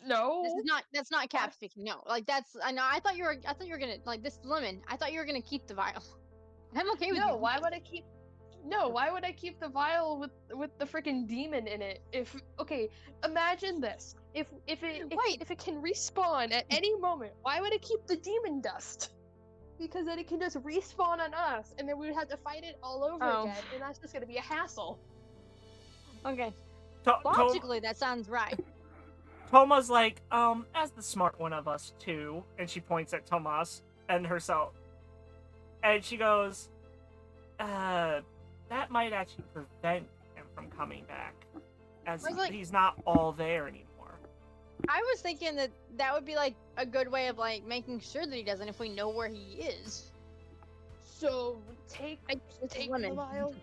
No. That's not Cap speaking. No, like I know. I thought you were gonna, like, this lemon. I thought you were gonna keep the vial. I'm okay with you. No, why would I keep? No, why would I keep the vial with the freaking demon in it? Okay, imagine this. If it can respawn at any moment, why would it keep the demon dust? Because then it can just respawn on us, and then we would have to fight it all over again, and that's just gonna be a hassle. Okay. Logically, that sounds right. Toma's like, as the smart one of us too, and she points at Tomas and herself. And she goes, that might actually prevent him from coming back, as he's not all there anymore. I was thinking that would be, like, a good way of, like, making sure that he doesn't if we know where he is. So, take the vial.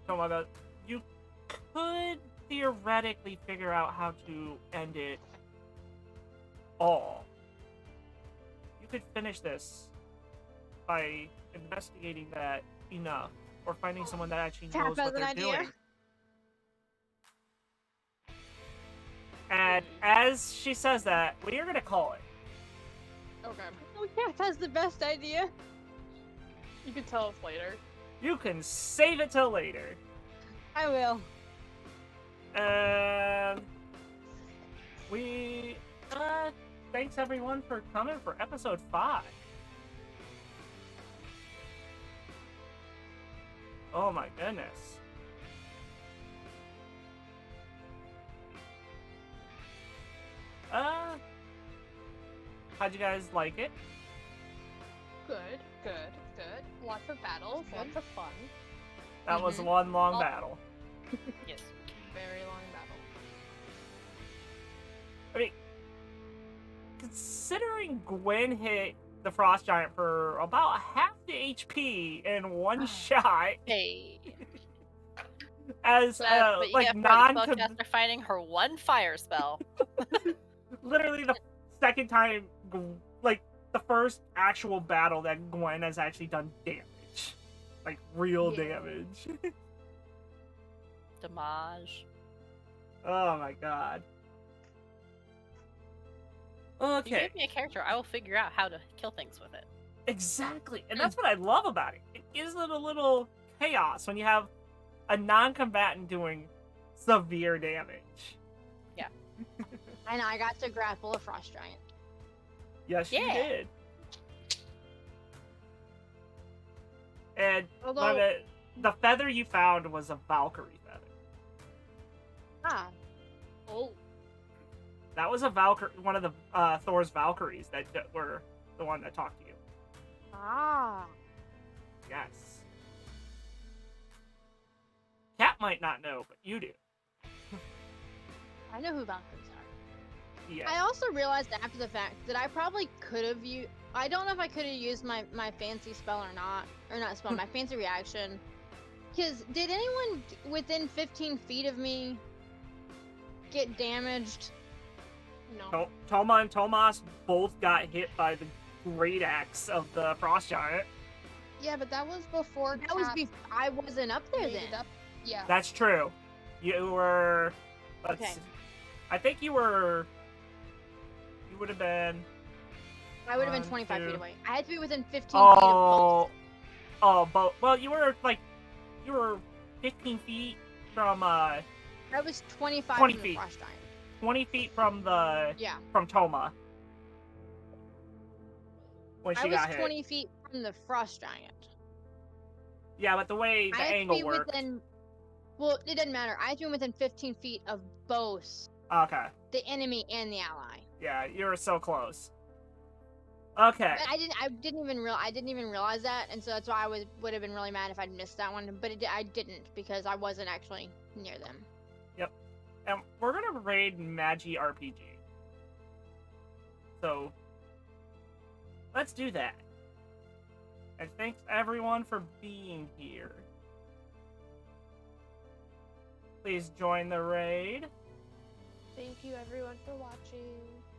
Toma goes, you could theoretically figure out how to end it all. You could finish this by investigating that enough, or finding someone that actually knows what they're doing. And as she says that, we are gonna call it. Okay. Oh, yeah, that's the best idea. You can tell us later. You can save it till later. I will. And we thanks everyone for coming for episode 5. Oh my goodness. How'd you guys like it? Good. Lots of battles, lots of fun. That was one long battle. Yes. Very long battle. I mean, considering Gwen hit the Frost Giant for about half the HP in one shot, Hey. as But like the non spellcaster fighting her one fire spell. literally the second time, like the first actual battle that Gwen has actually done damage, like real damage. Damage. Oh my god. You Okay. give me a character, I will figure out how to kill things with it. Exactly, and that's what I love about it. It gives it a little chaos when you have a non-combatant doing severe damage. Yeah. And I got to grapple a frost giant. Yes, you did. And Although, the feather you found was a Valkyrie feather. Oh. That was a Valkyrie, one of the Thor's Valkyries that were the one that talked to you. Ah. Yes. Cat might not know, but you do. I know who Valkyries are. Yeah. I also realized after the fact that I probably could have used. I don't know if I could have used my fancy spell or not. Or not spell, my fancy reaction. Because did anyone within 15 feet of me get damaged? No. Toma and Tomas both got hit by the great axe of the frost giant. Yeah, but that was before. That was I wasn't up there made then. it up. Yeah. That's true. You were. Let's Okay. see. I think you were. You would have been. I would have been 1, 25 2. feet away. I had to be within 15 feet of both. But well, you were 15 feet from I was 25 20 from the feet. frost giant. 20 feet from the Yeah. from Toma when she I was got hit. 20 feet from the frost giant. Yeah, but the way the I had to angle be worked. within. Well, it doesn't matter. I had to be within 15 feet of both Okay. the enemy and the ally. Yeah, you were so close. Okay. But I didn't even realize that, and so that's why I would have been really mad if I'd missed that one. But I didn't because I wasn't actually near them. And we're gonna raid Magi RPG. So let's do that. And thanks everyone for being here. Please join the raid. Thank you everyone for watching.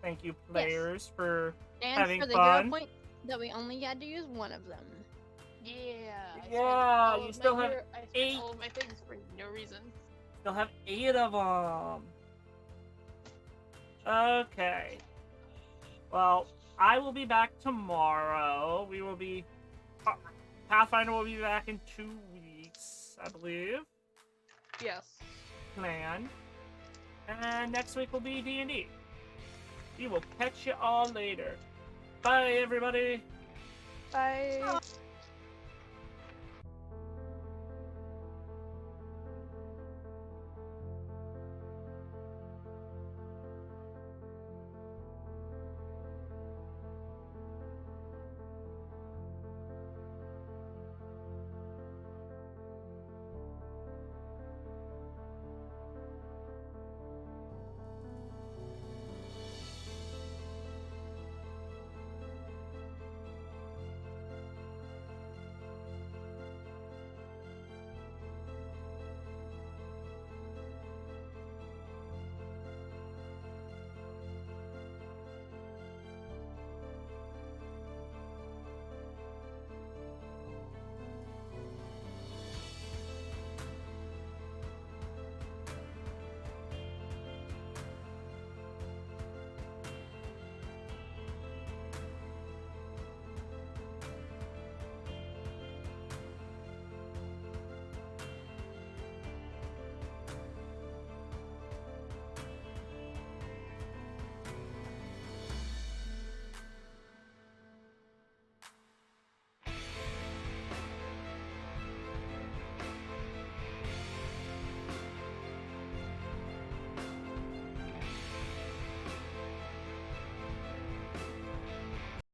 Thank you players for And having for the fun. hero point, that we only had to use one of them. Yeah. I spent Yeah, all you of still my have hero- I spent 8. all of my things for no reason. Still have 8 of them. Okay. Well, I will be back tomorrow. We will be... Pathfinder will be back in 2 weeks, I believe. Yes. Plan. And next week will be D&D. We will catch you all later. Bye, everybody. Bye.